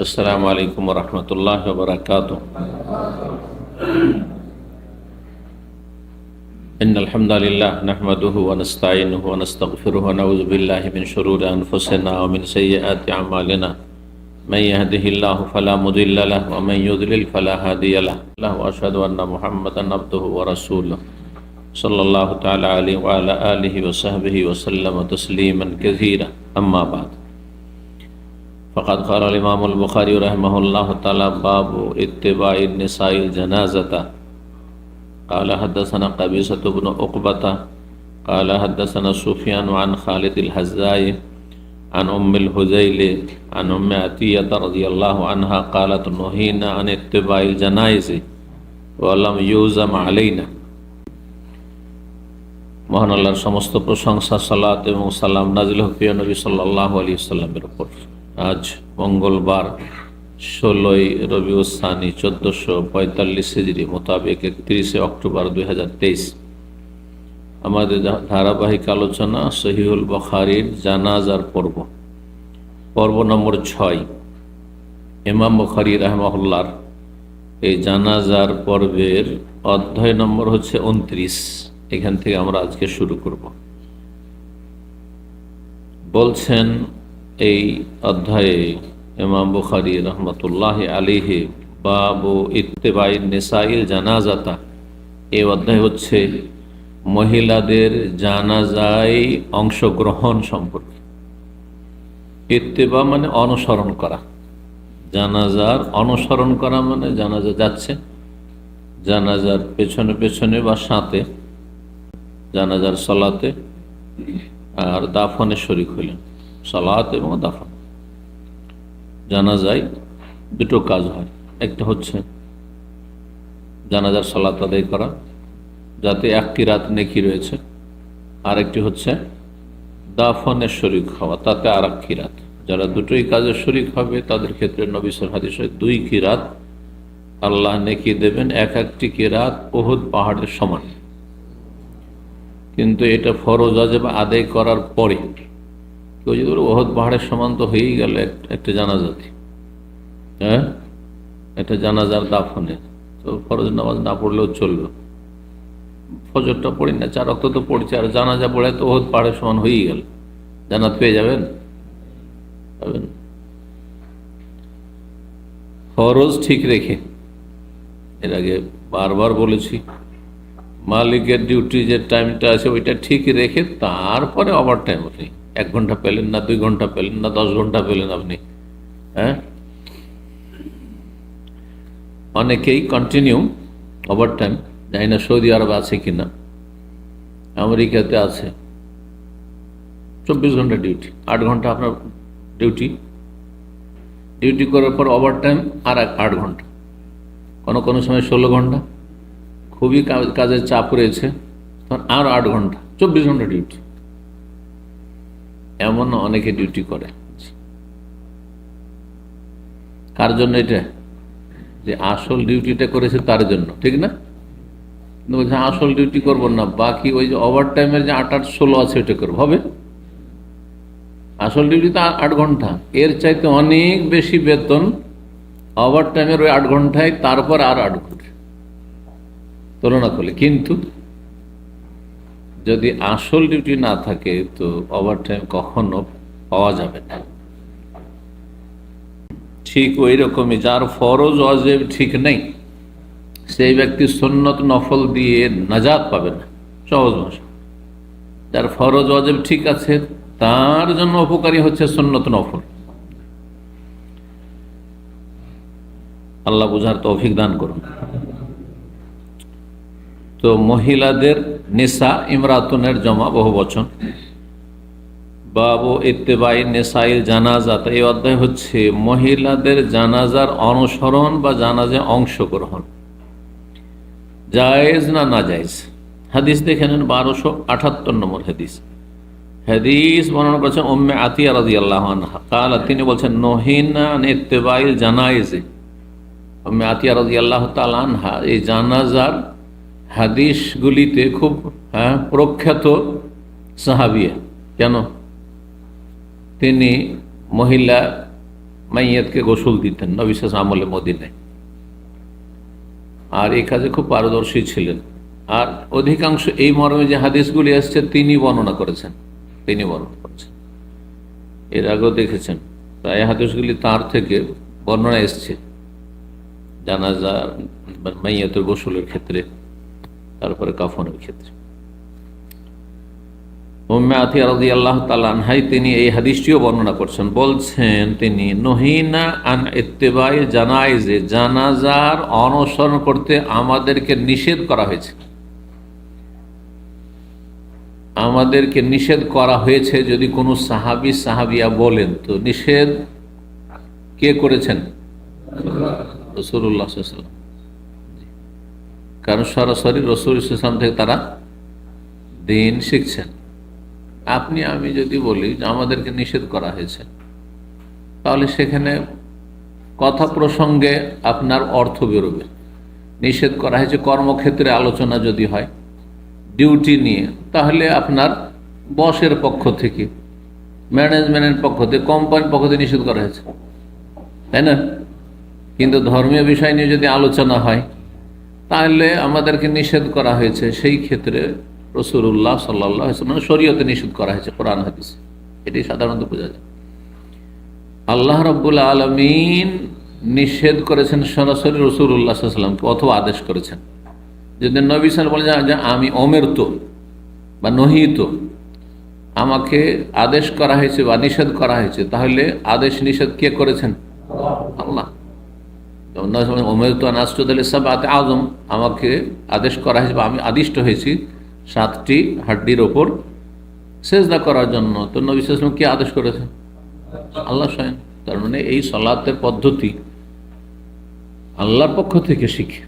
अस्सलामु अलैकुम वरहमतुल्लाहि वबरकातुह। इन्नल हम्दुलिल्लाह नहमदुहु व नस्तईनुहु व नस्तगफिरुहु व नऊज़ु बिल्लाहि मिन शुरूरि अनफुसिना व मिन सय्यिआति अमालिना। मन यहदिहिल्लाहु फला मुदिल्ल लहु व मन युद्लिल फला हादिय लहु व अशहदु अन्ना मुहम्मदन अब्दुहु व रसूलुहु सल्लल्लाहु तआला अलैहि व अला आलिहि व सहबिहि व सल्लम तस्लीमन कसीरा। अम्मा बाद फ़क़द क़ाल इमामुल बुख़ारी रहमहुल्लाहु तआला बाबु इत्तिबाइ निसाइल जनाज़ता क़ाल हद्दसना क़बीसतु इब्नु उक़बता क़ाल हद्दसना सुफ़यान अन ख़ालिदिल हज़्ज़ाई अन उम्मिल हुज़ैल अन उम्मि अतिय्यता रज़ियल्लाहु अन्हा क़ालत नुहीना अन इत्तिबाइल जनाइज़ व लम युज़म अलैना। মহান আল্লাহর সমস্ত প্রশংসা, সালাত এবং সালাম নাজিল হোক প্রিয় নবী সাল্লাল্লাহু আলাইহি ওয়াসাল্লামের উপর। আজ মঙ্গলবার 16ই রবিউল সানি 1445 হিজরি মোতাবেক 31 অক্টোবর 2023। আমাদের ধারাবাহিক আলোচনা সহিহুল বুখারীর জানাজার পর্ব নম্বর 6। ইমাম বুখারী রাহিমাহুল্লাহর এই জানাজার পর্বের অধ্যায় নম্বর হচ্ছে 29। এখান থেকে আমরা আজকে শুরু করব। বলছেন এই অধ্যায়ে ইমাম বুখারী রাহমাতুল্লাহি আলাইহি বাবু ইত্তিবাই নিসাইল জানাজাতা। এই অধ্যায় হচ্ছে মহিলাদের জানাজায় অংশগ্রহণ সম্পর্কে। ইত্তিবা মানে অনুসরণ করা, জানাজার অনুসরণ করা মানে জানাজা যাচ্ছে, জানাজার পেছনে পেছনে বা সাথে, জানাজার সালাতে আর দাফনে শরীক হইলেন। সালাত এবং দাফন, জানাজায় দুটো কাজ হয়। একটা হচ্ছে জানাজার সালাত আদায় করা, যাতে এক কিরাত নেকি রয়েছে, আর একটি হচ্ছে দাফনের শরীক হওয়া, তাতে আর এক কিরাত। যারা দুটোই কাজে শরীক হবে তাদের ক্ষেত্রে নবী সাল্লাল্লাহু আলাইহি ওয়াসাল্লাম 2 কিরাত আল্লাহ নেকি দেবেন, এক একটি কিরাত উহুদ পাহাড়ের সমান। কিন্তু এটা ফরজ ওয়াজিব আদায় করার পরে কেউ যদি বলে উহুদ পাহাড়ের সমান তো হয়েই গেল একটা জানাজাতে, হ্যাঁ, একটা জানাজার দাফনে, তো ফরজ নামাজ না পড়লেও চলবে। ফজরটা পড়ি না, 4 ওয়াক্ত তো পড়ছে, আর জানাজা পড়ে তো উহুদ পাহাড়ের সমান হয়েই গেল, জান্নাত পেয়ে যাবেন। ফরজ ঠিক রেখে, এর আগে বারবার বলেছি, মালিকের ডিউটি যে টাইমটা আছে ওইটা ঠিক রেখে তারপরে ওভার টাইম। আপনি 1 ঘন্টা পেলেন না, 2 ঘন্টা পেলেন না, 10 ঘন্টা পেলেন আপনি, হ্যাঁ। অনেকেই কন্টিনিউ ওভার টাইম, জানি না সৌদি আরবে আছে কিনা, আমেরিকাতে আছে 24 ঘন্টা ডিউটি, 8 ঘন্টা আপনার ডিউটি করার পর ওভার টাইম আর 8 ঘন্টা, কোনো সময় 16 ঘন্টা, খুবই কাজের চাপ রয়েছে তখন আর 8 ঘন্টা, 24 ঘন্টা ডিউটি। এমন অনেকে ডিউটি করে। কার জন্য এটা? যে আসল ডিউটিটা করেছে তার জন্য, ঠিক না? বলছে আসল ডিউটি করবো না, বাকি ওই যে ওভার টাইমের যে 8-8-16 আছে ওইটা করবো, হবে? আসল ডিউটি তো 8 ঘন্টা, এর চাইতে অনেক বেশি বেতন ওভার টাইমের ওই 8 ঘন্টায়, তারপর আর 8 ঘন্টা তুলনা করলে। কিন্তু যদি আসল ডিউটি না থাকে তো ওভার টাইম কখনো পাওয়া যাবে না। ঠিক ওই রকমই যার ফরজ ওয়াজিব ঠিক নেই, সেই ব্যক্তি সুন্নত নফল দিয়ে নাজাত পাবে না। সহজ ভাষা, যার ফরজ ওয়াজিব ঠিক আছে তার জন্য উপকারী হচ্ছে সুন্নত নফল। আল্লাহ বুঝার তৌফিক দান করুন। তো মহিলাদের, নিসা ইমরাতুনের জমা বহু বচন। বাবু ইত্তিবাই নিসাইল জানাজাত, এই অধ্যায় হচ্ছে মহিলাদের জানাজার অনুসরণ বা জানাজায় অংশগ্রহণ, জায়েজ না নাজায়েজ। হাদিস দেখে নেন, 1278 নম্বর হাদিস বর্ণনা করেছেন উম্মে আতিয়া রাদিয়াল্লাহু আনহা কালা, তিনি বলছেন নহিনা আন ইত্তিবাইল জানাইজ। উম্মে আতিয়া রাদিয়াল্লাহু তাআলা আনহা এই জানাজার হাদিসগুলিতে খুব প্রখ্যাত সাহাবিয়া। কেন? তিনি মহিলা মাইয়াতকে গোসল দিতেন নবী সাল্লাল্লাহু আলাইহি আমলে মদিনায়, আর এই কাজে খুব পারদর্শী ছিলেন। আর অধিকাংশ এই মর্মে যে হাদিসগুলি আসছে তিনি বর্ণনা করেছেন। এর আগেও দেখেছেন প্রায় হাদিসগুলি তার থেকে বর্ণনা এসছে, জানাজা মাইয়াতের গোসলের ক্ষেত্রে, তারপরে কাফনের ক্ষেত্রে। উম্মে আতিয়া রাদিয়াল্লাহু তাআলা আনহা তিনি এই হাদিসটিও বর্ণনা করছেন। বলছেন তিনি, নহিনা আন ইত্তিবাই জানাইজে, জানাজার অনুসরণ করতে আমাদেরকে নিষেধ করা হয়েছে। আমাদেরকে নিষেধ করা হয়েছে যদি কোনো সাহাবিয়া বলেন, তো নিষেধ কে করেছেন? রাসূলুল্লাহ সাল্লাল্লাহু আলাইহি ওয়াসাল্লাম। কারণ সরাসরি রাসূল সাল্লাল্লাহু আলাইহি ওয়াসাল্লাম থেকে তারা দিন শিখছেন। আপনি আমি যদি বলি যে আমাদেরকে নিষেধ করা হয়েছে, তাহলে সেখানে কথা প্রসঙ্গে আপনার অর্থ বেরোবে। নিষেধ করা হয়েছে কর্মক্ষেত্রে আলোচনা যদি হয়, ডিউটি নিয়ে, তাহলে আপনার বসের পক্ষ থেকে, ম্যানেজমেন্টের পক্ষ থেকে, কোম্পানির পক্ষ থেকে নিষেধ করা হয়েছে, তাই না? কিন্তু ধর্মীয় বিষয় নিয়ে যদি আলোচনা হয়, তাহলে আমাদেরকে নিষেধ করা হয়েছে। সেই ক্ষেত্রে রাসূলুল্লাহ সাল্লাল্লাহু আলাইহি ওয়াসাল্লাম শরীয়তে নিষেধ করা হয়েছে, কোরআন হাদিসে। এটি সাধারণত বোঝা যায়। আল্লাহ রাব্বুল আলামিন নিষেধ করেছেন সরাসরি রাসূলুল্লাহ সাল্লাল্লাহু আলাইহি ওয়াসাল্লামকে, অথবা আদেশ করেছেন। যদি নবী সাল্লাল্লাহু আলাইহি ওয়াসাল্লাম বলেন যে আমি ওমেরত বা নহিত, আমাকে আদেশ করা হয়েছে বা নিষেধ করা হয়েছে, তাহলে আদেশ নিষেধ কে করেছেন? আল্লাহ। ওমেরতু আন আসজুদা লিসাবআতি আযম, আমাকে আদেশ করা হয়েছে বা আমি আদিষ্ট হয়েছি 7টি হাড্ডির ওপর সেজদা করার জন্য। তো নবী সাল্লাল্লাহু আলাইহি ওয়াসাল্লাম কে আদেশ করেছেন? আল্লাহ স্বয়ং। তার মানে এই সালাতের পদ্ধতি আল্লাহর পক্ষ থেকে শিখে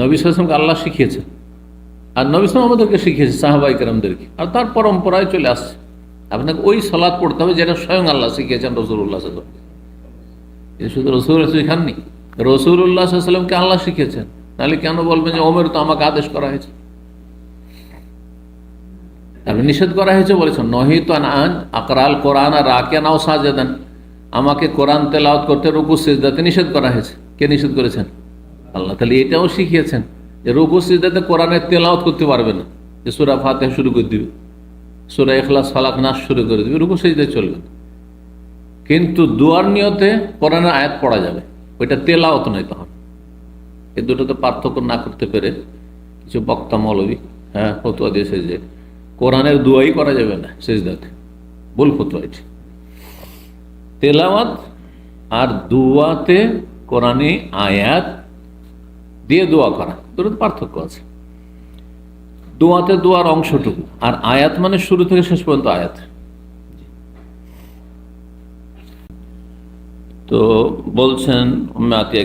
নবী সাল্লাল্লাহু আলাইহি ওয়াসাল্লামকে আল্লাহ শিখিয়েছেন, আর নবী সাল্লাল্লাহু আলাইহি ওয়াসাল্লাম আমাদেরকে শিখিয়েছে, সাহাবায়ে কেরামদেরকে, আর তার পরম্পরায় চলে আসছে। আপনাকে ওই সালাত পড়তে হবে যেটা স্বয়ং আল্লাহ শিখিয়েছেন রাসূলুল্লাহ সাল্লাল্লাহু আলাইহি ওয়াসাল্লাম। এটা শুধু রাসূল শিখাননি, রাসূলুল্লাহ সাল্লাল্লাহু আলাইহি ওয়াসাল্লামকে আল্লাহ শিখিয়েছেন। তাহলে কেন বলবেন যে ওমর তো আমাকে আদেশ করা হয়েছে? আপনি নিষেধ করা হয়েছে বলেছেন, নহিতু আন আকরাল কোরআন রাকিয়ান আও সাজিদান, আমাকে কোরআন তেলাওয়াত করতে রুকু সিজদাতে নিষেধ করা হয়েছে। কে নিষেধ করেছেন? আল্লাহ। তাহলে এটাও শিখিয়েছেন যে রুকু সিজদাতে কোরআনের তেলাওয়াত করতে পারবে না, যে সূরা ফাতিহা শুরু করে দিবে, সূরা ইখলাস ফালাক নাস শুরু করে দিবে, রুকু সিজদায় চলবে। কিন্তু দুয়ার নিয়তে কোরআনের আয়াত পড়া যাবে, ওইটা তেলাওয়াত নয়। তখন এই দুটোতে পার্থক্য না করতে পেরে কিছু বক্তা মৌলবী ফতোয়া দিয়েছে যে কোরআনের দুয়াই করা যাবে না সিজদাতে। ভুল ফতোয়া এটি। তেলাওয়াত আর দুয়াতে কোরআনে আয়াত দিয়ে দোয়া করা, দুটোতে পার্থক্য আছে। দোয়াতে দোয়ার অংশটুকু, আর আয়াত মানে শুরু থেকে শেষ পর্যন্ত আয়াত। তো বলছেন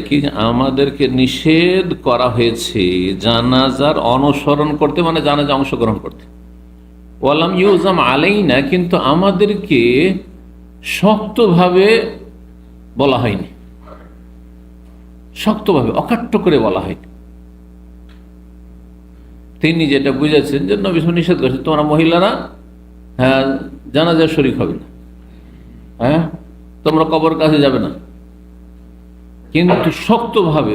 কি আমাদেরকে নিষেধ করা হয়েছে জানাজার অনুসরণ করতে, মানে জানাজা অংশগ্রহণ করতে। ওয়ালাম ইউজাম আলাইনা, কিন্তু আমাদেরকে শক্তভাবে বলা হয়নি, শক্তভাবে অকাট্য করে বলা হয়নি। তিনি যেটা বুঝেছেন যে নবী নিষেধ করেছেন, তোমরা মহিলারা জানাজার শরীক হবে না, তোমরা কবর কাছে যাবে না, কিন্তু শক্তভাবে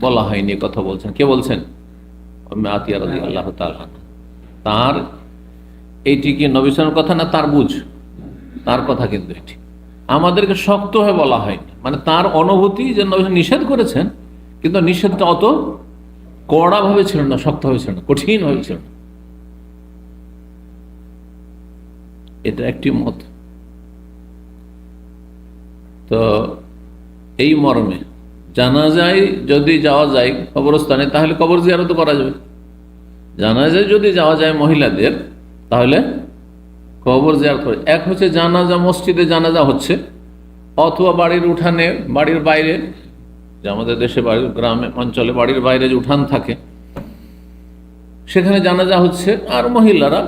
বলা হয়নি কথা বলছেন। কে বলছেন? আতিয়া রাদিয়াল্লাহু তাআলা। তার এইটি কি নবী সাল্লাল্লাহু আলাইহি ওয়াসাল্লামের কথা না তার বুঝ? তার কথা। কিন্তু এটি আমাদেরকে শক্ত হয়ে বলা হয়নি, মানে তার অনুভূতি যে নবী নিষেধ করেছেন, কিন্তু নিষেধটা অত কড়া ভাবে ছিল না, শক্ত ভাবে ছিল না, কঠিন ভাবে ছিল না। এটা একটি মত। তো এই মর্মে জানাজায় যদি যাওয়া যায় কবরস্থানে, তাহলে কবর জিয়ারত করা যাবে। জানাজায় যদি যাওয়া যায় মহিলাদের, তাহলে কবর জিয়ারত করে। এক হচ্ছে জানাজা মসজিদে জানাজা হচ্ছে, অথবা বাড়ির উঠানে, বাড়ির বাইরে, যে আমাদের দেশে বাড়ির গ্রামে অঞ্চলে বাড়ির বাইরে যে উঠান থাকে, সেখানে জানাজা হচ্ছে, আর মহিলারা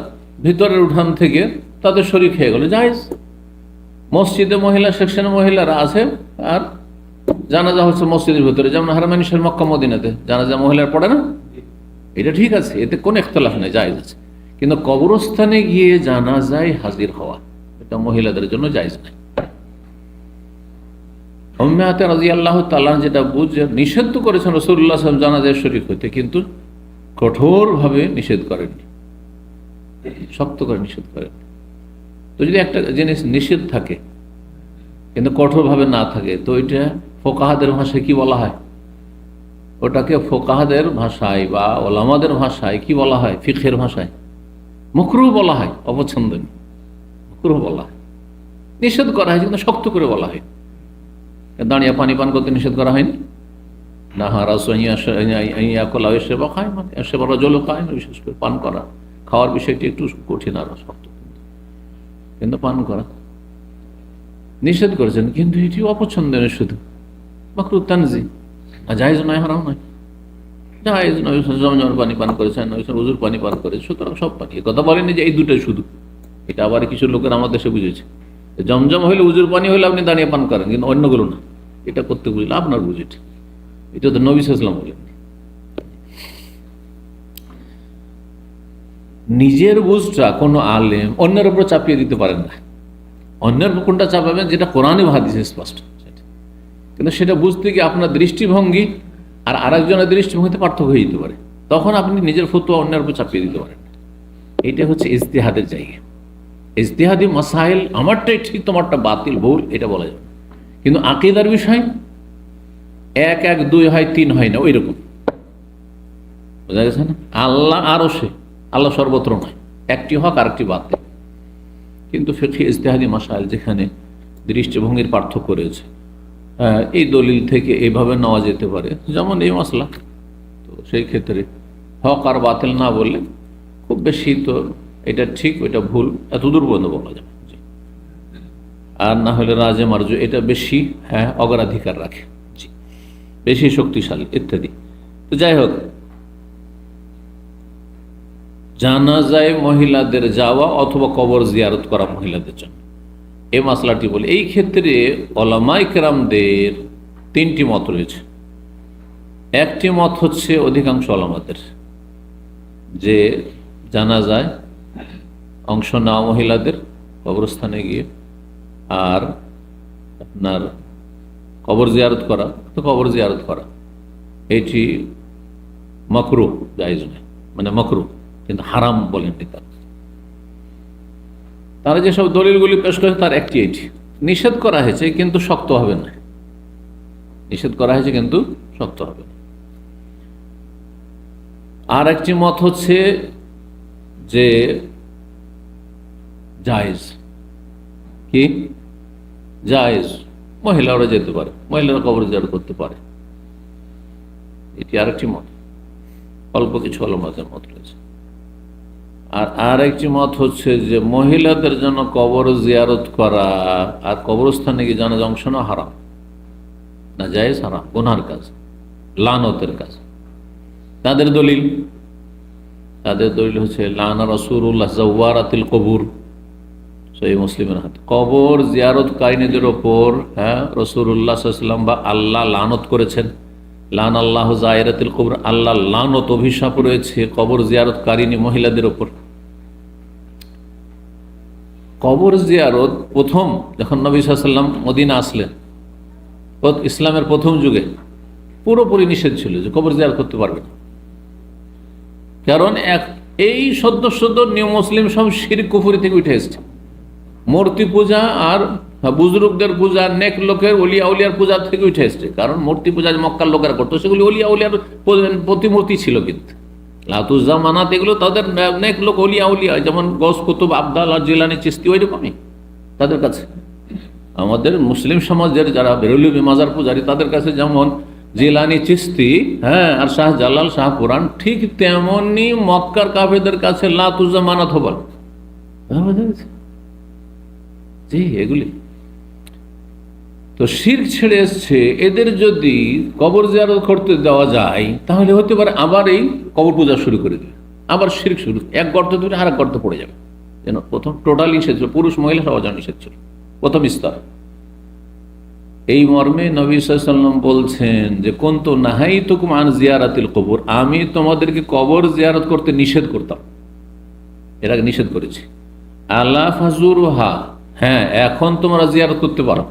ভিতরের উঠান থেকে তাদের শরীক হয়ে গেল, জায়েজ। মসজিদে মহিলা সেকশনে মহিলারা আছে, আর জানাজা হচ্ছে মসজিদের ভিতরে, যেমন হারমাইন শরীফ মক্কা মদিনাতে জানাজা মহিলার পড়ে না, এটা ঠিক আছে, এতে কোনো ইখতিলাফ নেই, জায়েজ আছে। কিন্তু কবরস্থানে গিয়ে জানাজায় হাজির হওয়া, এটা মহিলাদের জন্য জায়েজ নাই। উম্মে আতিয়া রাদিয়াল্লাহু তাআলা যেটা বুঝে নিষেধ তো করেছেন রাসূলুল্লাহ সাল্লাল্লাহু আলাইহি ওয়াসাল্লাম জানাজায় শরীক হতে, কিন্তু কঠোরভাবে নিষেধ করেননি, শক্ত করে নিষেধ করেননি। তো যদি একটা জিনিস নিষেধ থাকে কিন্তু কঠোরভাবে না থাকে, তো এটা ফোকাহাদের ভাষায় কি বলা হয়? ওটাকে ফোকাহাদের ভাষায় বা ওলামাদের ভাষায় কি বলা হয়? ফিকহের ভাষায় মাকরুহ বলা হয়, অপছন্দনীয় মাকরুহ বলা হয়। নিষেধ করা হয় কিন্তু শক্ত করে বলা হয়। দাঁড়িয়ে পানি পান করতে নিষেধ করা হয়নি না? সেবা খায়, মানে সেবার জল খায় না, বিশেষ করে পান করা, খাওয়ার বিষয়টি একটু কঠিন আর শক্ত, কিন্তু পান করা নিষেধ করেছেন, কিন্তু এটি অপছন্দনীয়, শুধু মাকরুহ তানজি, জায়েজ নয়, হারাম নয়, জায়েজ নয়। জমজমের পানি পান করেছেন, উজুর পানি পান করেছে, সুতরাং সব পানি। এ কথা বলেনি যে এই দুটোই শুধু। এটা আবার কিছু লোকের আমাদের দেশে বুঝেছে, জমজম হইলে, উজুর পানি হইলে আপনি দাঁড়িয়ে পান করেন, কিন্তু অন্যগুলো না। এটা করতে বুঝলে আপনার বুঝেছে, এটা তো নবী সাল্লাল্লাহু আলাইহি ওয়াসাল্লাম বলেন। নিজের বুঝটা কোনো আলেম অন্যের উপর চাপিয়ে দিতে পারেন না। অন্যের উপর কোনটা চাপাবেন? যেটা কোরআনে হাদিসে স্পষ্ট, কিন্তু সেটা বুঝতে গিয়ে আপনার দৃষ্টিভঙ্গি আর আরেকজনের দৃষ্টিভঙ্গিতে পার্থক্য হয়ে যেতে পারে, তখন আপনি নিজের ফতোয়া অন্যের উপর চাপিয়ে দিতে পারেন। এইটা হচ্ছে ইজতিহাদের জায়গা। ইজতিহাদি মাসাইল, আমারটাই ঠিক তোমারটা বাতিল ভুল, এটা বলা যাবে। কিন্তু আকীদার বিষয় 1 1 2 হয় 3 হয় না, ওই রকম, বোঝা গেছে না? আল্লাহ আরশে, আল্লাহ সর্বত্র নয়, একটি হক আর একটি বাতিল। কিন্তু ফিকহি ইজতিহাদি মাসাইল যেখানে দৃষ্টিভঙ্গির পার্থক্য রয়েছে, এই দলিল থেকে এইভাবে নেওয়া যেতে পারে, যেমন এই মাসলা, তো সেই ক্ষেত্রে হক আর বাতিল না বললে খুব বেশি তো এটা ঠিক ওইটা ভুল এত দূর পর্যন্ত বলা যাবে, আর না হলে রাজে মার্জু এটা বেশি অগ্রাধিকার রাখে, জি, বেশি শক্তিশালী ইত্যাদি। তো যাই হোক, জানাজায় মহিলাদের যাওয়া অথবা কবর জিয়ারত করা মহিলাদের জন্য, এই মাসলাটি বলে। এই ক্ষেত্রে ওলামায়ে কেরামদের 3টি মত রয়েছে। একটি মত হচ্ছে অধিকাংশ ওলামাদের, যে জানাজায় অংশ নেওয়া মহিলাদের কবরস্থানে গিয়ে আর আপনার কবর জিয়ারত করা, তো কবর জিয়ারত করা এটি মাকরুহ, জায়েজ নয়, মানে মাকরুহ, কিন্তু হারাম বলেননি তারা যেসব দলিলগুলি পেশ করেছে তার একটি এটি। নিষেধ করা হয়েছে কিন্তু শক্ত হবে না, নিষেধ করা হয়েছে কিন্তু শক্ত হবে না। আর একটি মত হচ্ছে যে জায়েজ, কি জায়েজ, মহিলারা যেতে পারে, মহিলারা কবর জিয়ারত করতে পারে, এটি আরেকটি মত। অল্প কিছু ওলামাদের মত রয়েছে। আর আরেকটি মত হচ্ছে যে মহিলাদের জন্য কবর জিয়ারত করা আর কবরস্থানে গিয়ে জানাজা অংশ নেওয়া হারাম, না জায়েজ, হারাম, গুনার কাজ, লানতের কাজ। তাদের দলিল হচ্ছে লানা রাসূলুল্লাহ যাওয়ারাতিল কবুর, সহিহ মুসলিমের হাতে, কবর জিয়ারতকারীদের ওপর রাসূলুল্লাহ সাল্লাল্লাহু আলাইহি ওয়াসাল্লাম বা আল্লাহ লানত করেছেন। লান আল্লাহ যায়রাতিল কবর, আল্লাহ লানত, অভিশাপ রয়েছে কবর জিয়ারতকারিনী মহিলাদের ওপর। কবর জিয়ারত প্রথম যখন নবী সাল্লাল্লাহু আলাইহি ওয়াসাল্লাম মদিনা আসলেন, ইসলামের প্রথম যুগে পুরোপুরি নিষেধ ছিল যে কবর জিয়ারত করতে পারবে না, কারণ এই সদ্য নিউ মুসলিম সব শিরক কুফরি থেকে উঠে এসেছে। মূর্তি পূজা আর বুজরুকদের পূজা, নেক লোকের ওলিয়া উলিয়ার পূজা থেকে উঠে এসছে। কারণ মূর্তি পূজা মক্কার লোকেরা করতো, সেগুলি ওলিয়া উলিয়ার প্রতিমূর্তি ছিল, কিন্তু লাতুজ্জা মানাত এগুলো তাদের নেক লোক ওলিয়া উলিয়া, যেমন গৌস কুতুব, আবদাল আর জিলানি, চিশতি, ওই রকমই তাদের কাছে। আমাদের মুসলিম সমাজের যারা বেরলভী মাজার পূজারী, তাদের কাছে যেমন জিলানি, চিশতি, আর শাহ জালাল, শাহ পুরাণ, ঠিক তেমনি মক্কার কাফেরদের কাছে লাতুজ্জা মানাত হবল, জি, এগুলি তো শিরক ছেড়ে এসছে। এদের যদি কবর জিয়ারত করতে দেওয়া যায়, তাহলে হতে পারে আবার এই কবর পূজা শুরু করে দেবে, আবার শিরক শুরু, এক গর্ত ধরে আর এক গর্ত পড়ে যাবে। যেন প্রথম টোটালি নিষেধ ছিল, পুরুষ মহিলা সবার জন্য নিষেধ ছিল, প্রথম স্তর। এই মর্মে নবী সাল্লাল্লাহু আলাইহি ওয়াসাল্লাম বলছেন যে কুনতু নাহাইতুকুম আন জিয়ারাতিল কবর, আমি তোমাদেরকে কবর জিয়ারত করতে নিষেধ করতাম, এর আগে নিষেধ করেছি। আলা ফাজুরুহা, এখন তোমরা জিয়ারত করতে পারো।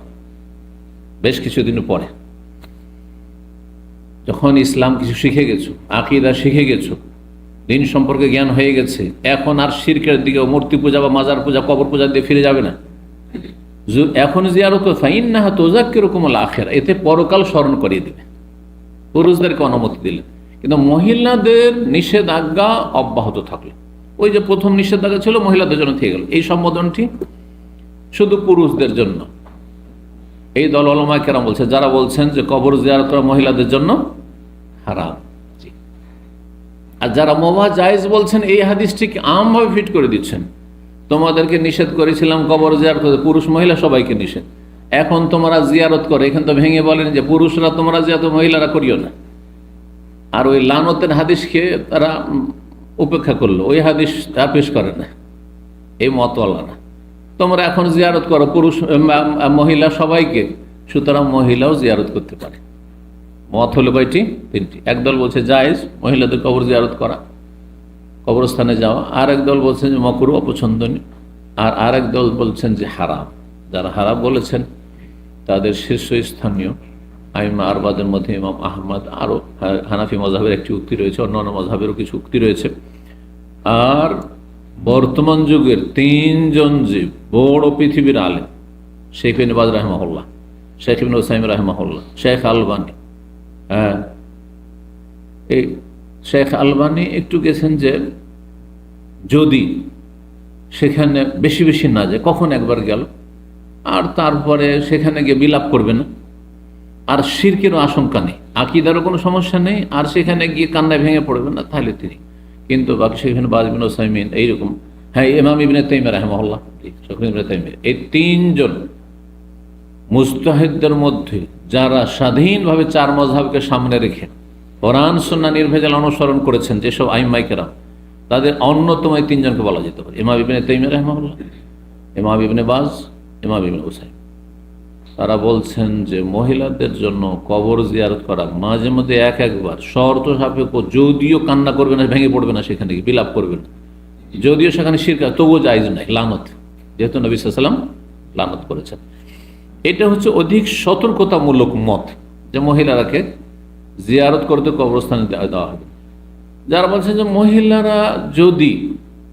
বেশ কিছুদিন পরে, যখন ইসলাম কিছু শিখে গেছো, আকীদা শিখে গেছো, দিন সম্পর্কে জ্ঞান হয়ে গেছে, এখন আর শিরকের দিকে, মূর্তি পূজা বা মাজার পূজা, কবর পূজা দিয়ে ফিরে যাবে না। এখন জিয়ারত ফাইন্নাহা তুযাক্কিরুকুমুল আখিরা, এতে পরকাল স্মরণ করিয়ে দেবে। পুরুষদেরকে অনুমতি দিলেন, কিন্তু মহিলাদের নিষেধাজ্ঞা অব্যাহত থাকলো। ওই যে প্রথম নিষেধাজ্ঞা ছিল মহিলাদের জন্য থেকে গেল, এই সম্বোধনটি শুধু পুরুষদের জন্য। এই দল উলামায়ে কেরাম বলছে, যারা বলছেন যে কবর জিয়ারত করা মহিলাদের জন্য হারাম, আর যারা মুবাহ জায়েজ বলছেন, এই হাদিসটিকে আমভাবে ফিট করে দিচ্ছেন। তোমাদেরকে নিষেধ করেছিলাম কবর জিয়ারত করতে, পুরুষ মহিলা সবাইকে নিষেধ, এখন তোমরা জিয়ারত করে, এখানে তো ভেঙে বলেন যে পুরুষরা তোমরা জিয়ারত, মহিলারা করিও না। আর ওই লানতের হাদিসকে তারা উপেক্ষা করলো, ওই হাদিস পেশ করে না এই মতওয়ালারা। তোমরা এখন জিয়ারত করো পুরুষ মহিলা সবাইকে, সুতরাং মহিলাও জিয়ারত করতে পারে। মত হলো কয়টি? তিনটি। একদল বলছে জায়েজ মহিলাদের কবর জিয়ারত করা, কবরস্থানে যাওয়া। আর এক দল বলছেন যে মাকরুহ, অপছন্দনীয়। আর আরেক দল বলছেন যে হারাম। যারা হারাম বলেছেন তাদের শীর্ষস্থানীয় আইমা আরবাদের মধ্যে ইমাম আহমদ, আরও হানাফি মযহাবের একটি উক্তি রয়েছে, অন্যান্য মযহাবেরও কিছু উক্তি রয়েছে। আর বর্তমান যুগের তিনজন যে বড় পৃথিবীর আলেম, শেখ ইবনে বাজ রাহিমাহুল্লাহ, শেখ ইবনে উসাইমিন রাহিমাহুল্লাহ, শেখ আলবানী, এই শেখ আলবানী একটু গেছেন যে যদি সেখানে বেশি বেশি না যায়, কখন একবার গেল আর তারপরে সেখানে গিয়ে বিলাপ করবে না, আর শিরকেরও আশঙ্কা নেই, আকীদারও কোনো সমস্যা নেই, আর সেখানে গিয়ে কান্নায় ভেঙে পড়বে না, তাহলে তিনি। কিন্তু বাকি সেখানে বাজ বিন উসাইমিন, এইরকম, হ্যাঁ, ইমাম ইবনে তাইমিয়া রাহিমাহুল্লাহ, শেখ ইবনে তাইমিয়া, এই তিনজন মুজতাহিদদের মধ্যে যারা স্বাধীনভাবে চার মযহাবকে সামনে রেখে কোরআন সুন্নাহ নির্ভেজাল অনুসরণ করেছেন, যেসব আইম্মায়ে কেরাম, তাদের অন্যতম এই তিনজনকে বলা যেতে পারে। ইমাম ইবনে তাইমিয়া রাহিমাহুল্লাহ, ইমাম ইবনে বাজ, ইমাম ইবনে উসাইমিন। তারা বলছেন যে মহিলাদের জন্য কবর জিয়ারত করা মাঝে মধ্যে একবার শর্ত সাপেক্ষ, যদিও কান্না করবে না, ভেঙে পড়বে না, সেখানে গিয়ে বিলাপ করবে না, যদিও সেখানে শিরক, তবুও জায়েজ নাই, লানত, যেহেতু নবী সাল্লাল্লাহু আলাইহি ওয়াসাল্লাম লানত করেছেন। এটা হচ্ছে অধিক সতর্কতামূলক মত, যে মহিলারাকে জিয়ারত করতে কবরস্থানে দেওয়া হবে। যারা বলছেন যে মহিলারা যদি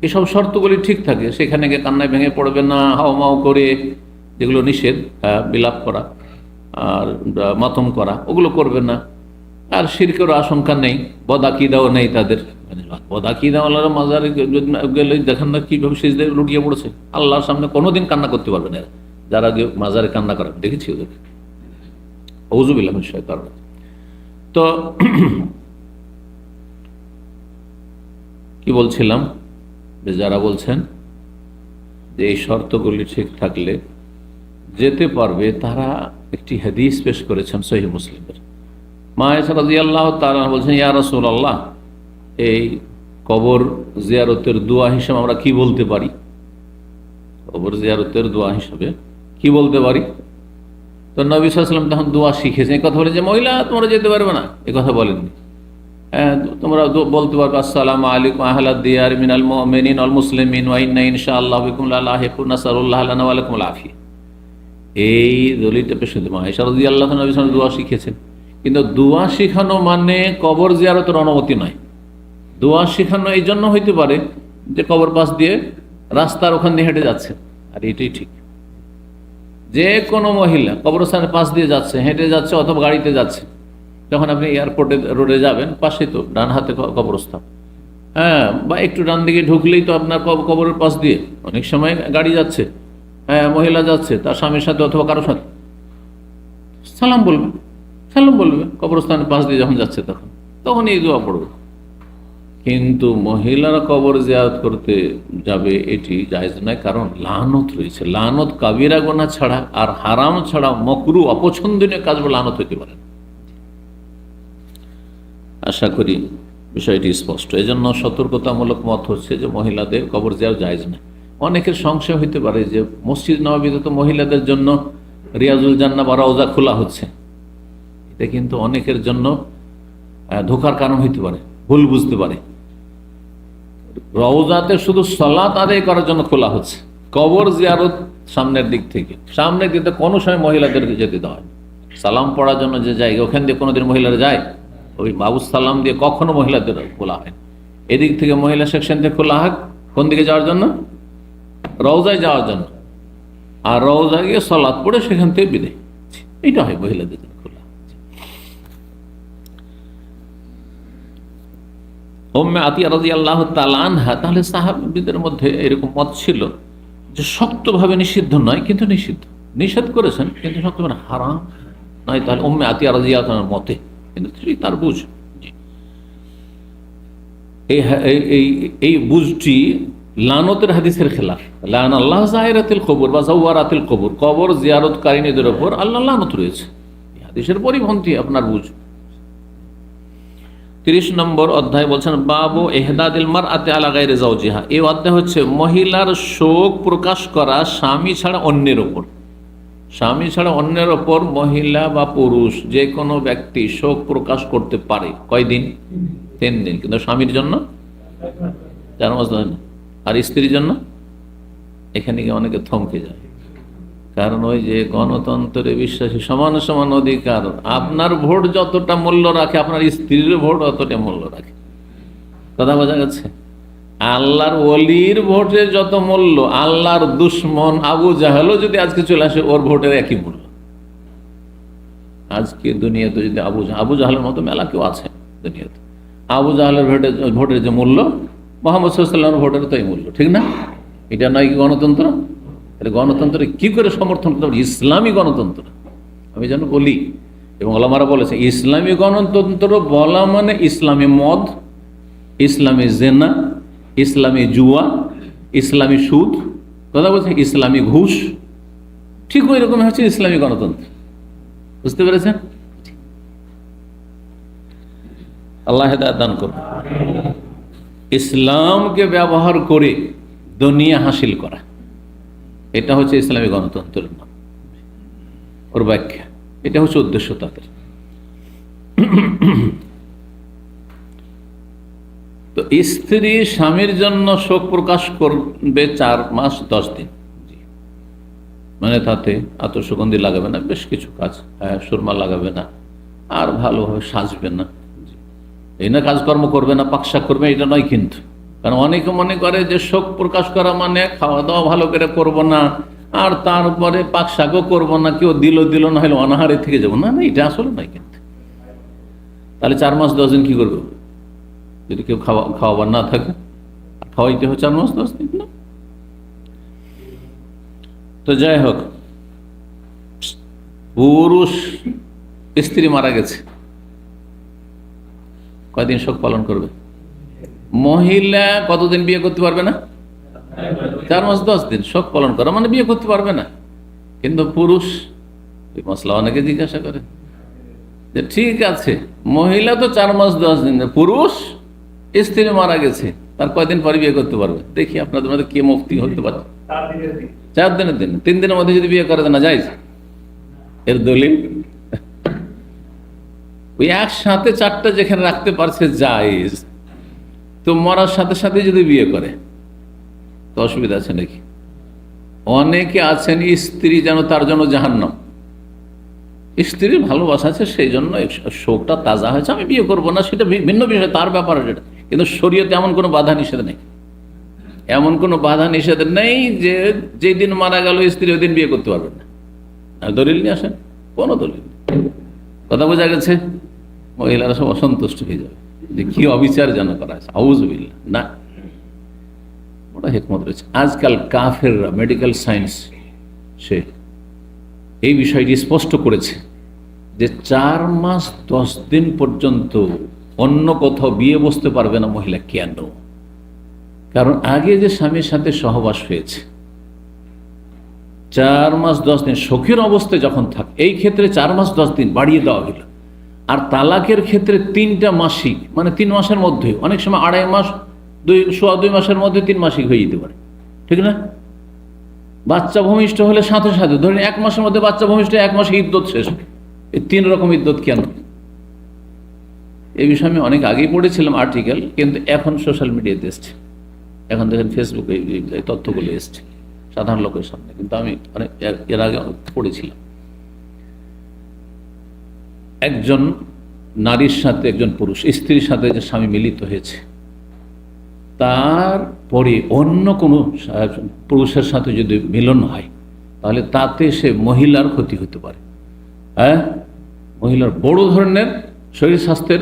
এসব শর্তগুলি ঠিক থাকে, সেখানে গিয়ে কান্নায় ভেঙে পড়বে না, হাওমাও করে, যেগুলো নিষেধ, বিলাপ করা আর মাতম করা, ওগুলো করবে না, আর শিরকেরও আশঙ্কা নেই, বদাকিদাও নেই তাদের। বদাকিদাওয়ালারা মাজারে গেলে দেখেন না কীভাবে সিজদায় লুটিয়ে পড়েছে, আল্লাহর সামনে কোনোদিন কান্না করতে পারবে না যারা মাজারে কান্না করে, দেখেছি ওদেরকে, আউযুবিল্লাহি মিনাশ শাইতানির রাজিম। তো কি বলছিলাম, যে যারা বলছেন যে এই শর্তগুলি ঠিক থাকলে যেতে পারবে, তারা একটি হাদিস পেশ করেছেন সহিহ মুসলিমের। মা আয়েশা রাদিয়াল্লাহু তাআলা বলছেন, ইয়া রাসূলুল্লাহ, এই কবর জিয়ারতের দোয়া হিসেবে আমরা কি বলতে পারি? কবর জিয়ারতের দোয়া হিসেবে কি বলতে পারি? তো নবী সাল্লাল্লাহু আলাইহি ওয়াসাল্লাম তখন দোয়া শিখেছেন। এই কথা বলে যে মহিলা তোমরা যেতে পারবে না, এ কথা বলেননি। তোমরা বলতে পারবে আসসালামু আলাইকুম আহলাদ দিয়ার মিনাল মুমিনিন ওয়াল মুসলিমিন ওয়া ইন্না ইনশাআল্লাহু বিকুম লালাহিকুন, নাসালুল্লাহ লানা ওয়া লাকুমুল আফিয়া। এই দলিলটা পেশ করতে আয়েশা রাদিয়াল্লাহু আনহা নবী সাল্লাল্লাহু আলাইহি ওয়াসাল্লাম দোয়া শিখেছেন। কিন্তু দোয়া শিখানো মানে কবর জিয়ারতের অনুমতি নয়। দোয়া শিখানো এই জন্য হইতে পারে যে কবর পাশ দিয়ে রাস্তার ওখান দিয়ে হেঁটে যাচ্ছে, আর এটাই ঠিক। যে কোনো মহিলা কবরস্থানের পাশ দিয়ে যাচ্ছে, হেঁটে যাচ্ছে অথবা গাড়িতে যাচ্ছে, যখন আপনি এয়ারপোর্টে রোডে যাবেন, পাশে তো ডান হাতে কবরস্থান, হ্যাঁ, বা একটু ডান দিকে ঢুকলেই তো আপনার কবরের পাশ দিয়ে অনেক সময় গাড়ি যাচ্ছে, হ্যাঁ, মহিলা যাচ্ছে তার স্বামীর সাথে অথবা কারোর সাথে, সালাম বলবে, সালাম বলবে কবরস্থানের পাশ দিয়ে যখন যাচ্ছে, তখন এই দোয়া পড়বে। কিন্তু মহিলারা কবর জিয়ারত করতে যাবে এটি জায়েজ নয়, কারণ লানত রয়েছে। লানত কাবিরা গুনাহ ছাড়া আর হারাম ছাড়া মাকরুহ, অপছন্দনীয় কাজ বলে লানত হইতে পারে। আশা করি বিষয়টি স্পষ্ট। এই জন্য সতর্কতামূলক মত হচ্ছে যে মহিলাদের কবর জিয়ারত জায়েজ নয়। অনেকের সংশয় হইতে পারে যে মসজিদ নববীতে তো মহিলাদের জন্য রিয়াজুল জান্নাহ বা রওজা খোলা হচ্ছে, এটা কিন্তু অনেকের জন্য ধোঁকার কারণ হইতে পারে, ভুল বুঝতে পারে। রওজাতে শুধু সালাত আদায় করার জন্য খোলা হচ্ছে, কবর জিয়ারত সামনের দিক থেকে, সামনের দিকে কোনো সময় মহিলাদেরকে যেতে দেওয়া হয়, সালাম পড়ার জন্য যে জায়গা, ওখান দিয়ে কোনোদিন মহিলারা যায়? ওই বাবু সালাম দিয়ে কখনো মহিলাদের খোলা হয়। এদিক থেকে মহিলা সেকশন থেকে খোলা হয় কোন দিকে যাওয়ার জন্য? রওজায় যাওয়ার জন্য। আর রওজায় গিয়ে সালাত পড়ে সেখান থেকে বিদায়, এইটা হয় মহিলাদের জন্য খোলা। উম্মে আতিয়া রাদিয়াল্লাহু তাআলা আনহা, তাহলে সাহাবীদের মধ্যে এরকম মত ছিল যে শক্তভাবে নিষিদ্ধ নয়, কিন্তু নিষেধ করেছেন, কিন্তু শক্তভাবে হারাম নয়। তাহলে উম্মে আতিয়া রাদিয়াল্লাহু তাআলার মতে, কিন্তু তার বুঝ, এই বুঝটি লানতের হাদিসের খেলাফ। লান আল্লাহ যায়রাতিল কবর বা যাওয়ারাতিল কবর, কবর জিয়ারতকারীদের উপর আল্লাহ লানত রয়েছে, এই হাদিসের পরিপন্থী আপনার বুঝ। 30 নম্বর অধ্যায় বলছেন বাবু ইহদাদিল মারআতি আলা গায়রি যাওজিহা। এই অধ্যায় হচ্ছে মহিলার শোক প্রকাশ করা স্বামী ছাড়া অন্যের ওপর। স্বামী ছাড়া অন্যের ওপর মহিলা বা পুরুষ যে কোনো ব্যক্তি শোক প্রকাশ করতে পারে। কয়দিন? 3 দিন। কিন্তু স্বামীর জন্য 4 মাস হয় না। আর স্ত্রীর জন্য? এখানে গিয়ে অনেকে থমকে যায়, কারণ ওই যে গণতন্ত্রে বিশ্বাসী, সমান সমান অধিকার, আপনার ভোট যতটা মূল্য রাখে আপনার স্ত্রীর ভোট অতটা মূল্য রাখে। কথা বোঝা গেছে? আল্লাহর ওলির ভোটের যত মূল্য, আল্লাহর দুশ্মন আবু জাহেলও যদি আজকে চলে আসে ওর ভোটের একই মূল্য। আজকে দুনিয়াতে যদি আবু জাহেলের মতো মেলা কেউ আছে দুনিয়াতে, আবু জাহেলের ভোটের যে মূল্য, মুহাম্মদ সাল্লাল্লাহু আলাইহি ওয়াসাল্লামের ভোটের তাই মূল্য, ঠিক না? এটা নয় কি গণতন্ত্র? গণতন্ত্র কি করে সমর্থন করতে পারে? ইসলামী গণতন্ত্র আমি যেন বলি, এবং ওলামারা বলেছে ইসলামী গণতন্ত্র বলা মানে ইসলামী মদ, ইসলামী জেনা, ইসলামী জুয়া, ইসলামী সুদ, কথা বলছে ইসলামী ঘুষ, ঠিক ওই রকম হচ্ছে ইসলামী গণতন্ত্র। বুঝতে পেরেছেন? আল্লাহ হেদায়েত দান করুন। ইসলামকে ব্যবহার করে দুনিয়া হাসিল করা, এটা হচ্ছে ইসলামী গণতন্ত্রের নাম, ওর ব্যাখ্যা, এটা হচ্ছে উদ্দেশ্য তাদের। তো স্ত্রী স্বামীর জন্য শোক প্রকাশ করবে 4 মাস 10 দিন, মানে তাতে আতশগন্ধি লাগাবে না, বেশ কিছু কাজ, সুরমা লাগাবে না, আর ভালোভাবে সাজবে না, এই না কাজকর্ম করবে না, পাকশাক করবে, এটা নয় কিন্তু। কারণ অনেকে মনে করে যে শোক প্রকাশ করা মানে খাওয়া দাওয়া ভালো করে করব না, আর তারপরে পাকশাকও করবো না, কেউ দিল না হলে অনাহারে থেকে যাবো না, এটা আসলে নয় কিন্তু। তাহলে 4 মাস 10 দিন কি করবে যদি কেউ খাওয়াবার না থাকে? খাওয়াইতে হয় 4 মাস 10 দিন না। তো যাই হোক, পুরুষ স্ত্রী মারা গেছে, কয়দিন শোক পালন করবে? মহিলা কতদিন বিয়ে করতে পারবে না? 4 মাস 10 দিন শোক পালন করা মানে বিয়ে করতে পারবে না। কিন্তু পুরুষ, এই মশলা অনেকে জিজ্ঞাসা করে যে ঠিক আছে মহিলা তো 4 মাস 10 দিন, পুরুষ স্ত্রী মারা গেছে তার কয়দিন পরে বিয়ে করতে পারবে? দেখি আপনাদের মধ্যে কে মুফতি হতে পারে। 4 দিনের দিন, 3 দিনের মধ্যে যদি বিয়ে করে না যায়, এর দলিল ওই একসাথে 4টা যেখানে রাখতে পারছে জায়েজ, তো মরার সাথে সাথে যদি বিয়ে করে তো অসুবিধা আছে নাকি? অনেকে আছেন স্ত্রী যেন তার জন্য জাহান্নাম, স্ত্রীর ভালোবাসা আছে সেই জন্য শোকটা তাজা হয়েছে, আমি বিয়ে করবো না, সেটা ভিন্ন বিষয়, তার ব্যাপার সেটা। কিন্তু শরীয়তে এমন কোনো বাধা নিষেধ নেই, এমন কোনো বাধা নিষেধ নেই যে যেদিন মারা গেল স্ত্রী ওই দিন বিয়ে করতে পারবেন না। আর দলিল নিয়ে আসেন, কোনো দলিল নেই। কথা বোঝা গেছে? মহিলারা সব অসন্তুষ্ট হয়ে যাবে যে কি অবিচার যেন করা আছে, আউযুবিল্লাহ। না, ওটা হিকমত রয়েছে। আজকাল কাফেররা, মেডিকেল সায়েন্স সে এই বিষয়টি স্পষ্ট করেছে যে 4 মাস 10 দিন পর্যন্ত অন্য কোথাও বিয়ে বসতে পারবে না মহিলা। কেন? কারণ আগে যে স্বামীর সাথে সহবাস হয়েছে 4 মাস 10 দিন শোকের অবস্থায় যখন থাকে, এই ক্ষেত্রে 4 মাস 10 দিন বাড়িয়ে দেওয়া হলো। আর তালাকের ক্ষেত্রে 3টা মাসিক, মানে 3 মাসের মধ্যে, অনেক সময় 2.5 মাস, 2 মাসের মধ্যে 3 মাসিক হয়ে যেতে পারে, ঠিক না? বাচ্চা ভূমিষ্ঠ হলে সাথে সাথে, ধরেন 1 মাসের মধ্যে বাচ্চা ভূমিষ্ঠ, 1 মাসে ইদ্যত শেষ। এই 3 রকম ইদ্যত কেন? এই বিষয়ে আমি অনেক আগেই পড়েছিলাম আর্টিকেল, কিন্তু এখন সোশ্যাল মিডিয়াতে এসছে, এখন দেখেন ফেসবুকে এই তথ্যগুলো এসছে সাধারণ লোকের সামনে, কিন্তু আমি অনেক এর আগে পড়েছিলাম। একজন নারীর সাথে একজন পুরুষ, স্ত্রীর সাথে যে স্বামী মিলিত হয়েছে, তারপরে অন্য কোনো পুরুষের সাথে যদি মিলন হয়, তাহলে তাতে সে মহিলার ক্ষতি হতে পারে। হ্যাঁ, মহিলার বড় ধরনের শরীর স্বাস্থ্যের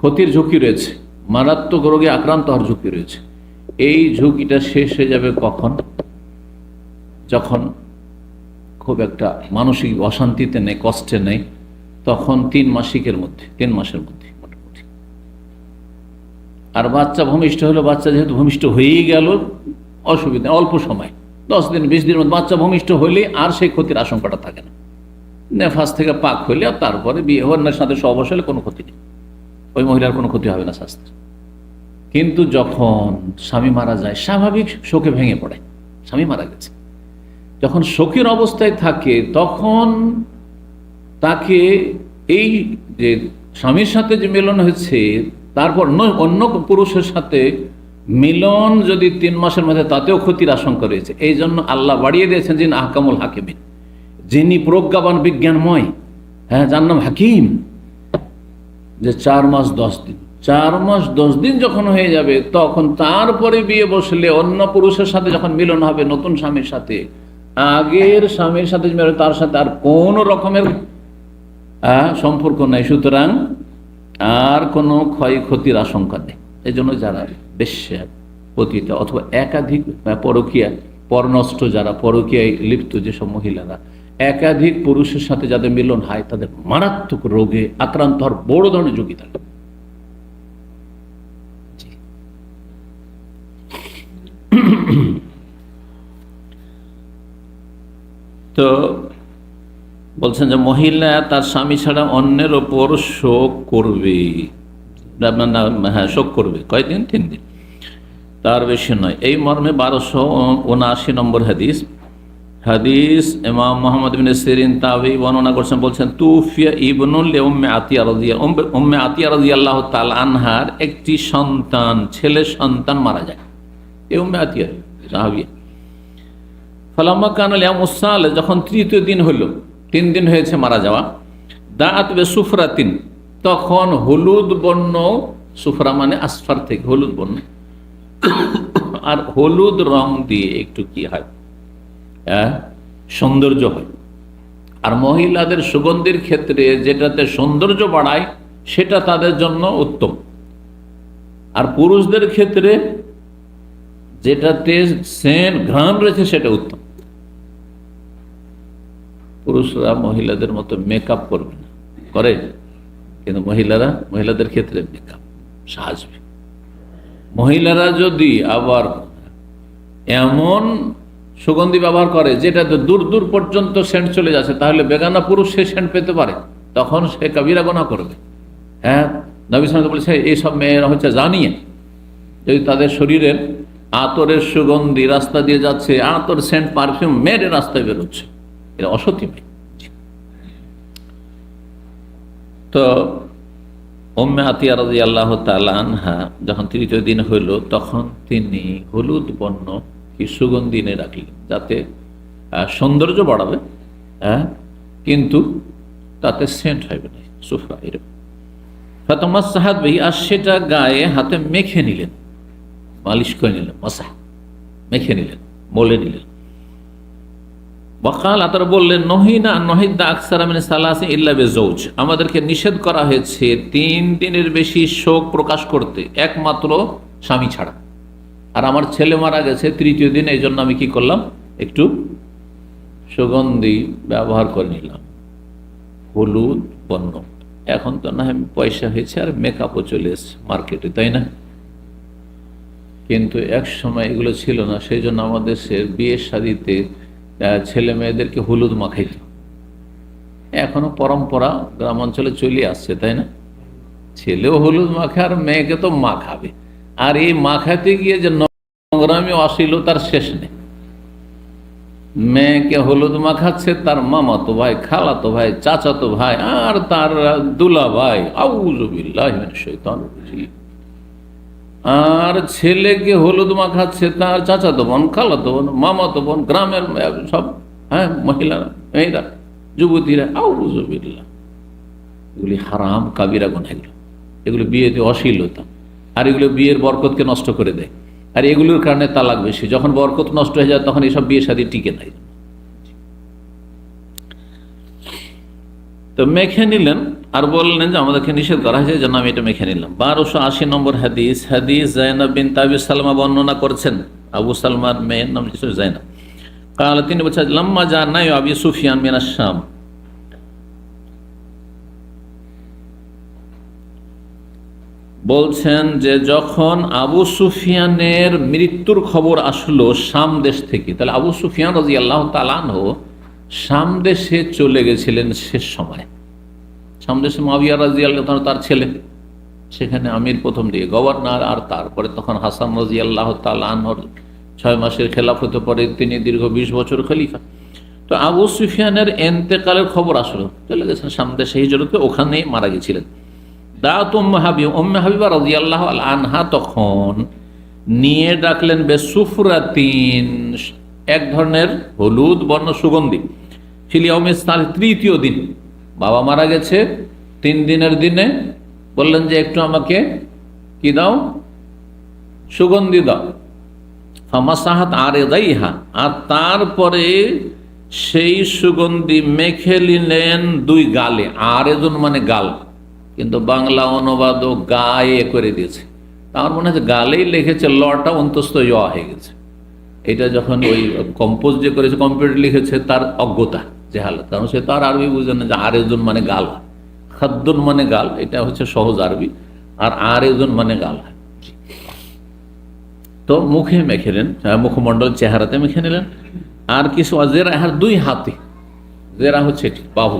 ক্ষতির ঝুঁকি রয়েছে, মারাত্মক রোগে আক্রান্ত হওয়ার ঝুঁকি রয়েছে। এই ঝুঁকিটা শেষ হয়ে যাবে কখন? যখন খুব একটা মানসিক অশান্তিতে নেই, কষ্টে নেই, তখন 3 মাসের মধ্যে মোটামুটি। আর বাচ্চা ভূমিষ্ঠ হলো, বাচ্চা যেহেতু ভূমিষ্ঠ হয়েই গেল, অসুবিধা, অল্প সময় 10 দিন 20 দিনের মধ্যে বাচ্চা ভূমিষ্ঠ হলে আর সেই ক্ষতির আশঙ্কাটা থাকে না। নেফাস থেকে পাক হইলে আর তারপরে বিয়ে হওয়ার সাথে সহবাস হলে কোনো ক্ষতি নেই, ওই মহিলার কোনো ক্ষতি হবে না স্বাস্থ্যের। কিন্তু যখন স্বামী মারা যায়, স্বাভাবিক শোকে ভেঙে পড়ে, স্বামী মারা গেছে, যখন শোকের অবস্থায় থাকে, তখন তাকে এই যে স্বামীর সাথে যে মিলন হয়েছে, তারপর অন্য পুরুষের সাথে মিলন যদি 3 মাসের মধ্যে, তাতেও ক্ষতির আশঙ্কা রয়েছে। এই জন্য আল্লাহ বাড়িয়ে দিয়েছেন যিনি আহকামুল হাকিমিন, যিনি প্রজ্ঞাবান বিজ্ঞানময়, হ্যাঁ, যার নাম হাকিম, যে 4 মাস 10 দিন, 4 মাস 10 দিন যখন হয়ে যাবে, তখন তারপরে বিয়ে বসলে অন্য পুরুষের সাথে যখন মিলন হবে, নতুন স্বামীর সাথে, আগের স্বামীর সাথে তার সাথে আর কোন রকমের সম্পর্ক নাই, সুতরাং আর কোনো ক্ষয়ক্ষতির আশঙ্কা নেই। এই জন্য যারা বেশ্যা, পতিতা অথবা একাধিক পরকীয়া, পরনষ্ট, যারা পরকীয়ায় লিপ্ত যেসব মহিলারা একাধিক পুরুষের সাথে যাদের মিলন হয়, তাদের মারাত্মক রোগে আক্রান্ত হওয়ার বড় ধরনের ঝুঁকি থাকে। তো বলছেন যে মহিলা তার স্বামী ছাড়া অন্যের ওপর শোক করবে, হ্যাঁ, শোক করবে কয়দিন? 3 দিন, তার বেশি নয়। এই মর্মে 1279 নম্বর হাদিস ইমাম মুহাম্মদ ইবনে সিরিন তাবি বর্ণনা করছেন, বলছেন তুফিয়া ইবনুল উম্মে আতিয়া রাদিয়াল্লাহু তাআলা আনহার একটি সন্তান, ছেলে সন্তান মারা যায়। এই উম্মে আতিয়া সাহাবিয়া। ফালাম্মা কানা লিয়াউমুস সালিস, যখন 3য় দিন হলো, 3 দিন হয়েছে মারা যাওয়া, দাআত বিসুফরাতিন, তখন হলুদ বর্ণ, সুফরা মানে আসফার থেকে হলুদ বর্ণ, আর হলুদ রং দিয়ে একটু কি হয়, সৌন্দর্য হয়। আর মহিলাদের সুগন্ধির ক্ষেত্রে যেটাতে সৌন্দর্য বাড়ায় সেটা তাদের জন্য উত্তম, আর পুরুষদের ক্ষেত্রে যেটাতে সেন্ট ঘ্রাণ রয়েছে সেটা উত্তম। পুরুষরা মহিলাদের মতো মেকআপ করবে না, করে, কিন্তু মহিলাদের ক্ষেত্রে মেকআপ সাজবে। মহিলারা যদি আবার এমন সুগন্ধি ব্যবহার করে যেটাতে দূর দূর পর্যন্ত সেন্ট চলে যাচ্ছে, তাহলে বেগানা পুরুষ সে সেন্ট পেতে পারে, তখন সে কবিরা গুনাহ করবে। হ্যাঁ, নবী সাল্লাল্লাহু আলাইহি ওয়াসাল্লাম বলেছে এইসব মেয়েরা হচ্ছে জানিয়ে, যদি তাদের শরীরের আতরের সুগন্ধি রাস্তা দিয়ে যাচ্ছে, আতর সেন্ট পারফিউম মেরে রাস্তায় বেরোচ্ছে, এটা অসতী মেয়ে। তো উম্মে আতিয়া রাদিয়াল্লাহু তাআলা আনহা যখন 3য় দিন হইল, তখন তিনি হলুদ বর্ণ কি সুগন্ধি এনে রাখলেন, যাতে সৌন্দর্য বাড়াবে, হ্যাঁ, কিন্তু তাতে সেন্ট হবে না, সুফরা এরকম। ফাতামাসসাহাত বিহি, আর সেটা গায়ে হাতে মেখে নিলেন, মালিশ করে নিলেন, মাসাহ মেখে নিলেন, মলে নিলেন। ওয়াকাল, তারা বললেন নহিনা নহিদা আকসারা মিন সালাসি ইল্লা বিজাওজ, আমাদেরকে নিষেধ করা হয়েছে 3 দিনের বেশি শোক প্রকাশ করতে, একমাত্র স্বামী ছাড়া। আর আমার ছেলে মারা গেছে 3য় দিন, এই জন্য আমি কি করলাম, একটু সুগন্ধি ব্যবহার করে নিলাম, হলুদ বর্ণ। এখন তো না পয়সা হয়েছে আর মেকআপও চলে এসছে মার্কেটে, তাই না? কিন্তু এক সময় এগুলো ছিল না, সেই জন্য আমাদের বিয়ের শাদীতে ছেলে মেয়েদেরকে হলুদ মাখাইত। এখনো পরম্পরা গ্রাম অঞ্চলে চলে আসছে, তাই না? ছেলেও হলুদ মাখে আর মেয়েকে তো মাখাবে, আর এই মাখাতে গিয়ে যে নোংরামি অশ্লীলতার শেষ নেই। মেয়েকে হলুদ মাখাচ্ছে তার মামাতো ভাই, খালাতো ভাই, চাচাতো ভাই, আর তার দুলা ভাই, আউযু বিল্লাহি মিনাশ শাইতানির রাজিম। আর ছেলেকে হলুদ মাখাচ্ছে তার চাচাতো বোন, খালাতো বোন, মামাতো বোন, গ্রামের সব, হ্যাঁ, মহিলারা, মেয়েরা, যুবতীরা, আউযু বিল্লাহ। এগুলি হারাম কাবিরা গুনাহ, এগুলো বিয়েতে অশ্লীলতা, আর এগুলো বিয়ের বরকতকে নষ্ট করে দেয়। আর এগুলোর কারণে তালাক বেশি। যখন বরকত নষ্ট হয়ে যায় তখন এসব বিয়ে শাদী টিকে নাই। তো মেখে নিলেন আর বললেন যে আমাদেরকে নিষেধ করা হয়েছে, যেন আমি এটা মেখে নিলাম। 1280 নম্বর হাদিস, হাদিস জাইনাব বিনতে আবি সালমা বর্ণনা করছেন। আবু সালমার মেয়ের নাম ছিল জাইনাব। কাল, তিনি বলছেন, লাম্মা জানা আবি সুফিয়ান মিনাশ শাম, বলছেন যে যখন আবু সুফিয়ানের মৃত্যুর খবর আসলো শাম দেশ থেকে, তাহলে আবু সুফিয়ান রাদিয়াল্লাহু তাআলা আনহু শাম দেশে চলে গেছিলেন শেষ সময়। শাম দেশে মুআবিয়া রাদিয়াল্লাহু তাআলা তার ছেলে, সেখানে আমির প্রথম দিকে গভর্নর, আর তারপরে তখন হাসান রাদিয়াল্লাহু তাআলা আনহুর 6 মাসের খেলাফতে পরে তিনি দীর্ঘ 20 বছর খলিফা। তো আবু সুফিয়ানের এন্তেকালের খবর আসলো, চলে গেছেন শাম দেশে হিজরতে, ওখানেই মারা গেছিলেন। দাত উম্মে হাবিবা রাদিয়াল্লাহু আনহা তখন নিয়ে ডাকলেন বেসুফরাতিন, এক ধরনের হলুদ বর্ণ সুগন্ধি, ফিল ইয়াউমিস সালিস, তৃতীয় দিন। বাবা মারা গেছে 3 দিনের দিনে বললেন যে একটু আমাকে কি দাও, সুগন্ধি দাও। ফামাসাহাত আরিদাইহা, আর তারপরে সেই সুগন্ধি মেখে নিলেন 2 গালে। আরেজন মানে গাল, কিন্তু বাংলা অনুবাদও গায়ে করে দিয়েছে। আমার মনে হচ্ছে গালেই লিখেছে, লটা অন্তস্থ ইয়া হয়ে গেছে। এটা যখন ওই কম্পোজ যে করেছে, কম্পিউটার লিখেছে, তার অজ্ঞতা, জেহালত, কারণ সে তার আরবি বুঝে না যে আরেজন মানে গাল, খাদ্দুন মানে গাল, এটা হচ্ছে সহজ আরবি, আর আরেজন মানে গাল। তো মুখে মেখে নেন, মুখমণ্ডল চেহারাতে মেখে নিলেন। আর কিছু জেরা, 2 হাতে, জেরা হচ্ছে এটি বাহু,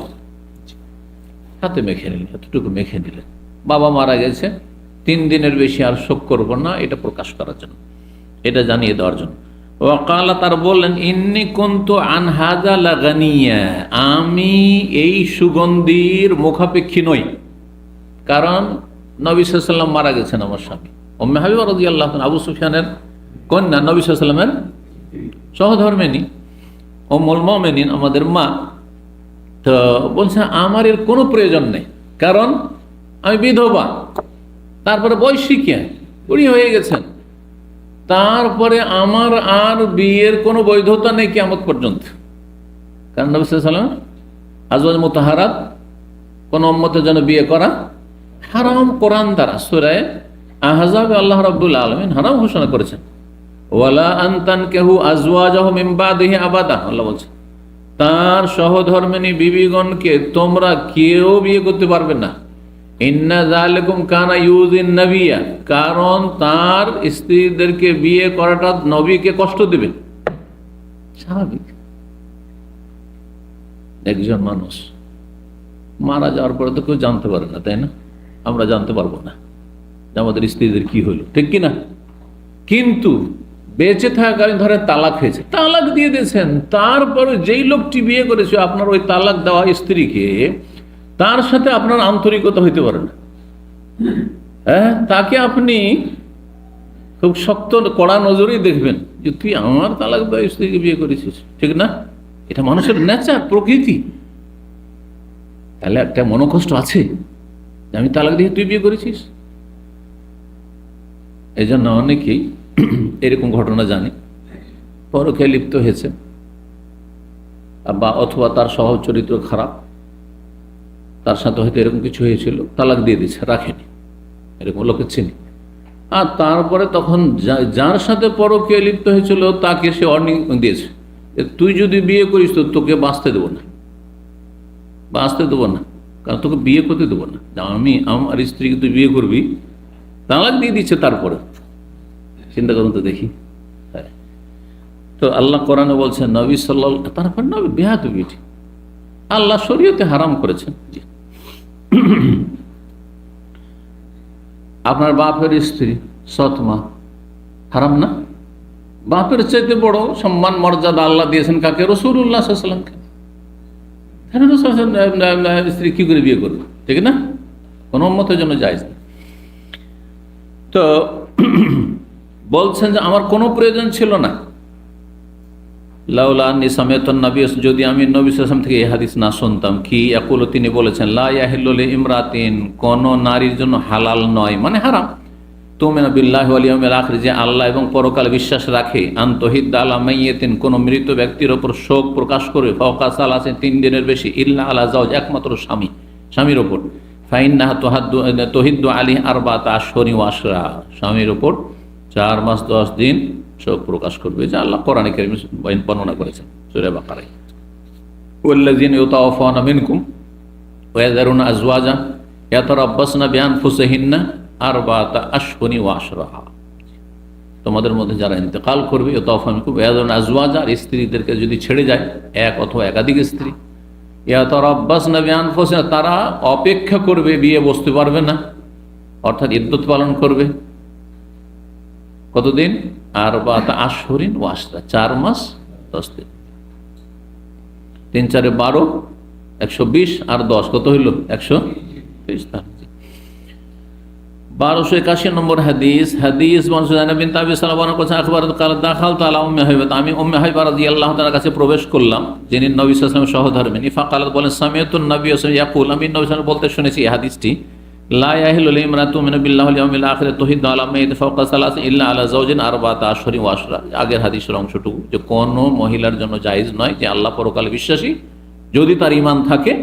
হাতে মেখে নিলেন, এতটুকু মেখে নিলেন। বাবা মারা গেছে, 3 দিনের বেশি আর শোক করবো না, এটা প্রকাশ করার জন্য, এটা জানিয়ে দেওয়ার জন্য। ওয়াকালা, তার বললেন, ইন্নী কুনতু আন হাযা লাগানিয়া, আমি এই সুগন্ধির মুখাপেক্ষী নই, কারণ নবী সাল্লাল্লাহু আলাইহি ওয়াসাল্লাম মারা গেছেন আমার স্বামী। উম্মে হাবিবা রাদিয়াল্লাহু আনহা আবু সুফিয়ানের কন্যা, নবী সাল্লাল্লাহু আলাইহি ওয়াসাল্লামের সহধর্মিণী, উম্মুল মুমিনিন, আমাদের মা। তো বলছে আমার এর কোনো প্রয়োজন নেই, কারণ আমি বিধবা, তারপরে বয়সিকা, বুড়ি হয়ে গেছেন, তারপরে আমার আর বিয়ের কোনো বৈধতা নেই কিয়ামত পর্যন্ত। কারণ নবী সাল্লাল্লাহু আলাইহি ওয়াসাল্লাম আজওয়াজ মুতাহারাত, কোন উম্মতের জন্য বিয়ে করা হারাম। কোরআন দ্বারা সূরা আহজাবে আল্লাহ রাব্বুল আলামিন হারাম ঘোষণা করেছেন, ওয়ালা আন তানকিহু আজওয়াজাহু মিন বাদিহি আবাদা, আল্লাহ বলছেন তার সহধর্মিণী বিবিগণকে তোমরা কেউ বিয়ে করতে পারবে না। ইন্না যালিকুম কানা ইউযিন নবিয়্যা, কারণ তার স্ত্রীদেরকে বিয়ে করাটা নবীকে কষ্ট দেবে। স্বাভাবিক, একজন মানুষ মারা যাওয়ার পরে তো কেউ জানতে পারে না, তাই না? আমরা জানতে পারবো না যে আমাদের স্ত্রীদের কি হলো, ঠিক কিনা? কিন্তু বেঁচে থাকাকালীন ধরে তালাক হয়েছে, তালাক দিয়ে দিয়েছেন, তারপরে যেই লোকটি বিয়ে করেছে আপনার ওই তালাক দেওয়া স্ত্রীকে, তার সাথে আপনার আন্তরিকতা হইতে পারে না। হ্যাঁ, তাকে আপনি খুব শক্ত কড়া নজরেই দেখবেন যে তুই আমার তালাক দেওয়া স্ত্রীকে বিয়ে করেছিস, ঠিক না? এটা মানুষের নেচার, প্রকৃতি। তাহলে একটা মনোকষ্ট আছে যে আমি তালাক দিয়ে তুই বিয়ে করেছিস। এই জন্য অনেকেই এরকম ঘটনা জানি, পরকীয়ায় লিপ্ত হয়েছে, বা অথবা তার স্বভাব চরিত্র খারাপ, তার সাথে হয়তো এরকম কিছু হয়েছিল, তালাক দিয়ে দিচ্ছে, রাখেনি, এরকম লোকের চিনি। আর তারপরে তখন যার সাথে পরকীয়ায় লিপ্ত হয়েছিল তাকে সে ওয়ার্নিং দিয়েছে, তুই যদি বিয়ে করিস তো তোকে বাঁচতে দেবো না, বাঁচতে দেবো না, কারণ তোকে বিয়ে করতে দেবো না। আমি আমার স্ত্রীকে তুই বিয়ে করবি, তালাক দিয়ে দিচ্ছে। তারপরে চিন্তা করুন তো দেখি। তো আল্লাহ কোরআনে বলছেন নবী সাল্লাল্লাহু, তারপর নবী বেয়াদবি আল্লাহ শরীয়তে হারাম করেছেন। আপনার বাপের স্ত্রী সৎ মা হারাম না? বাপের চাইতে বড় সম্মান মর্যাদা আল্লাহ দিয়েছেন কাকে? রাসূলুল্লাহ সাল্লাল্লাহু আলাইহি ওয়াসাল্লামকে। স্ত্রী কি করে বিয়ে করবে, ঠিক না? কোন উম্মতের জন্য জায়েজ না। তো বলছেন যে আমার কোনো প্রয়োজন ছিল না, লাউলা আন্নী সামিআতুন নবী, যদি আমি নবী সাল্লাল্লাহু আলাইহি ওয়াসাল্লাম থেকে এই হাদিস না শুনতাম, কি ইয়াকুলু, তিনি বলেছেন, লা ইয়াহিল্লু লিইমরাতিন, কোন নারীর জন্য হালাল নয়, মানে হারাম, তুমিনু বিল্লাহি ওয়াল ইয়াউমিল আখির, যে আল্লাহ এবং পরকালে বিশ্বাস রাখে, আন তুহিদ্দা আলা মাইয়িতিন, কোন মৃত ব্যক্তির ওপর শোক প্রকাশ করে, ফাওকা সালাসিন, 3 দিনের বেশি, ইল্লা আলা যাওজ, একমাত্র স্বামীর ওপর, ফাইন্নাহা তুহিদ্দু আলাইহি আরবাতা আশহুরিন ওয়া আশরা, স্বামীর ওপর 4 মাস 10 দিন শোক প্রকাশ করবে, যা আল্লাহ কোরআনে কারীমে বর্ণনা করেছেন সূরা বাকারায়। ওয়াল্লাযিনা ইউতাওয়াফাউনা মিনকুম ওয়া ইয়াযারুনা আজওয়াজা ইয়াতারাব্বাসনা বিআনফুসিহিন্না আরবাতা আশহুরিন ওয়া আশরা, তোমাদের মধ্যে যারা ইন্তেকাল করবে, ইউতাওয়াফাউনা মিনকুম ওয়া ইয়াযারুনা আজওয়াজা, আর স্ত্রীদেরকে যদি ছেড়ে যায়, এক অথবা একাধিক স্ত্রী, ইয়াতারাব্বাসনা বিআনফুসিহিন্না, তারা অপেক্ষা করবে, বিয়ে বসতে পারবে না, অর্থাৎ ইদ্যত পালন করবে কতদিন? আরবাতা আশহুরিন ওয়া আশরা, 4 মাস 10 দিন। 3 4 12, 120 আর 10 কত হইল? 130। 1281 নম্বর হাদিস। হাদিস জায়নাব বিনত আবি সালামা বলেন, আখবার কাল দাখালতু আলা উম্মি হাবিবা, আমি উম্মি হাবিবা রাদিয়াল্লাহু তাআলার কাছে প্রবেশ করলাম, যিনি নবী সাল্লাল্লাহু আলাইহি ওয়াসাল্লামের সহধর্মিণী। ফাকালাত, বলেন, সামিআতুন নবী সাল্লাল্লাহু আলাইহি ওয়াসাল্লাম ইয়াকুল, আমি নবী সাল্লাল্লাহু আলাইহি ওয়াসাল্লাম বলতে শুনেছি এই হাদিসটি, লা ইয়াহিল্লু লিইমরাতিন তুমিনু বিল্লাহি ওয়াল ইয়াউমিল আখির তুহিদ্দু আলা মাইয়িতিন ফাওকা সালাসিন ইল্লা আলা যাওজিন আরবাতা আশহুরিন ওয়া আশরা। আগের হাদিসের অংশটুকু, যে কোন মহিলার জন্য জায়েজ নয়, যে আল্লাহ পরকালে বিশ্বাসী, যদি তার ঈমান থাকে,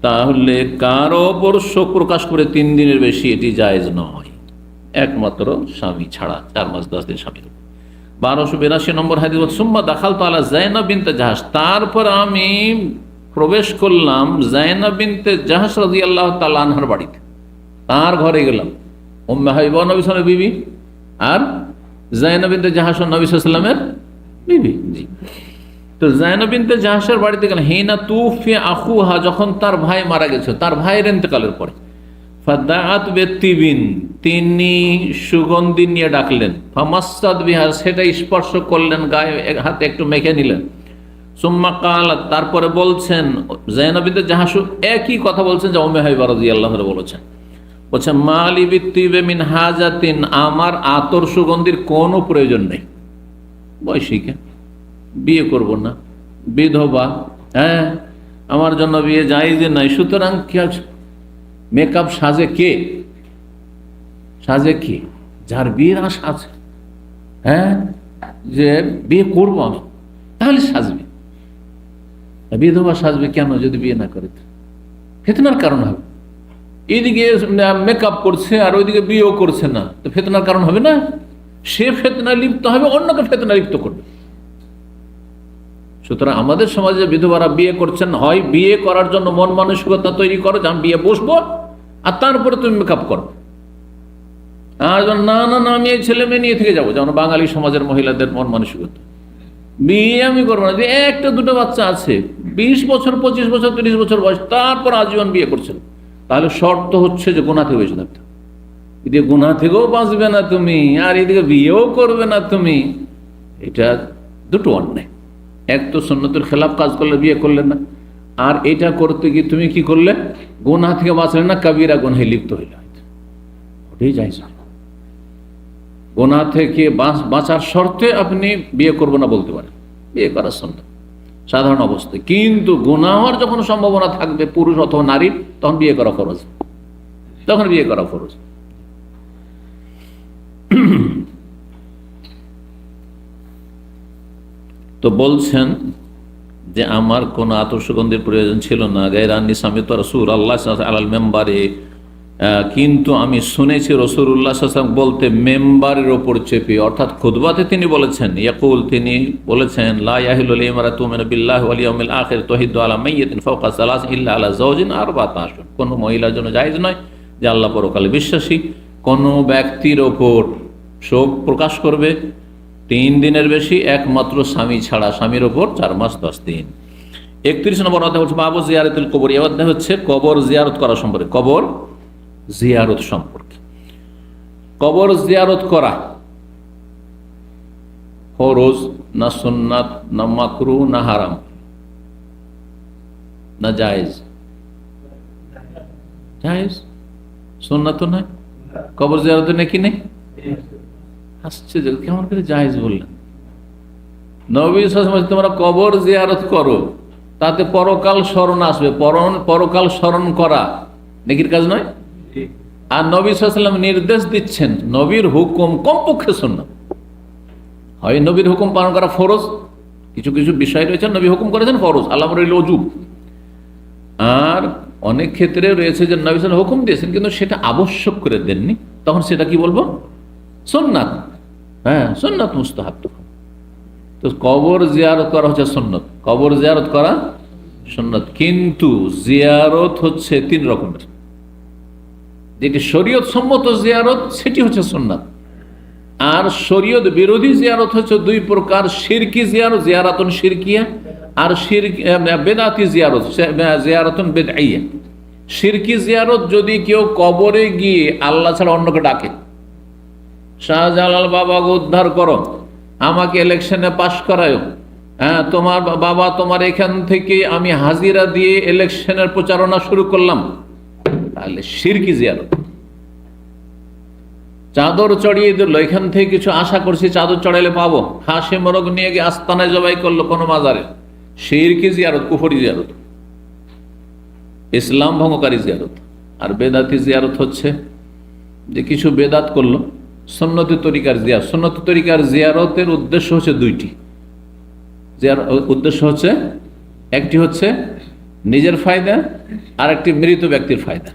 তাহলে কারো ওপর শোক প্রকাশ করে 3 দিনের বেশি এটি জায়েজ নয়, একমাত্র স্বামী ছাড়া, 4 মাস 10 দিন স্বামীর। 1282 নম্বর হাদিস, সুম্মা দাখালতু আলা যায়নাব বিনতে জাহাশ, তারপর আমি প্রবেশ করলাম যায়নাব বিনতে জাহাশ রাদিয়াল্লাহু তাআলা আনহার বাড়িতে, তার ঘরে গেলাম। উম্মে হাবিবা নবী সাল্লাল্লাহু আলাইহি বিবি, আর যায়নাব বিনতে জাহাশ নবী সাল্লাল্লাহু আলাইহি ওয়াসাল্লামের বিবি। জি, তো যায়নাব বিনতে জাহাশের বাড়িতে গেলাম, হিনা তুফি আখুহা, যখন তার ভাই মারা গেছে, তার ভাইয়ের ইন্তেকালের পরে। ফাদাআত বিতিবিন, তিনি সুগন্ধি নিয়ে ডাকলেন। ফামাসসাদ বিহা, সেটা স্পর্শ করলেন, গায়ে হাতে একটু মেখে নিলেন। সুম্মা কালাত, তারপরে বলছেন, যায়নাব বিনতে জাহাশ একই কথা বলছেন যা উম্মে হাবিবা রাদিয়াল্লাহু আনহা বলেছেন। বলছেন, মালি বিতিবে মিন হাজাতিন, আমার আতর সুগন্ধির কোনো প্রয়োজন নেই, বয়সীকে বিয়ে করব না, বিধবা, হ্যাঁ, আমার জন্য বিয়ে জায়েজ নাই। সুতরাং কি মেকআপ সাজে কে? সাজে কি? যার বিয়ের আশা আছে, হ্যাঁ, যে বিয়ে করবো আমি, তাহলে সাজবে। বিধবা সাজবে কেন যদি বিয়ে না করে? ফিতনার কারণ হবে। এইদিকে মেকআপ করছে আর ওইদিকে বিয়েও করছে না, তো ফিতনার কারণ হবে না? সে ফিতনা লিপ্ত হবে, অন্যকে ফিতনা লিপ্ত করবে। সুতরাং আমাদের সমাজে বিধবারা বিয়ে করছেন, হয় বিয়ে করার জন্য মন মানসিকতা তৈরি করো যে আমি বিয়ে বসবো, আর তারপরে তুমি মেকআপ করো। আর না না না, আমি এই ছেলে মেয়ে নিয়ে থেকে যাবো, যেমন বাঙালি সমাজের মহিলাদের মন মানসিকতা, বিয়ে আমি করবো না, যে 1টা 2টা বাচ্চা আছে, 20 বছর 25 বছর 30 বছর বয়স, তারপর আজীবন বিয়ে করছেন। তাহলে শর্ত হচ্ছে যে গুনাহ থেকে বেঁচে থাকতে, এদিকে গুনাহ থেকেও বাঁচবে না তুমি, আর এদিকে বিয়েও করবে না তুমি। এটা দুটো অন্যায়। এক তো সুন্নতের খেলাফ কাজ করলে, বিয়ে করলে না, আর এটা করতে গিয়ে তুমি কি করলে? গুনাহ থেকে বাঁচলে না, কাবিরা গুনাহে লিপ্ত হইলে। ওটাই জায়েজ না। গুনাহ থেকে বাঁচার শর্তে আপনি বিয়ে করবো না বলতে পারেন, বিয়ে করার সুন্নাত সাধারণ অবস্থায়। কিন্তু গুনাহ হওয়ার যখন সম্ভাবনা থাকবে পুরুষ অথবা নারীর, তখন বিয়ে করা ফরজ, তখন বিয়ে করা ফরজ। তো বলছেন যে আমার কোন আতর সুগন্ধির প্রয়োজন ছিল না, গায়রান্নি সামিতু রাসূলুল্লাহ সাল্লাল্লাহু আলাইহি আলাল মেম্বারে, কিন্তু আমি শুনেছি রাসূলুল্লাহ সাল্লাল্লাহু আলাইহি ওয়াসাল্লাম বলতে, মেম্বারের ওপর চেপে, অর্থাৎ খুতবাতে তিনি বলেছেন, ইয়াকুল, তিনি বলেছেন, লা ইয়াহিল্লু লিইমরাতিন তুমিনু বিল্লাহি ওয়াল ইয়াউমিল আখির তুহিদ্দু আলা মাইয়িতিন ফাওকা সালাসিন ইল্লা আলা যাওজিন আরবাতা আশহুর। কোন মহিলার জন্য জায়েজ নয় যে আল্লাহ পরকালে বিশ্বাসী কোন ব্যক্তির ওপর শোক প্রকাশ করবে 3 দিনের বেশি, একমাত্র স্বামী ছাড়া, স্বামীর ওপর 4 মাস 10 দিন। 31 নম্বর অধ্যায় হচ্ছে বাবু জিয়ারতুল কবর। এই অধ্যায় হচ্ছে কবর জিয়ারত করা সম্পর্কে, কবর জিয়ারত সম্পর্কে। কবর জিয়ারত করা ফরজ না সুন্নাত না মাকরুহ না হারাম না জায়েজ? জায়েজ, সুন্নাত তো নয়। কবর জিয়ারত নাকি নেই? আসছে যে কেমন করে জায়েজ বললেন? নবী সাল্লাল্লাহু আলাইহি ওয়াসাল্লাম তোমরা কবর জিয়ারত করো, তাতে পরকাল স্মরণ আসবে। পরকাল স্মরণ করা নেকির কাজ নয়? আর নবী সাল্লাল্লাহু আলাইহি ওয়াসাল্লাম নির্দেশ দিচ্ছেন, নবীর হুকুম কমপক্ষে সুন্নাত। হয় নবীর হুকুম পালন করা ফরজ, কিছু কিছু বিষয় রয়েছে নবী হুকুম করেছেন ফরজ, আল্লামর ওজুব। আর অনেক ক্ষেত্রে রয়েছে যে নবী সাল্লাল্লাহু আলাইহি ওয়াসাল্লাম হুকুম দিয়েছেন কিন্তু সেটা আবশ্যক করে দেননি, তখন সেটা কি বলবো? সুন্নাত। হ্যাঁ, সুন্নাত মুস্তাহাব। তো কবর জিয়ারত করা হচ্ছে সুন্নত, কবর জিয়ারত করা সুন্নত। কিন্তু জিয়ারত হচ্ছে তিন রকমের। যেটি শরীয়ত সম্মত জিয়ারত সেটি হচ্ছে সুন্নাত, আর শরীয়ত বিরোধী জিয়ারত হচ্ছে দুই প্রকার: শিরকি জিয়ারত, জিয়ারাতুন শিরকিয়া, আর বেদাতি জিয়ারত, জিয়ারাতুন বেদআইয়া। শিরকি জিয়ারত যদি কেউ কবরে গিয়ে আল্লাহ ছাড়া অন্যকে ডাকে, শাহজালাল বাবাকে উদ্ধার করো, আমাকে ইলেকশনে পাশ করায়, হ্যাঁ তোমার বাবা, তোমার এখান থেকে আমি হাজিরা দিয়ে ইলেকশনের প্রচারণা শুরু করলাম, তাহলে শিরকি জিয়ারত। চাদর চড়িয়ে দিল, এখান থেকে কিছু আশা করছি চাদর চড়াইলে পাবো, হাসি মোরগ নিয়ে গিয়ে আস্তানায় জবাই করলো কোনো মাজারে, শিরকি জিয়ারত, কুফরি জিয়ারত, ইসলাম ভঙ্গকারী জিয়ারত। আর বেদাতি জিয়ারত হচ্ছে যে কিছু বেদাত করলো, সুন্নতি তরিকার জিয়ারত। সুন্নতি তরিকার জিয়ারতের উদ্দেশ্য হচ্ছে দুইটি। উদ্দেশ্য হচ্ছে, একটি হচ্ছে নিজের ফায়দা, আর একটি মৃত ব্যক্তির ফায়দা।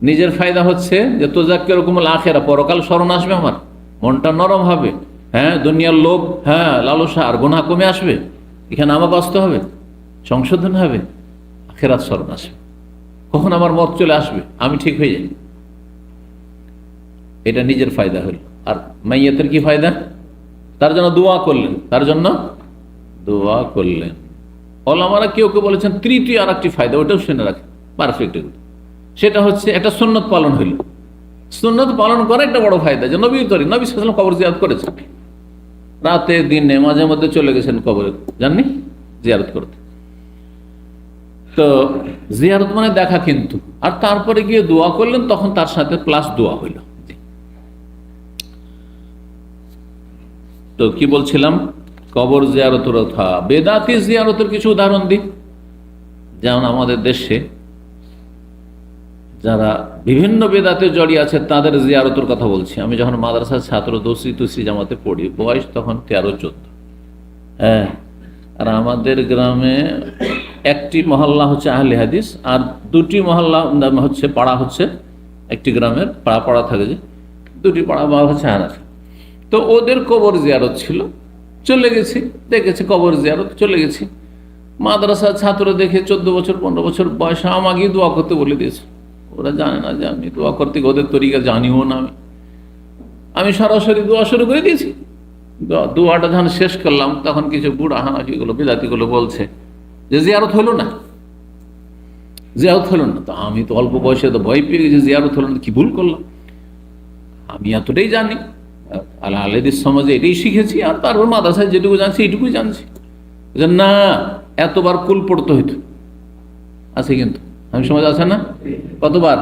নিজের ফায়দা হচ্ছে যে তোজাক্কিরুকুমুল আখিরা, পরকাল স্মরণ আসবে, আমার মনটা নরম হবে, হ্যাঁ দুনিয়ার লোভ, হ্যাঁ লালসা আর গুনাহ কমে আসবে, এখানে আমাকে আসতে হবে, সংশোধন হবে, আখিরাত স্মরণ আসবে, কখন আমার মত চলে আসবে, আমি ঠিক হয়ে যাই। এটা নিজের ফায়দা হল। আর মাইয়াতের কি ফায়দা? তার জন্য দোয়া করলেন, তার জন্য দোয়া করলেন। ওলামারা কেউ কেউ বলেছেন তৃতীয় আর একটি ফায়দা, ওটাও শুনে রাখে পারফেক্ট। সেটা হচ্ছে একটা সুন্নত পালন হইল। সুন্নত পালন করা একটা বড় ফায়দা, যে নবী সাল্লাল্লাহু আলাইহি ওয়াসাল্লাম কবর জিয়ারত করেছেন, রাতে দিনে মাঝে মধ্যে চলে গেছেন কবরে, জাননি জিয়ারত করতে। তো জিয়ারত মানে দেখা, কিন্তু আর তারপরে গিয়ে দোয়া করলেন, তখন তার সাথে প্লাস দোয়া হইল। তো কি বলছিলাম? কবর জিয়ারতের কথা। বেদাতি জিয়ারতের কিছু উদাহরণ দিই। যেমন আমাদের দেশে যারা বিভিন্ন বেদাতে জড়িয়ে আছে তাদের জিয়ারতের কথা বলছি। আমি যখন মাদ্রাসার ছাত্র দর্শি জামাতে পড়ি, বয়স তখন 13-14। হ্যাঁ, আর আমাদের গ্রামে একটি মহল্লা হচ্ছে আহলে হাদিস, আর দুটি মহল্লা হচ্ছে পাড়া, হচ্ছে একটি গ্রামের পাড়া থাকে, যে দুটি পাড়া হচ্ছে হানাফি। তো ওদের কবর জিয়ারত ছিল, চলে গেছি, দেখেছি কবর জিয়ারত, চলে গেছি। মাদ্রাসার ছাত্র দেখে 14 বছর 15 বছর বয়স, আমাকে দোয়া করতে বলে দিয়েছে। ওরা জানে না যে আমি দোয়া করতে, ওদের তরিকা জানিও না। আমি সরাসরি দোয়া শুরু করে দিয়েছি। দোয়াটা যখন শেষ করলাম, তখন কিছু বুড়া হানাফিগুলো, বিদাতিগুলো বলছে যে জিয়ারত হলো না, জিয়ারত হলো না। তো আমি তো অল্প বয়সে তো ভয় পেয়ে গেছি, জিয়ারত হলো না, কি ভুল করলাম। আমি এতটাই জানি, আলেদের সমাজে এটাই শিখেছি, আর তারপর মাদ্রাসায় যেটুকু জানছি এইটুকুই জানছি। না, এতবার কুল পড়তে হইতো, আছে কিন্তু আমি সমাজ আছে না? কতবার?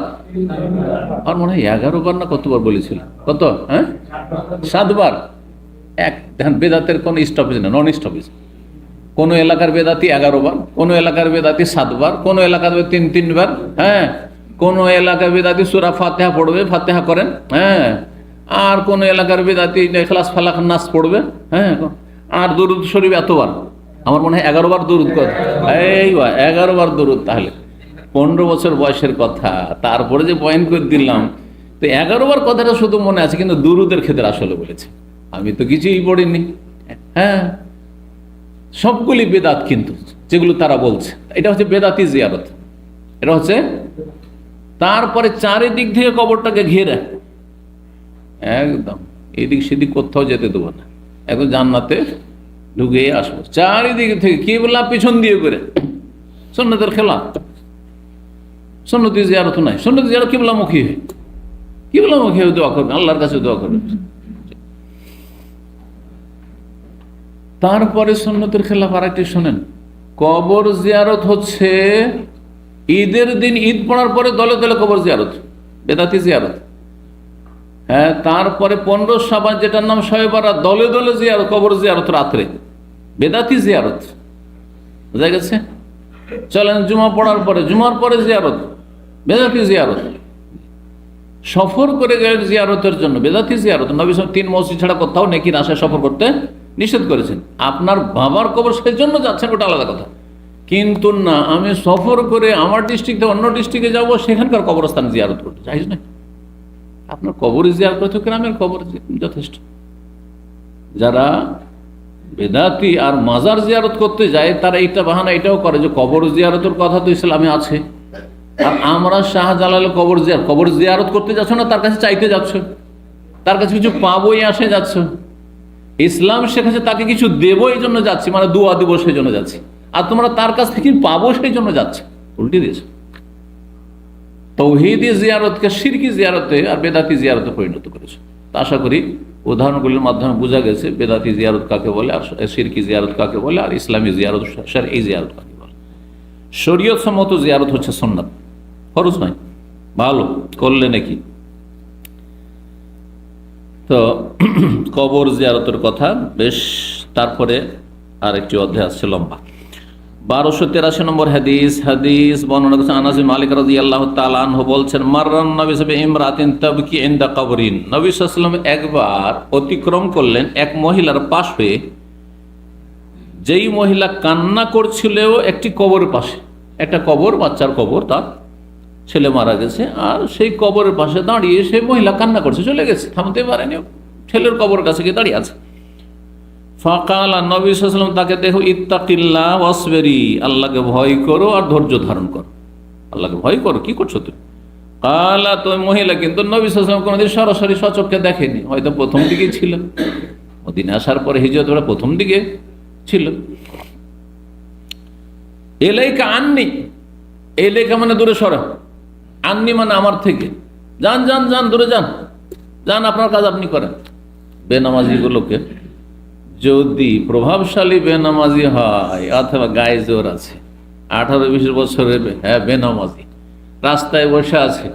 আর মনে হয় 11 বার না কতবার বলেছিল, কত? হ্যাঁ, 7 বার। এক দেখেন, বেদাতের কোন স্টপেজ না, নন স্টপেজ। কোন এলাকার বেদাতি 11 বার, কোন এলাকার বেদাতি 7 বার, কোন এলাকার 3 বার। হ্যাঁ, কোন এলাকার বেদাতি সূরা ফাতিহা পড়বে, ফাতিহা করেন। হ্যাঁ, আর কোন এলাকার বেদাতি ইখলাস ফালাক নাস পড়বে। হ্যাঁ, আর দরুদ শরীফ এতবার। আমার মনে হয় 11 বার দরুদ করে। এই 11 বার দরুদ। তাহলে 15 বছর বয়সের কথা, তারপরে যে পয়েন্ট করে দিলাম। তো 11 বার কথাটা শুধু মনে আছে, কিন্তু দুরুদের ক্ষেত্রে আসলে বলেছে, আমি তো কিছুই পড়িনি। হ্যাঁ, সবগুলি বেদাত কিন্তু, যেগুলো তারা বলছে, এটা হচ্ছে বেদাতি জিয়ারত। এটা হচ্ছে তারপরে চারিদিক থেকে কবরটাকে ঘিরে, একদম এদিক সেদিক কোথাও যেতে দেবো না, একদম জান্নাতে ঢুকে আসবো চারিদিক থেকে, কিবলা পিছন দিয়ে করে। সুন্নতের খেলা, সুন্নতি জিয়ারত নাই। সুন্নতি জিয়ারত কিবলামুখী হয়ে, কিবলামুখী হয়ে দোয়া করবে, আল্লাহর কাছে দোয়া করবে। তারপরে সুন্নতের খেলাফ আরেকটি শোনেন, কবর জিয়ারত হচ্ছে ঈদের দিন, ঈদ পড়ার পরে দলে দলে কবর জিয়ারত, বেদাতি জিয়ারত। হ্যাঁ, তারপরে 15 শাবান, যেটার নাম শবে বারাত, দলে দলে জিয়ারত, কবর জিয়ারত রাত্রে। বেদাতি জিয়ারত, বোঝা গেছে? চলেন জুমা পড়ার পরে, জুমার পরে জিয়ারত, বেদাতি জিয়ারত। সফর করে গেলেন জিয়ারতের জন্য, বেদাতি জিয়ারত। নবী সাল্লাল্লাহু আলাইহি ওয়াসাল্লাম 3 মসজিদ ছাড়া কোথাও নেকির আশায় সফর করতে নিষেধ করেছেন। আপনার বাবার কবর সেই জন্য যাচ্ছেন, ওটা আলাদা কথা। কিন্তু না, আমি সফর করে আমার ডিস্ট্রিক্ট থেকে অন্য ডিস্ট্রিক্টে যাবো, সেখানকার কবরস্থান জিয়ারত করতে জায়েজ নয়। আপনার কবর জিয়ারত করতে, গ্রামের কবর যথেষ্ট। যারা বেদাতি আর মাজার জিয়ারত করতে যায়, তারা এইটা বাহানা এটাও করে যে কবর জিয়ারতের কথা তো ইসলামে আছে, আর আমরা শাহজালাল কবর জিয়ারত করতে যাচ্ছ না, তার কাছে চাইতে যাচ্ছ, তার কাছে কিছু পাবোই আসে যাচ্ছ। ইসলাম শেখাচ্ছে তাকে কিছু দেবো এই জন্য যাচ্ছি, মানে দোয়া দিব সেই জন্য যাচ্ছি, আর তোমরা তার কাছ থেকে পাবো সেই জন্য যাচ্ছে, উল্টে দিয়েছে। তৌহিদি জিয়ারতকে শিরকি জিয়ারতে আর বেদাতি জিয়ারতে পরিণত করেছে। তা আশা করি উদাহরণগুলির মাধ্যমে বোঝা গেছে বেদাতি জিয়ারত কাকে বলে, আর শিরকি জিয়ারত কাকে বলে, আর ইসলামী জিয়ারত, এই জিয়ারত কাকে বলে। শরীয়ত সম্মত জিয়ারত হচ্ছে সুন্নাত, ফরজ নয়, ভালো করলে নাকি। তো কবর জিয়ারতের কথা বেশ। তারপরে আরেকটি অধ্যায় আসছে লম্বা, 1283 নম্বর হাদিস বর্ণনা করেছেন আনাস বিন মালিক রাদিয়াল্লাহু তাআলা আনহু বলছেন, মাররান নবী সাল্লাল্লাহু আলাইহি ওয়াসাল্লাম ইমরাতিন তাবকি ইনদা কবরিন। নবী সাল্লাল্লাহু আলাইহি ওয়াসাল্লাম একবার অতিক্রম করলেন এক মহিলার পাশ হয়ে, যেই মহিলা কান্না করছিল একটি কবরের পাশে। একটা কবর, বাচ্চার কবর, তার ছেলে মারা গেছে, আর সেই কবরের পাশে দাঁড়িয়ে সেই মহিলা কান্না করছে, চলে গেছে, থামতে পারেনি, ছেলের কবর কাছে গিয়ে দাঁড়িয়ে আছে। ফাকাল, নবী সাল্লাল্লাহু আলাইহি ওয়াসাল্লাম তাকে দেখো, ইত্তাকিল্লাহ ওয়াসবিরি, আল্লাহকে ভয় করো আর ধৈর্য ধারণ করো, আল্লাহকে ভয় করো, কি করছো তুমি? কালা, তো মহিলা কিন্তু নবী সাল্লাল্লাহু আলাইহি ওয়াসাল্লাম কোনোদিন সরাসরি সচক্ষে দেখেনি, হয়তো প্রথম দিকেই ছিল, মদিনা আসার পরে হিজরত হওয়ার প্রথম দিকে ছিল। এলাইকা আননি, এলাইকা মানে দূরে সরা, আননি মানে আমার থেকে, যান যান যান, দূরে যান, যান, আপনার কাজ আপনি করেন। বেনামাজি গুলোকে যদি প্রভাবশালী বেনামাজি হয় অথবা গায়ে জোর আছে, 18-20 বছরের বেনামাজি রাস্তায় বসে আছে,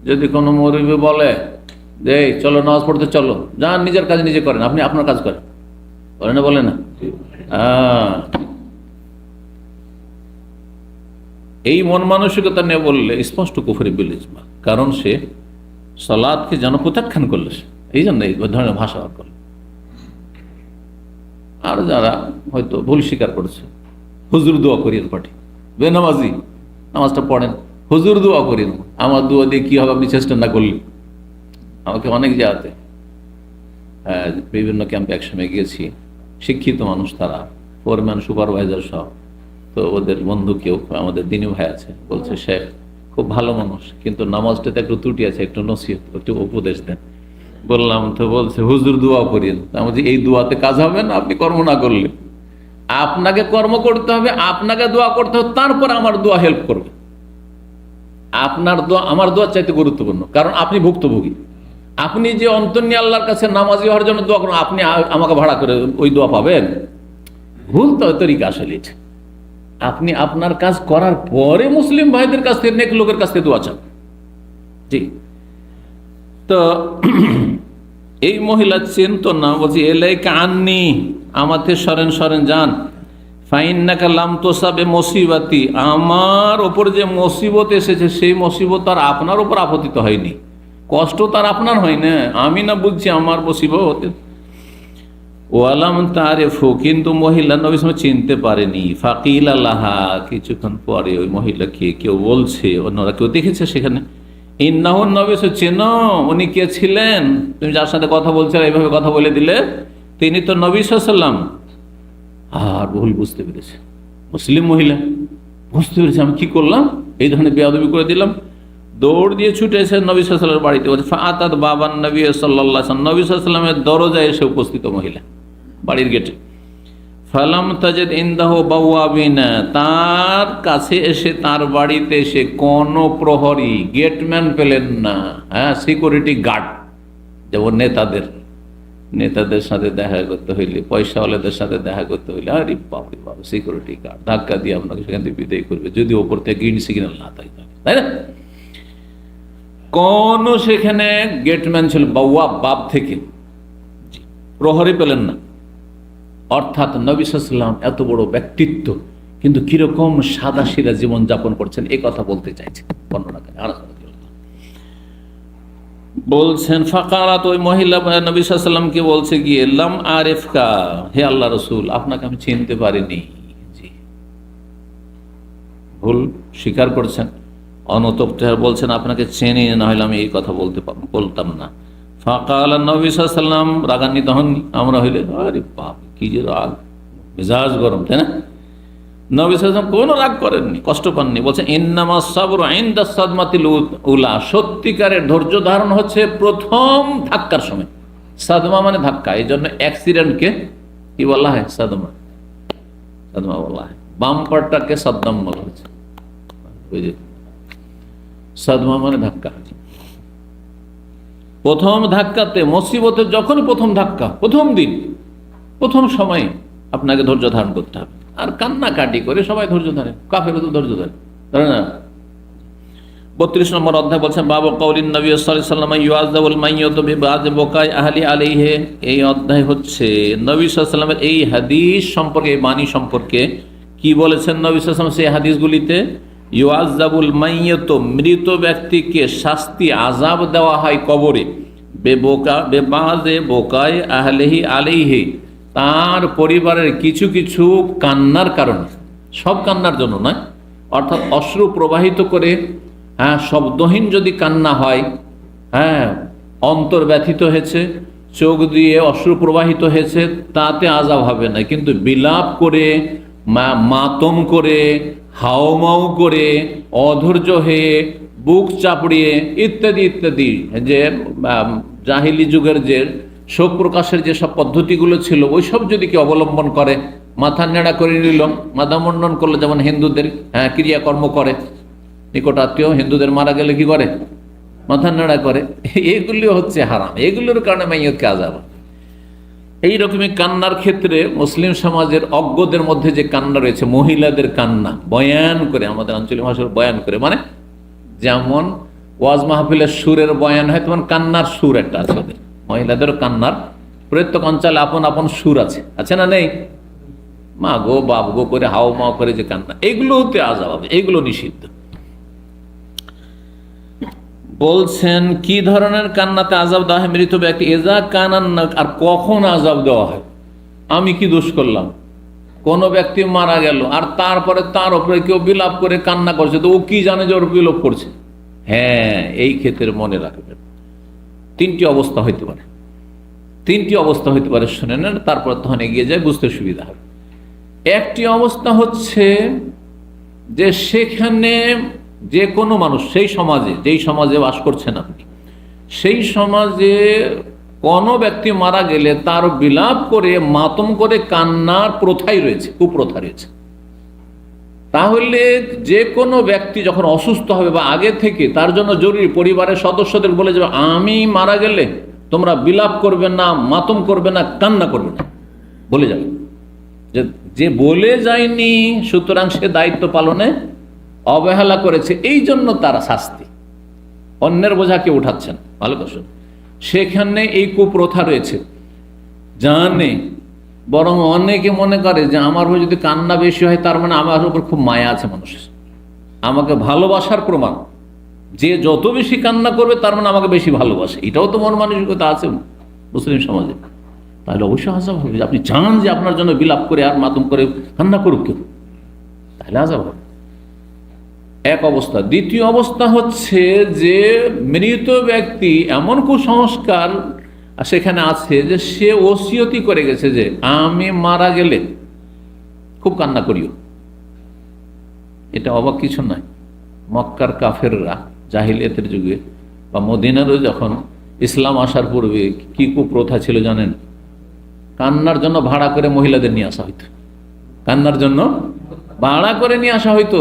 যদি কোনো মৌলবি বলে যে চলো নামাজ পড়তে চলো, যান, নিজের কাজ নিজে করেন, আপনি আপনার কাজ করেন, বলে না, বলে না? এই মন মানসিকতা নিয়ে বললে স্পষ্ট কুফরি বিল ইজমা, কারণ সে সালাতকে যেন প্রত্যাখ্যান করলে, এই জন্য এই ধরনের ভাষা করল। আর যারা হয়তো ভুল স্বীকার করেছে, হুজুর দোয়া করিয়েন পাঠি, বেনামাজি নামাজটা পড়েন, হুজুর দোয়া করিয়েন, আমার দোয়া দিয়ে কি হবে আপনি চেষ্টা না করলে। আমাকে অনেক জায়গাতে বিভিন্ন ক্যাম্পে একসময় গিয়েছি, শিক্ষিত মানুষ তারা, ফোরম্যান, সুপারভাইজার সব, তো ওদের বন্ধু কেউ আমাদের দিনী ভাই আছে, বলছে শেখ খুব ভালো মানুষ, কিন্তু নামাজটাতে একটু ত্রুটি আছে, একটু নসিহত, একটু উপদেশ দেন। বললাম, তো বলছে হুজুর দোয়া করিয়েন। আমি এই দোয়াতে কাজ হবে না, আপনি কর্ম না করলে। আপনাকে কর্ম করতে হবে, আপনাকে দোয়া করতে হবে, তারপর আমার দোয়া হেল্প করবে। আপনার দোয়া আমার দোয়ার চাইতে গুরুত্বপূর্ণ, কারণ আপনি ভুক্তভোগী। আপনি যে অন্তর নিয়ে আল্লাহর কাছে নামাজি হওয়ার জন্য দোয়া করুন, আপনি আমাকে ভাড়া করে ওই দোয়া পাবেন? ভুল তরিকা আসলে। আপনি আপনার কাজ করার পরে মুসলিম ভাইদের কাছ থেকে, নেক লোকের কাছ থেকে দোয়া চান। জি, তো এই মহিলা চিনত না, বলছি এলাইকা আননি, আমাকে সরেন সরেন যান, ফাইন্নাকা লাম তুসাবে মুসিবাতি, আমার ওপর যে মুসিবত এসেছে সেই মুসিবত আর আপনার উপর আপতিত হয়নি, কষ্ট তার আপনার হয় না, আমি না বুঝছি আমার মুসিবত। ওয়ালাম তারিফু, কিন্তু মহিলা নবী সাল্লাল্লাহু আলাইহি ওয়াসাল্লাম চিনতে পারেনি। ফাকিল আল্লাহা, কিছুক্ষণ পরে ওই মহিলাকে কেউ বলছে, অন্যরা কেউ দেখেছে সেখানে, ইন্নাহু নবী, চেনো উনি কে ছিলেন, তুমি যার সাথে কথা বলছো এইভাবে কথা বলে দিলে, তিনি তো নবী সাল্লাল্লাহু আলাইহি ওয়াসাল্লাম। আর ভুল বুঝতে পেরেছে, মুসলিম মহিলা বুঝতে পেরেছে আমি কি করলাম, এই ধরনের বেয়াদবি করে দিলাম। দৌড় দিয়ে ছুটে এসে নবী সাল্লাল্লাহু আলাইহি ওয়াসাল্লামের বাড়িতে, বলছে ফাআতাত বাবান নবী সাল্লাল্লাহু আলাইহি ওয়াসাল্লাম, নবী সাল্লাল্লাহু আলাইহি ওয়াসাল্লামের দরজায় এসে উপস্থিত মহিলা, বাড়ির গেটে। ফালাম তাজিদ ইনদাহু বাওয়াবিনা, তার কাছে এসে, তার বাড়িতে এসে কোন প্রহরী, গেটম্যান পেলেন না। সিকিউরিটি গার্ড, যেমন নেতাদের সাথে দেখা করতে হইলে, পয়সাওয়ালাদের সাথে দেখা করতে হইলে, আরে বাপরে বাপ, সিকিউরিটি গার্ড ধাক্কা দিয়ে আপনাকে সেখান থেকে বিদায় করবে, যদি ওপর থেকে গ্রিন সিগন্যাল না থাকে, তাই না? কোন সেখানে গেটম্যান ছিল, বাবা বাপ থেকে, প্রহরী পেলেন না। অর্থাৎ নবী সাল্লাল্লাহু আলাইহি ওয়াসাল্লাম এত বড় ব্যক্তিত্ব, কিন্তু কিরকম সাদাসিধা জীবন যাপন করছেন এই কথা বলতে চাইছে বর্ণনা করে। বলছেন ফাকারাত, ওই মহিলা নবী সাল্লাল্লাহু আলাইহি ওয়াসাল্লামকে বলছে গিয়ে, লাম আরিফকা, হে আল্লাহ রাসূল, আপনাকে আমি চিনতে পারিনি। জি, ভুল স্বীকার করছেন, অনতপ্ত বলছেন আপনাকে চেনে, না হলে আমি এই কথা বলতাম না। ফাকাল নবী সাল্লাল্লাহু আলাইহি ওয়াসাল্লাম, রাগান্বিত হননি? আমরা হইলে আরে বাপ কি যে রাগ, মেজাজ গরম, তাই না? নবী সাল্লাল্লাহু আলাইহি ওয়াসাল্লাম কোনো রাগ করেননি, কষ্ট পাননি। বলছেন ইন্নামাস সাবরু ইনদা সাদমাতিল উলা, সত্যিকারের ধৈর্য ধারণ হচ্ছে প্রথম ধাক্কার সময়। সাদমা মানে ধাক্কা, এই জন্য অ্যাক্সিডেন্টকে কি বলা হয়? সাদমা, সাদমা বলা হয়। বাম্পারটাকে সাদ্দাম বলা হয়েছে, সাদমা মানে ধাক্কা। প্রথম ধাক্কাতে, মুসিবতের যখন প্রথম ধাক্কা, প্রথম দিন, প্রথম সময় আপনাকে ধৈর্য ধারণ করতে হবে। আর কান্নাকাটি করে সবাই ধৈর্য ধরে, কাফেরও তো ধৈর্য ধরে, ধরে না? 32 নম্বর অধ্যায় বলছেন বাবু কাউলিন নবী সাল্লাল্লাহু আলাইহি ওয়াসাল্লাম ইউআযাবুল মাইয়্যিতু বিবাযি বুকাই আহলি আলাইহি। এই অধ্যায় হচ্ছে নবী সাল্লাল্লাহু আলাইহি ওয়াসাল্লামের এই হাদিস সম্পর্কে, এই বাণী সম্পর্কে কি বলেছেন নবী সাল্লাল্লাহু আলাইহি ওয়াসাল্লাম সেই হাদিসগুলিতে? ইউআযাবুল মাইয়্যিতু, মৃত ব্যক্তিকে শাস্তি, আযাব দেওয়া হয় কবরে, বিবাযি বুকাই আহলিহি আলাইহি, তার পরিবারের কিছু কিছু কান্নার কারণে, সব কান্নার জন্য নয়, অর্থাৎ অশ্রু প্রবাহিত করে, হ্যাঁ, শব্দহীন যদি কান্না হয়, হ্যাঁ, অন্তর ব্যথিত হয়েছে, চোখ দিয়ে অশ্রু প্রবাহিত হয়েছে, তাতে আযাব হবে না। কিন্তু বিলাপ করে, মাতম করে, হাওমাও করে, অধৈর্য হয়ে, বুক চাপড়িয়ে ইত্যাদি ইত্যাদি, যে জাহিলি যুগের যে শোক প্রকাশের যে সব পদ্ধতিগুলো ছিল, ওই সব যদি কেউ অবলম্বন করে, মাথা নেড়া করে নিল, মাথা মুন্ডন করলো, যেমন হিন্দুদের ক্রিয়াকর্ম করে, নিকট আত্মীয় হিন্দুদের মারা গেলে কি করে? মাথা নেড়া করে। এগুলি হচ্ছে হারাম, এগুলোর কারণে মাইয়্যতকে আযাব। এইরকমই কান্নার ক্ষেত্রে মুসলিম সমাজের অজ্ঞদের মধ্যে যে কান্না রয়েছে, মহিলাদের কান্না বয়ান করে, আমাদের আঞ্চলিক ভাষার বয়ান করে, মানে যেমন ওয়াজ মাহফিলের সুরের বয়ান হয়, তেমন কান্নার সুর একটা আছে ওদের। মহিলাদেরও কান্নার প্রত্যেক অঞ্চলে আপন আপন সুর আছে না নেই? মা গো বাপ গো করে, হাও মাও করে যে কান্না, এগুলোতে আযাব হবে, এগুলো নিষিদ্ধ। বলছেন কি ধরনের কান্নাতে আযাব দেওয়া হয় মৃত ব্যক্তি? এজা কানান, আর কখন আযাব দেওয়া হয়? আমি কি দোষ করলাম? কোন ব্যক্তি মারা গেল, আর তারপরে তার উপরে কেউ বিলাপ করে কান্না করছে, তো ও কি জানে যে ওর বিলাপ করছে? হ্যাঁ, এই ক্ষেত্রে মনে রাখবেন তিনটি অবস্থা হইতে পারে, তিনটি অবস্থা হইতে পারে, শুনে নেন, তারপর তখন এগিয়ে যায়, বুঝতে সুবিধা হবে। একটি অবস্থা হচ্ছে যে সেখানে যে কোনো মানুষ, সেই সমাজে, যেই সমাজে বাস করছেন আপনি, সেই সমাজে কোনো ব্যক্তি মারা গেলে তার বিলাপ করে, মাতম করে কান্নার প্রথাই রয়েছে, কুপ্রথা রয়েছে। তাহলে যে কোনো ব্যক্তি যখন অসুস্থ হবে বা আগে থেকে, তার জন্য জরুরি পরিবারের সদস্যদের বলে যাবে, আমি মারা গেলে তোমরা বিলাপ করবে না, মাতম করবে না, কান্না করবে না, বলে যাবে। যে বলে যায়নি, সুতরাং সে দায়িত্ব পালনে অবহেলা করেছে, এই জন্য তারা শাস্তি, অন্যের বোঝাকে উঠাচ্ছেন। ভালো কথা, সেখানে এই কুপ্রথা রয়েছে, জানে, বরং অনেকে মনে করে যে আমার উপর যদি কান্না বেশি হয়, তার মানে আমার উপর খুব মায়া আছে মানুষের, আমাকে ভালোবাসার প্রমাণ। যে যত বেশি কান্না করবে তার মানে আমাকে বেশি ভালোবাসে, এটাও তো মন মানসিকতা আছে মুসলিম সমাজে। তাহলে অবশ্যই আযাব হবে। আপনি চান যে আপনার জন্য বিলাপ করে আর মাতম করে কান্না করুক কেউ, তাহলে আযাব হবে। এক অবস্থা। দ্বিতীয় অবস্থা হচ্ছে যে মৃত ব্যক্তি এমন কুসংস্কার সেখানে আছে যে সে ওসিয়তি করে গেছে যে আমি মারা গেলে খুব কান্না করিও। এটা অবাক কিছু নয়। মক্কার কাফেররা জাহিলিয়াতের যুগে বা মদিনারও যখন ইসলাম আসার পূর্বে কি কুপ্রথা ছিল জানেন? কান্নার জন্য ভাড়া করে মহিলাদের নিয়ে আসা হইতো, কান্নার জন্য ভাড়া করে নিয়ে আসা হইতো।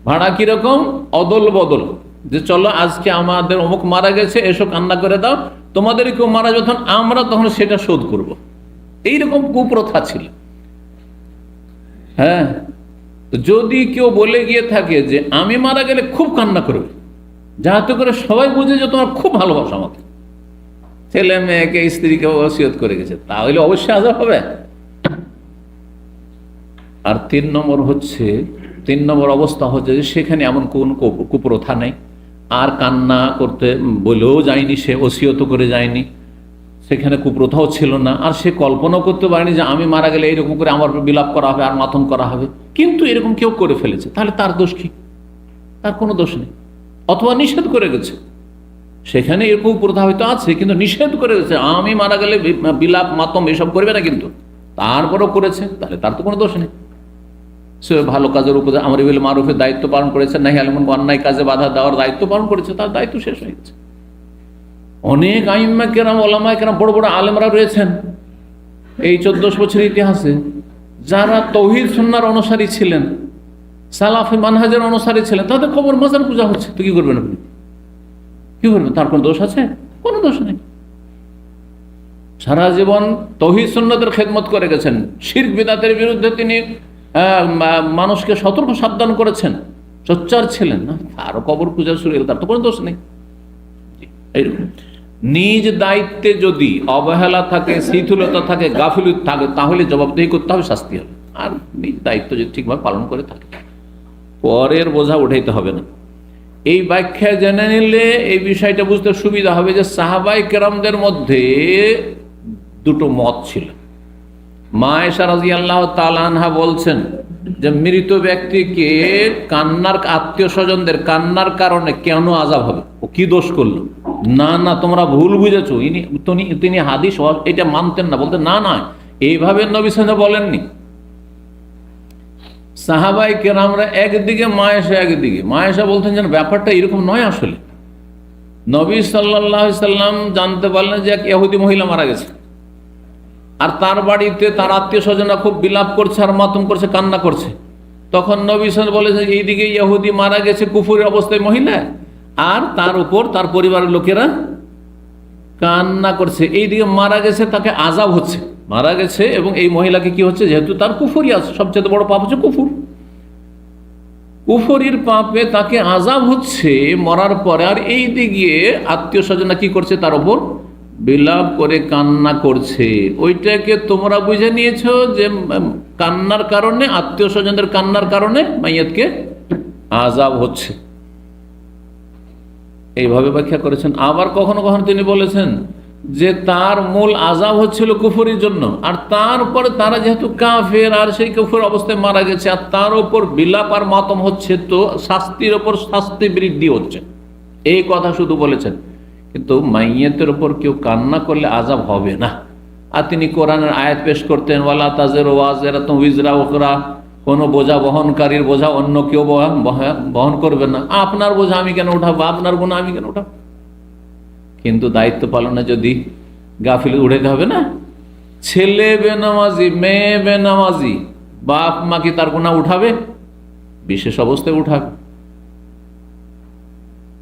ভাড়া কিরকম? অদল বদল, যে চলো আজকে আমাদের অমুক মারা গেছে, এসো কান্না করে দাও, তোমাদের কেউ মারা যখন আমরা তখন সেটা শোধ করব। এইরকম কুপ্রথা ছিল। হ্যাঁ, যদি কেউ বলে গিয়ে থাকে যে আমি মারা গেলে খুব কান্না করবে, যাতে করে সবাই বুঝে যে তোমার খুব ভালোবাসা আমাকে, ছেলে মেয়েকে স্ত্রীকে ওসিয়ত করে গেছে, তাহলে অবশ্যই আযাব হবে। আর 3 নম্বর অবস্থা হচ্ছে যে সেখানে এমন কোন কুপ্রথা নেই, আর কান্না করতে বলেও যায়নি, সে ওসিয়ত করে যায়নি, সেখানে কুপ্রথাও ছিল না, আর সে কল্পনাও করতে পারেনি যে আমি মারা গেলে এরকম করে আমার বিলাপ করা হবে আর মাথম করা হবে। কিন্তু এরকম কেউ করে ফেলেছে, তাহলে তার দোষ কি? তার কোনো দোষ নেই। অথবা নিষেধ করে গেছে, সেখানে এরকম প্রথা হয়তো আছে কিন্তু নিষেধ করে গেছে, আমি মারা গেলে বিলাপ মাতম এসব করবে না, কিন্তু তারপরও করেছে, তাহলে তার তো কোনো দোষ নেই। সে ভালো কাজের উপর আমর বিল মারুফের দায়িত্ব পালন করেছে, নাহি আনিল মুনকার অন্যায় কাজে বাধা দেওয়ার দায়িত্ব পালন করেছে, তার দায়িত্ব শেষ হয়ে গেছে। অনেক আইম্মা কেরাম, ওলামা কেরাম, বড় বড় আলেমরা রয়েছেন এই 1400 বছরের ইতিহাসে, যারা তৌহিদ সুন্নাহর অনুসারী ছিলেন, সালাফি মানহাজের অনুসারী ছিলেন, তাদের কবর মাজার পূজা হচ্ছে, তো কি করবেন আপনি? কি করবেন? তার কোন দোষ আছে? কোনো দোষ নেই। সারা জীবন তৌহিদ সুন্নাতের খেদমত করে গেছেন, শিরক বিদআতের বিরুদ্ধে তিনি মানুষকে সতর্ক সাবধান করেছেন, সোচ্চার ছিলেন না, তারও কবর পূজা শুরু হলো, তার তো কোনো দোষ নেই। এইরকম নিজ দায়িত্বে যদি অবহেলা থাকে, শিথিলতা থাকে, গাফিলতি থাকে, তাহলে জবাবদিহি করতে হবে, শাস্তি হবে। আর নিজ দায়িত্ব যদি ঠিকভাবে পালন করে থাকে, পরের বোঝা উঠাইতে হবে না। এই ব্যাখ্যা জেনে নিলে এই বিষয়টা বুঝতে সুবিধা হবে যে সাহাবায়ে কেরামদের মধ্যে দুটো মত ছিল। মা আয়েশা রাদিয়াল্লাহু তাআলা আনহা বলছেন যে মৃত ব্যক্তিকে কান্নার, আত্মীয় স্বজনদের কান্নার কারণে কেন আযাব হবে, ও কি দোষ করলো? না না, তোমরা ভুল বুঝেছো, তিনি হাদিস এটা মানতেন না, বলতেন না না, এইভাবে নবী সাল্লাল্লাহু আলাইহি ওয়াসাল্লাম বলেননি। সাহাবায়ে কেরামরা একদিকে, মা আয়েশা একদিকে। মা আয়েশা বলতেন যেন ব্যাপারটা এরকম নয়। আসলে নবী সাল্লাল্লাহু আলাইহি ওয়াসাল্লাম জানতে পারলেন যে এক ইহুদি মহিলা মারা গেছে, আর তার বাড়িতে তার আত্মীয় স্বজনরা খুব বিলাপ করছে আর মাতম করছে, কান্না করছে। তখন নবী সাল্লাল্লাহু আলাইহি ওয়াসাল্লাম বলেছে এইদিকে ইহুদি মারা গেছে কুফরের অবস্থায় মহিলা, আর তার উপর তার পরিবারের লোকেরা কান্না করছে, এইদিকে মারা গেছে, তাকে আযাব হচ্ছে, মারা গেছে, এবং এই মহিলাকে কি হচ্ছে, যেহেতু তার কুফরি আছে, সবচেয়ে বড় পাপ হচ্ছে কুফর, কুফরির পাপে তাকে আযাব হচ্ছে মরার পরে, আর এই দিকে আত্মীয় স্বজনরা কি করছে, তার উপর বিলাপ করে কান্না করছে। ওইটাকে তোমরা বুঝে নিয়েছো যে কান্নার কারণে, আত্মীয় স্বজনদের কান্নার কারণে মাইয়াতকে আযাব হচ্ছে, এইভাবে ব্যাখ্যা করেছেন। আবার কখনো কখনো তিনি বলেছেন যে তার মূল আযাব হচ্ছিল কুফরির জন্য, আর তারপরে তারা যেহেতু কাফের আর সেই কুফর অবস্থায় মারা গেছে, আর তার উপর বিলাপ আর মাতম হচ্ছে, তো শাস্তির ওপর শাস্তি বৃদ্ধি হচ্ছে, এই কথা শুধু বলেছেন। কিন্তু মাইয়াতের উপর কেউ কান্না করলে আযাব হবে না। আর তিনি কোরআনের আয়াত পেশ করতেন, ওয়ালা তাজিরু ওয়াজিরাতুন উযরা উখরা, কোনো বোঝা বহনকারীর বোঝা অন্য কেউ বহন করবে না, আপনার বোঝা আমি কেন উঠাবো, আপনার গুনাহ আমি কেন উঠাবো। কিন্তু দায়িত্ব পালনে যদি গাফিল উঠাইতে হবে না। ছেলে বেনামাজি, মেয়ে বেনামাজি, বাপ মা কি তার গুনাহ উঠাবে? বিশেষ অবস্থায় উঠাবে।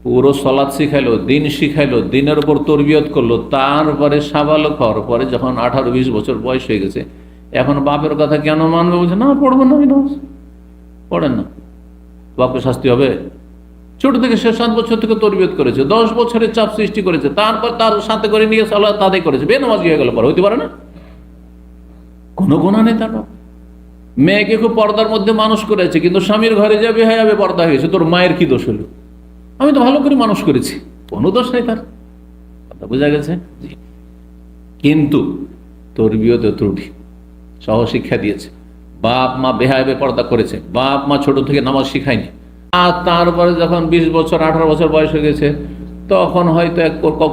পুরো সলাৎ শিখাইলো, দিন শিখাইলো, দিনের উপর তরবিয়ত করলো, তারপরে সাবালক হওয়ার পরে যখন 18-20 বছর বয়স হয়ে গেছে, এখন বাপের কথা কেন মানবে? বলছে না, পড়বো না, পড়েন না, বাপকে শাস্তি হবে। ছোট থেকে সে 7 বছর থেকে তরবিয়ত করেছে, 10 বছরের চাপ সৃষ্টি করেছে, তারপর তার সাথে করে নিয়ে সালাত আদায় করেছে, বেনামাজি হয়ে গেল, পরে হইতে পারে না, কোনো গুনাহ নেই তার বাপ। মেয়েকে খুব পর্দার মধ্যে মানুষ করেছে, কিন্তু স্বামীর ঘরে যাবে হয়ে যাবে, পর্দা হয়েছে, তোর মায়ের কি দোষ হলো? আমি তো ভালো করে মানুষ করেছি, কোনো দোষ নেই তার, কথা বোঝা গেছে। কিন্তু তরবিয়তে ত্রুটি, সহশিক্ষা দিয়েছে, বাপ মা বেহায়াবে পর্দা করেছে, বাপ মা ছোট থেকে নামাজ শিখায়নি, আর তারপরে যখন 20 বছর 18 বছর বয়স হয়ে গেছে, তখন হয়তো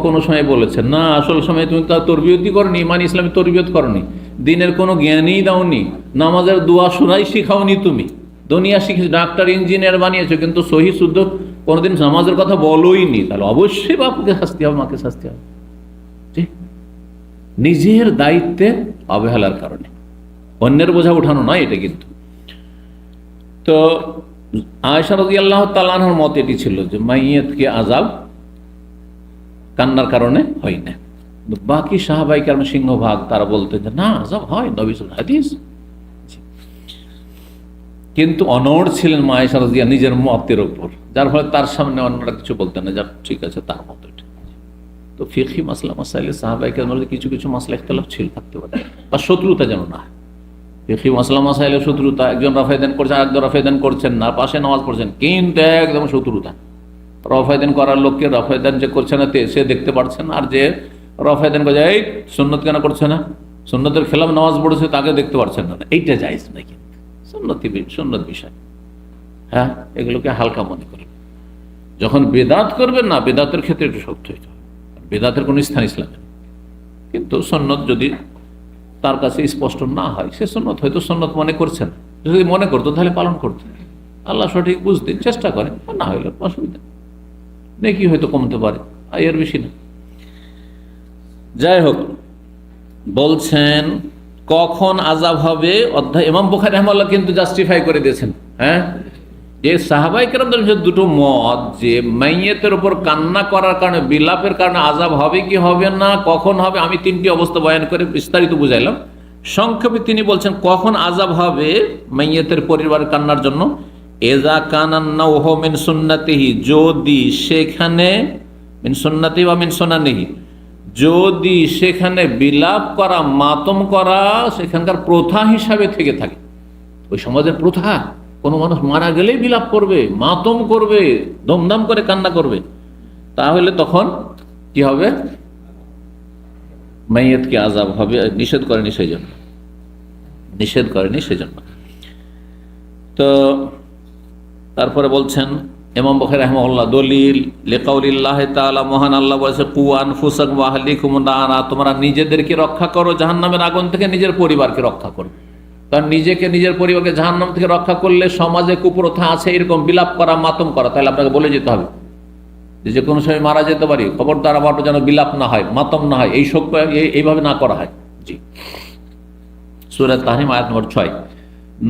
কোনো সময় বলেছে না, আসল সময় তুমি তার তরবিয়তই করনি, ইমান ইসলামী তরবিয়ত করনি, দিনের কোনো জ্ঞানই দাওনি, নামাজের দোয়া শোনাই শিখাওনি, তুমি দুনিয়া শিখেছো, ডাক্তার ইঞ্জিনিয়ার বানিয়েছো, কিন্তু সহি শুদ্ধ কোনোদিন নামাজের কথা বলোই নি, তাহলে অবশ্যই বাপকে শাস্তি হবে, মাকে শাস্তি হবে। নিজের দায়িত্বে অবহেলার কারণে, অন্যের বোঝা উঠানো নয় এটা। কিন্তু তো আয়েশা রাদিয়াল্লাহু তাআলা আনহার মত এটি ছিল যে মাইয়াতকে আযাব কান্নার কারণে হয় না। বাকি সাহাবায়ে কেরাম সিংহভাগ তারা বলতেন যে না, আযাব হয়, নবী সাল্লাল্লাহু আলাইহি হাদিস। কিন্তু অনড় ছিলেন মা আয়েশা রাদিয়াল্লাহু নিজের মতের উপর, যার ফলে তার সামনে অন্যরা কিছু বলতেন না, যার ঠিক আছে তার মত এটা। তো ফিকহি মাসলা মাসাইলে সাহাবায়ে কেরামের মধ্যে কিছু কিছু মাসলা ইখতিলাফ ছিল, থাকতে পারে, বা শত্রুতা যেন না। ফিকহি মাসলা মাসাইলের শত্রুতা, একজন রফায়দান করছেন একজন রফায়দান করছেন না, পাশে নামাজ পড়ছেন কিন্তু একদম শত্রুতা। রফায়দান করার লোককে রফায়দান যে করছে না সে দেখতে পারছেন, আর যে রফায়দান করে এই সুন্নত কেন করছে না, সুন্নতের খেলাফ নামাজ পড়েছে তাকে দেখতে পারছেন না, এইটা জায়েজ নাকি? সুন্নত বিষয়, হ্যাঁ, এগুলোকে হালকা মনে করেন। যখন বেদাত করবেন না, বেদাতের ক্ষেত্রে একটু শক্ত হইতে হবে, বেদাতের কোনো স্থান ইসলামে। কিন্তু সুন্নত যদি তার কাছে স্পষ্ট না হয়, সে সুন্নত হয়তো সুন্নত মনে করছেন, যদি মনে করতো তাহলে পালন করতেন, আল্লাহ সঠিক বুঝতে চেষ্টা করেন, না হইলে অসুবিধা নেকি হয়তো কমতে পারে, এর বেশি না। যাই হোক, বলছেন কখন আযাব হবে অধ্যায় ইমাম বুখারী রাহিমাহুল্লাহ কিন্তু জাস্টিফাই করে দিয়েছেন, হ্যাঁ, যে সাহাবায়ে কেরামদের দুটো মত, যে মাইয়েতের উপর কান্না করার কারণে, বিলাপের কারণে আযাব হবে কি হবে না, কখন হবে, আমি তিনটি অবস্থা বয়ান করে বিস্তারিত বুঝাইলাম। সংক্ষেপে তিনি বলছেন কখন আযাব হবে মাইয়েতের পরিবার কান্নার জন্য, এজা কানান্নাহু মিন সুন্নাতিহি, যদি সেখানে মিন সুন্নাতি বা মিন সুনানিহি, যদি সেখানে বিলাপ করা, মাতম করা সেখানকার প্রথা হিসাবে থেকে থাকে। ওই সমাজের প্রথা, কোনো মানুষ মারা গেলেই বিলাপ করবে, মাতম করবে, ধুমধাম করে কান্না করবে, তাহলে তখন কি হবে? মাইয়াতকে আযাব হবে। নিষেধ করেনি সেই জন্য, নিষেধ করেনি সেজন্য। তো তারপরে বলছেন ইমাম বুখারী রাহিমাহুল্লাহ, দলিল লিকাউলিল্লাহি তাআলা, মহান আল্লাহ বলেছে কু আনফুসাকুম ওয়া আহলিকুম নারা, তোমরা নিজেদেরকে রক্ষা করো জাহান্নামের আগুন থেকে, নিজের পরিবারকে রক্ষা করো। কারণ নিজেকে, নিজের পরিবারকে জাহান্নাম থেকে রক্ষা করলে সমাজে কুপ্রথা আছে এরকম বিলাপ করা, মাতম করা, তাহলে আপনাকে বলে যেতে হবে যে কোনো সময় মারা যেতে পারি, খবরদার আমার যেন বিলাপ না হয়, মাতম না হয়, এই শোক এইভাবে না করা হয়। জি, সূরা তাহরিম আয়াত নম্বর 6।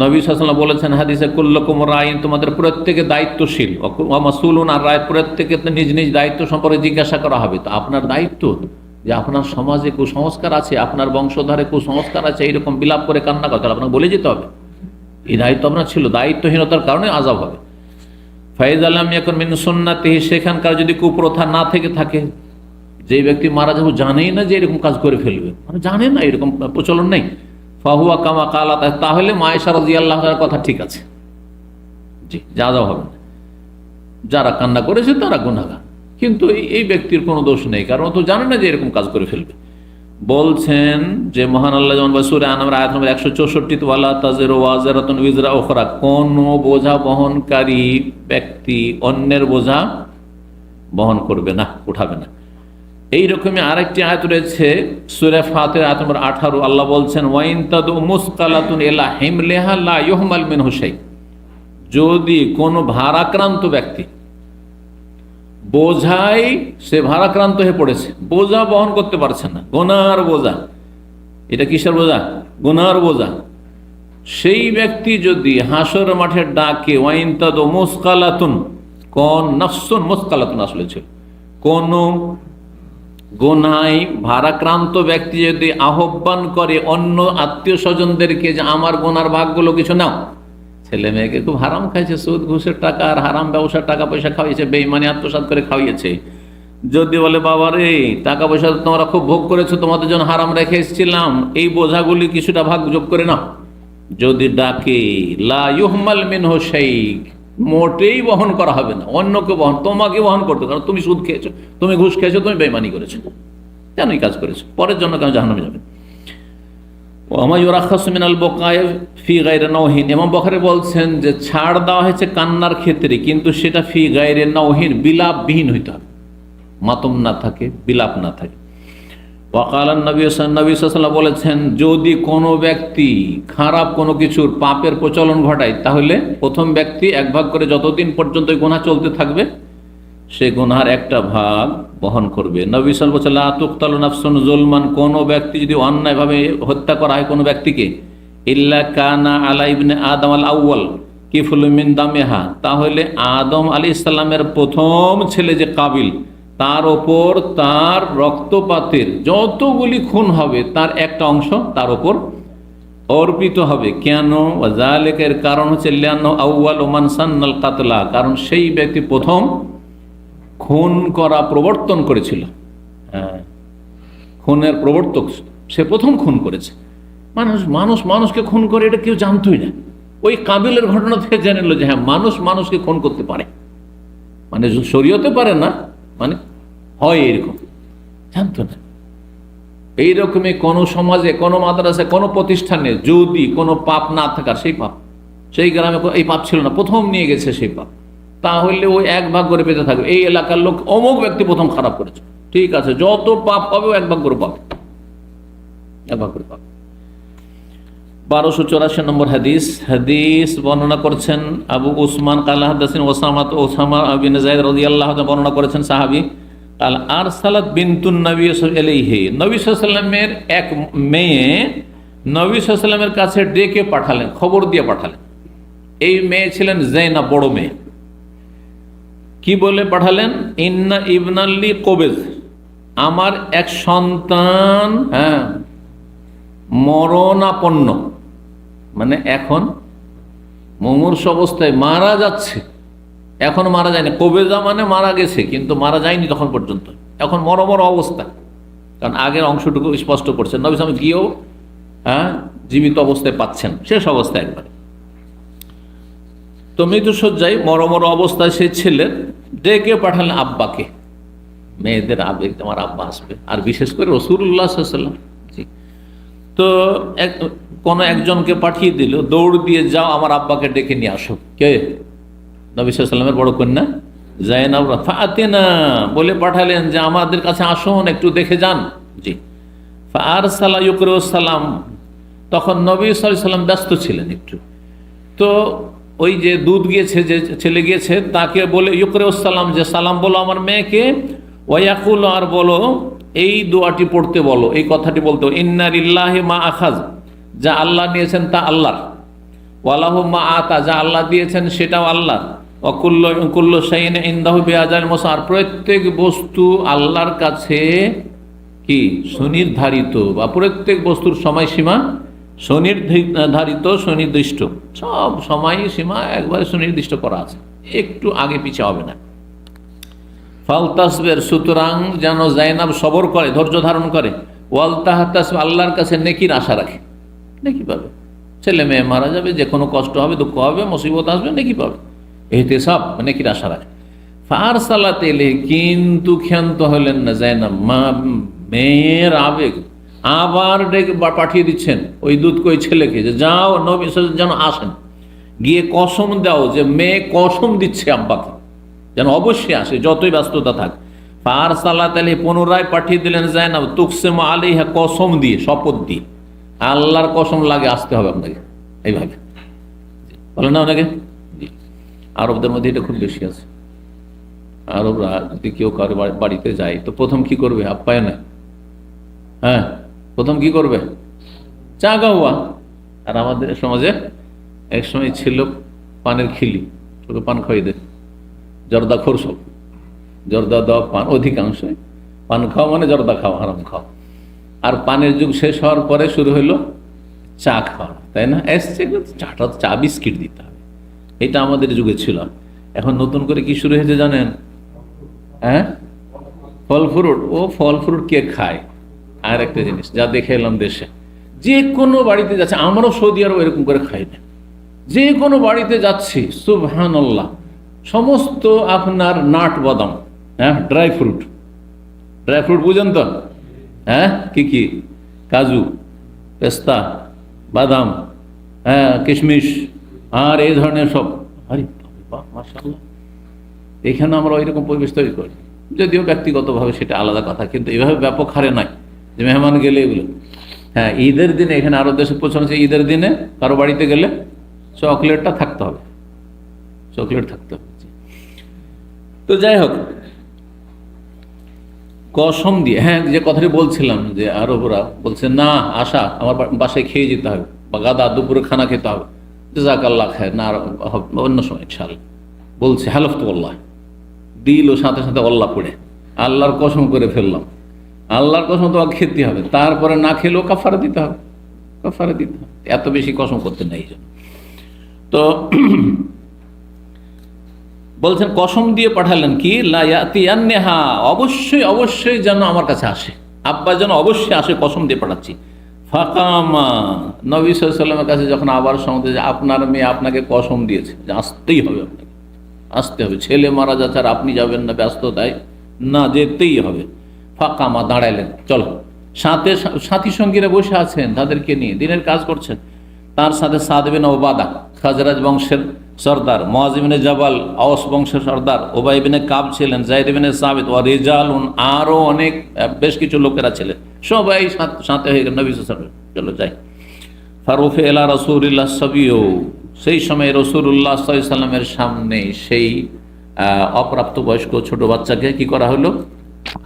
নবী সাল্লাল্লাহু আলাইহি ওয়াসাল্লাম বলেছেন হাদিসে, কুল্লুকুম রাইন, তোমাদের প্রত্যেকে দায়িত্বশীল, ওয়া মাসউলুন আর রাইত, প্রত্যেকে নিজ নিজ দায়িত্ব সম্পর্কে জিজ্ঞাসা করা হবে। তো আপনার দায়িত্ব যে আপনার সমাজে কুসংস্কার আছে, আপনার বংশধারে কুসংস্কার আছে, এইরকম বিলাপ করে কান্না করতে হবে, আপনাকে বলে যেতে হবে। এই দায়িত্ব আপনার ছিল, দায়িত্বহীনতার কারণে আযাব হবে। ফাইজ আলাম ইয়াকুন মিন সুন্নাতিহি, সেখানকার যদি কুপ্রথা না থেকে থাকে, যে ব্যক্তি মারা যাবে জানেই না যে এরকম কাজ করে ফেলবে, মানে জানে না, এরকম প্রচলন নেই, ফাহুয়া কামা কালা, তাহলে মা আয়েশা রাদিয়াল্লাহু আনহার কথা ঠিক আছে, জি, যা হবে না। যারা কান্না করেছে তারা গুনাহগার, কিন্তু এই ব্যক্তির কোনো দোষ নেই, কারণ ও তো জানে না যে এরকম কাজ করে ফেলবে। বলছেন যে মহান আল্লাহ যেমন সূরা আনআম আয়াত নম্বর 164, ওয়ালা তাজিরু ওয়াজিরাতুন উযরা উখরা, কোন বোঝা বহনকারী ব্যক্তি অন্যের বোঝা বহন করবে না, উঠাবে না। এইরকমই আরেকটি আয়াত রয়েছে সূরা ফাতির আয়াত নম্বর 18, আল্লাহ বলছেন ওয়াইন তাদু মুসকালাতুন ইলা হিমলিহা লা ইউহমাল মিনহু শাই, যদি কোনো ভারাক্রান্ত ব্যক্তি, বোঝাই সে ভারাক্রান্ত হয়ে পড়েছে, বোঝা বহন করতে পারছে না, গুনার বোঝা, এটা কিসের বোঝা? গুনার বোঝা। সেই ব্যক্তি যদি হাসর মাঠে ডাকে ওয়াইন তাদু মুসকালাতুন, কোন নাফসুন মুসকালাতুন আসলে ছিল, কোন গুনাই ভারাক্রান্ত ব্যক্তি যদি আহ্বান করে অন্য আত্মীয় স্বজনদেরকে যে আমার গুনার ভাগগুলো কিছু নাও, ছেলে মেয়েকে খুব হারাম খাইছে, সুদ ঘুষের টাকা আর হারাম ব্যবসার টাকা পয়সা খাওয়াইছে, বেঈমানি আত্মসাৎ করে খাওয়াইছে, যদি বলে বাবা রে টাকা পয়সা তোমরা খুব ভোগ করেছো, তোমাদের জন্য হারাম রেখে এসেছিলাম, এই বোঝাগুলি কিছুটা ভাগ যোগ করে নাও, যদি ডাকে লা ইউহমাল মিনহু শাই, মোটেই বহন করা হবে না, অন্যকে বহন, তোমাকে বহন করতে, কারণ তুমি সুদ খেয়েছো, তুমি ঘুষ খেয়েছো, তুমি বেঈমানি করেছো, কেন এই কাজ করেছো, পরের জন্য কেন জাহান্নামে যাবে। ইমাম বুখারী বলছেন যে ছাড় দেওয়া হয়েছে কান্নার ক্ষেত্রে, কিন্তু সেটা ফি গায়রে নাওহিন, বিলাপবিহীন হইতে হবে, মাতম না থাকে, বিলাপ না থাকে। ওয়াকালান নবী সাল্লাল্লাহু আলাইহি ওয়াসাল্লাম বলেছেন, যদি কোনো ব্যক্তি খারাপ কোনো কিছুর পাপের প্রচলন ঘটায়, তাহলে প্রথম ব্যক্তি এক ভাগ করে যতদিন পর্যন্ত ওই গুনাহ চলতে থাকবে সে গুনার একটা ভাগ বহন করবে। নবী সাল্লাল্লাহু আলাইহি ওয়াসাল্লাম লা তুকতালু নাফসুন যুলমান, কোনো ব্যক্তি যদি অন্যায়ভাবে হত্যা করা হয় কোনো ব্যক্তিকে, ইল্লা কানা আলা ইবনে আদম আল আউয়াল কিফলুম মিন দামিহা, তাহলে আদম আলাইহিস সালামের প্রথম ছেলে যে কাবিল, তার ওপর তার রক্তপাতের যতগুলি খুন হবে তার একটা অংশ তার ওপর অর্পিত হবে। কেন? ওয়াযালিকার কারণ হচ্ছে লিআন্নাহু আউয়ালু মান সান্নাল কাতলা, কারণ সেই ব্যক্তি প্রথম খুন করা প্রবর্তন করেছিল, খুনের প্রবর্তক, সে প্রথম খুন করেছে। মানুষ মানুষ মানুষকে খুন করে, এটা কেউ জানতোই না। ওই কাবিলের ঘটনা থেকে জেনে নিল যে হ্যাঁ, মানুষ মানুষকে খুন করতে পারে, মানে শরীয়তে পারে না, মানে হয় এরকম, জানতো না। এইরকমই কোনো সমাজে, কোনো মাদ্রাসায়, কোনো প্রতিষ্ঠানে যদি কোনো পাপ না থাকার, সেই পাপ সেই গ্রামে এই পাপ ছিল না, প্রথম নিয়ে গেছে সেই পাপ, তাহলে ওই এক ভাগ করে পেতে থাকবে। এই এলাকার লোক অমুক ব্যক্তি প্রথম খারাপ করেছে, ঠিক আছে, যত পাপ হবে এক ভাগ করে পাবে, এক ভাগ করে পাবে। 1284 নম্বর হাদিস। হাদিস বর্ণনা করছেন আবু উসমান কালা হাদাসিন ওসামা বিন যায়েদ রাদিয়াল্লাহু আনহু, বর্ণনা করেছেন সাহাবী, কাল আরসালাত বিনতুন নবী আলাইহি, নবী সাল্লাল্লাহু আলাইহি ওয়াসাল্লামের এক মেয়ে নবী সাল্লাল্লাহু আলাইহি ওয়াসাল্লামের কাছে ডেকে পাঠালেন, খবর দিয়ে পাঠালেন। এই মেয়ে ছিলেন যায়নাব, বড় মেয়ে। কি বলে পাঠালেন? ইন্না ইবনাল্লি কবেজ, আমার এক সন্তান হ্যাঁ মরণাপন্ন, মানে এখন মুমূর্ষু অবস্থায় মারা যাচ্ছে, এখন মারা যায়নি। কবেজা মানে মারা গেছে কিন্তু মারা যায়নি তখন পর্যন্ত, এখন মরমর অবস্থা, কারণ আগের অংশটুকু স্পষ্ট করছেন। নবী সাল্লাল্লাহু আলাইহি ওয়াসাল্লাম গিয়েও জীবিত অবস্থায় পাচ্ছেন, শেষ অবস্থায় একবারে। তো মৃত্যুসজ্জায় মরমর অবস্থায় সেই ছেলে ডেকে পাঠালেন আব্বাকে। মেয়েদের আবেগ, আমার আব্বা আসবে, আর বিশেষ করে রাসূলুল্লাহ সাল্লাল্লাহু আলাইহি ওয়াসাল্লাম। তো কোনো একজনকে পাঠিয়ে দিল, দৌড় দিয়ে যাও আমার আব্বাকে ডেকে নিয়ে আসো। কে? নবী সাল্লাল্লাহু আলাইহি ওয়াসাল্লামের বড় কন্যা যায়নাব ফাতিনা বলে পাঠালেন যে আমাদের কাছে আসুন, একটু দেখে যান। জি। ফাআরসালা ইউকরিউস সালাম, তখন নবী সাল্লাল্লাহু আলাইহি ওয়াসাল্লাম ব্যস্ত ছিলেন একটু। তো ওই যে দুধ গিয়েছে, যে ছেলে গিয়েছে, তাকে বলে ইউকরিউস সালাম, যে সালাম বলো আমার মেয়েকে, ওয়ায়াকুল, আর বলো এই দোয়াটি পড়তে বলো, এই কথাটি বলতে, ইন্না লিল্লাহি মা আখায, যা আল্লাহ নিয়েছেন তা আল্লাহর, ওয়ালাহু মা আতা, যা আল্লাহ দিয়েছেন সেটাও আল্লাহর, ওয়া কুল্লু শাইইন ইনদাহু বিআজাল মুসা, আর প্রত্যেক বস্তু আল্লাহর কাছে কি সুনির্ধারিত, বা প্রত্যেক বস্তুর সময়সীমা সুনির্ধারিত, সুনির্দিষ্ট, সব সময়সীমা একবারে সুনির্দিষ্ট করা আছে, একটু আগে পিছে হবে না। ফালতাসবের, সুতরাং যেন যায়নাব সবর করে, ধৈর্য ধারণ করে, ওয়াল তাহতাস, আল্লাহর কাছে নেকির আশা রাখে, নেকি পাবে। ছেলে মেয়ে মারা যাবে, যে কোনো কষ্ট হবে, দুঃখ হবে, মুসিবত আসবে, নেকি পাবে, ইহতিসাব, নেকির আশা রাখে। ফারসালাত ইলাইহি, কিন্তু ক্ষান্ত হলেন না যায়নাব, মা মেয়ের আবেগ, আবার ডেকে পাঠিয়ে দিচ্ছেন ওই দুধকে, ওই ছেলেকে, যে যাও নবী যেন আসেন, গিয়ে কসম দাও, যে মেয়ে কসম দিচ্ছে আব্বাকে যেন অবশ্যই আসে, যতই ব্যস্ততা থাক। ফারসালাত ইলাইহি, পুনরায় পাঠিয়ে দিলেন যায়নাব, তুকসিমু আলাইহা, কসম দিয়ে, শপথ দিয়ে, আল্লাহর কসম লাগে আসতে হবে আপনাকে, এইভাবে বলেন না অনেকে। আরবদের মধ্যে এটা খুব বেশি আছে। আরবরা যদি কেউ কারো বাড়িতে যায় তো প্রথম কি করবে? আপ্যায়নে, হ্যাঁ, প্রথম কি করবে? চা গাওয়া। আর আমাদের সমাজে এক সময় ছিল পানের খিলি, তোকে পান খাইয়ে দে, জর্দা খোর, সব জর্দা দেওয়া পান, অধিকাংশই পান খাওয়া মানে জর্দা খাওয়া, হারাম খাওয়া। আর পানের যুগ শেষ হওয়ার পরে শুরু হইলো চা খাওয়া, তাই না? এসছে চাটা, চা বিস্কিট দিতে হবে, এটা আমাদের যুগে ছিল। এখন নতুন করে কি শুরু হয়েছে জানেন? হ্যাঁ, ফল ফ্রুট। ও ফল ফ্রুট কে খায়? আর একটা জিনিস যা দেখে এলাম দেশে, যে কোনো বাড়িতে যাচ্ছে, আমরাও সৌদি আরব এরকম করে খাই না, যে কোনো বাড়িতে যাচ্ছি সুবহানাল্লাহ, সমস্ত আপনার নাট বাদাম, হ্যাঁ, ড্রাই ফ্রুট, ড্রাই ফ্রুট বুঝেন তো? হ্যাঁ, কি কি? কাজু, পেস্তা, বাদাম, হ্যাঁ, কিশমিশ, আর এই ধরনের সব। আরে বাহ, মাশাআল্লাহ। এখানে আমরা ওইরকম পরিবেশ তৈরি করি, যদিও ব্যক্তিগতভাবে সেটা আলাদা কথা, কিন্তু এইভাবে ব্যাপক হারে নয় যে মেহমান গেলে এগুলো। হ্যাঁ, ঈদের দিনে এখানে আরো দেশে প্রচলন আছে, ঈদের দিনে কারো বাড়িতে গেলে চকলেটটা থাকতে হবে, চকলেট থাকতে হবে। তো যাই হোক, কসম দিয়ে, হ্যাঁ, যে কথাটি বলছিলাম যে আরবরা বলছে না, আশা আমার বাসায় খেয়ে যেতে হবে, বা গাদা দুপুরে খানা খেতে হবে, জাযাকাল্লাহ খায় না, অন্য সময় ইনশাআল্লাহ বলছে হালফতু আল্লাহ, দিল ও সাথে সাথে আল্লাহ পড়ে, আল্লাহর কসম করে ফেললাম, আল্লাহর কসম তো খেতে হবে, তারপরে না খেলেও কাফারা দিতে হবে, কাফারা দিতে হবে। এত বেশি কসম করতে নেই জন্য। তো বলছেন কসম দিয়ে পাঠালেন কি, লা ইয়াতিয়ান্নাহা, অবশ্যই অবশ্যই যেন আমার কাছে আসে, আব্বা যেন অবশ্যই আসে, কসম দিয়ে পাঠাচ্ছি। ফাকামা, নবী সাল্লাল্লাহু আলাইহি ওয়াসাল্লামের কাছে যখন আবার সমুদ্রে যে আপনার মেয়ে আপনাকে কসম দিয়েছে যে আসতেই হবে, আপনাকে আসতে হবে, ছেলে মারা যাচ্ছে আর আপনি যাবেন না ব্যস্ততায়, না যেতেই হবে। ফাকামা, দাঁড়াইলেন, চলো। সাথে সাথী সঙ্গীরা বসে আছেন, তাদেরকে নিয়ে দিনের কাজ করছেন। তার সাথে সাদ বিন ওবাদা, খাজরাজ বংশের সর্দার, মুআয ইবনে জাবাল, আওস বংশের সর্দার, উবাই ইবনে কাব ছিলেন, যায়েদ ইবনে সাবিত, ওয়া রিজালুন, আরো অনেক বেশ কিছু লোকেরা ছিলেন, সবাই সাথে হয়ে গেল। নবী সাল্লাল্লাহু আলাইহি ওয়াসাল্লাম, চলো যাই। ফারুফে এলা রাসূলিল্লাহ সাবিয়্যু, সেই সময় রাসূলুল্লাহ সাল্লাল্লাহু আলাইহি ওয়াসাল্লামের সামনে সেই অপ্রাপ্তবয়স্ক ছোট বাচ্চাকে কি করা হলো?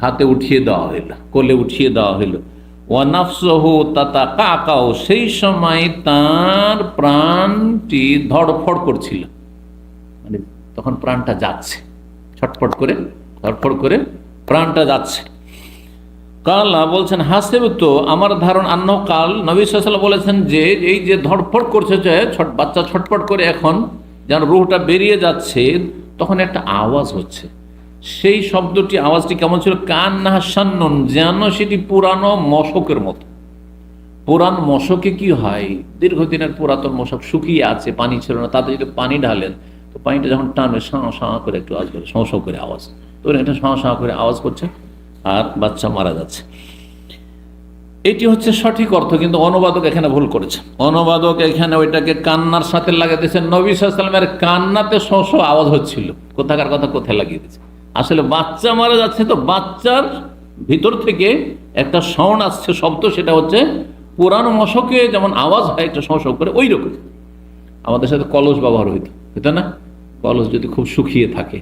হাতে উঠিয়ে দেওয়া হইল, কোলে উঠিয়ে দেওয়া হইল। ওয়া নাফসুহু তাতাকাকাউ, সেই সময় তার প্রাণটি ধড়ফড় করছিল, মানে তখন প্রাণটা যাচ্ছে, ছটফট করে ধড়ফড় করে প্রাণটা যাচ্ছে। কালা বলছেন, হাসেব, তো আমার ধারণ আন্ন কাল, নবী সাল্লাল্লাহু আলাইহি ওয়াসাল্লাম বলেছেন যে এই যে ধড়ফড় করছে, যে বাচ্চা ছটফট করে এখন যেন রুহটা বেরিয়ে যাচ্ছে, তখন একটা আওয়াজ হচ্ছে। সেই শব্দটি, আওয়াজটি কেমন ছিল? কান্না শান্নুন, যেন সেটি পুরানো মশকের মতো। পুরান মশকে কি হয়, দীর্ঘদিনের পুরাতন মশক শুকিয়ে আছে, পানি ছিল না, তাতে যদি পানি ঢালেন তো পানিটা যখন টানবে সাঁ সাঁ করে একটু আওয়াজ করে, শোঁ শোঁ করে আওয়াজ, তো এটা সাঁ সাঁ করে আওয়াজ করছে আর বাচ্চা মারা যাচ্ছে। এটি হচ্ছে সঠিক অর্থ, কিন্তু অনুবাদক এখানে ভুল করেছে। অনুবাদক এখানে ওইটাকে কান্নার সাথে লাগিয়ে দিয়েছেন। নবী সাল্লাল্লাহু আলাইহি ওয়াসাল্লামের কান্নাতে শোঁ শোঁ আওয়াজ হচ্ছিল, কোথাকার কথা কোথায় লাগিয়ে দিয়েছে। আসলে বাচ্চা মারা যাচ্ছে, তো বাচ্চার ভিতর থেকে একটা সাউন্ড আসছে, শব্দ, সেটা হচ্ছে পুরানো মশকে যেমন আওয়াজ হয় একটা শোঁ শোঁ করে, ওই রকম। আমাদের সাথে কলস ব্যবহার হইতো না? কলস যদি খুব শুকিয়ে থাকে,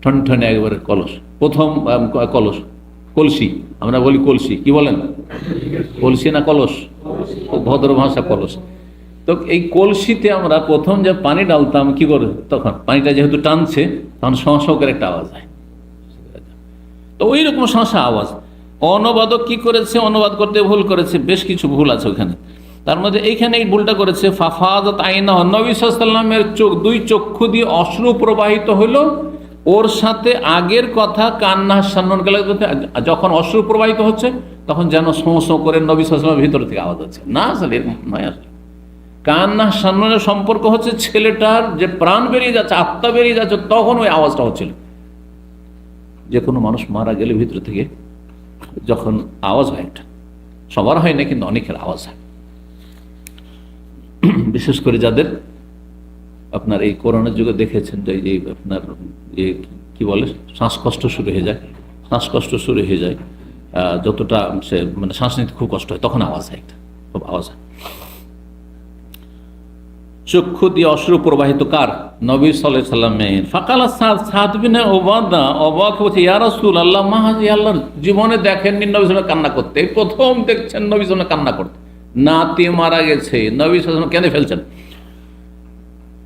ঠনঠনে একেবারে কলস, প্রথম কলস, কলসি, আমরা বলি কলসি, কি বলেন? কলসি না কলস? খুব ভদ্র ভাষা, কলস। তো এই কলসিতে আমরা প্রথম যে পানি ডালতাম, কি করে, তখন পানিটা যেহেতু টানছে, তখন শোঁ শোঁ করে একটা আওয়াজ হয়, তো ওই রকম শোঁ আওয়াজ। অনুবাদক কি করেছে? অনুবাদ করতে ভুল করেছে, বেশ কিছু ভুল আছে ওখানে। তার মধ্যে এইখানে এই ভুলটা করেছে, ফাফাদাত আইনা, নবী সাল্লাল্লাহু আলাইহি ওয়াসাল্লামের দুই চক্ষু দিয়ে অশ্রু প্রবাহিত হলো। ওর সাথে আগের কথা কান্না শান্নন গেলে, যখন অশ্রু প্রবাহিত হচ্ছে তখন যেন শোঁ শোঁ করে নবী সাল্লাল্লাহু আলাইহি ওয়াসাল্লামের ভিতর থেকে আওয়াজ হচ্ছে, না আসলে এরকম নয়। আসলে কান্না শান্ননের সম্পর্ক হচ্ছে ছেলেটার যে প্রাণ বেরিয়ে যাচ্ছে, আত্মা বেরিয়ে যাচ্ছে, তখন ওই আওয়াজটা হচ্ছিল। যে কোনো মানুষ মারা গেলে ভিতর থেকে যখন আওয়াজ হয়, একটা সবার হয় না, কিন্তু অনেকের আওয়াজ হয়, বিশেষ করে যাদের আপনার এই করোনার যুগে দেখেছেন যে আপনার কি বলে, শ্বাসকষ্ট শুরু হয়ে যায়, শ্বাসকষ্ট শুরু হয়ে যায়, যতটা সে মানে শ্বাস নিতে খুব কষ্ট হয়, তখন আওয়াজ হয়, একটা খুব আওয়াজ হয়। চক্ষু দিয়ে অশ্রু প্রবাহিত কার? নবী সাল্লাল্লাহু আলাইহি ওয়াসাল্লামের। ফাকালা সাদ বিন ওবাদা, অবাক হচ্ছে, ইয়া রাসূলুল্লাহ, মা হাযিহি, আল্লাহর জীবনে দেখেননি নবী সাল্লাল্লাহু আলাইহি ওয়াসাল্লাম কান্না করতে, এই প্রথম দেখছেন নবী সাল্লাল্লাহু আলাইহি ওয়াসাল্লাম কান্না করতে। নাতি মারা গেছে, নবী সাল্লাল্লাহু আলাইহি ওয়াসাল্লাম কেঁদে ফেলছেন।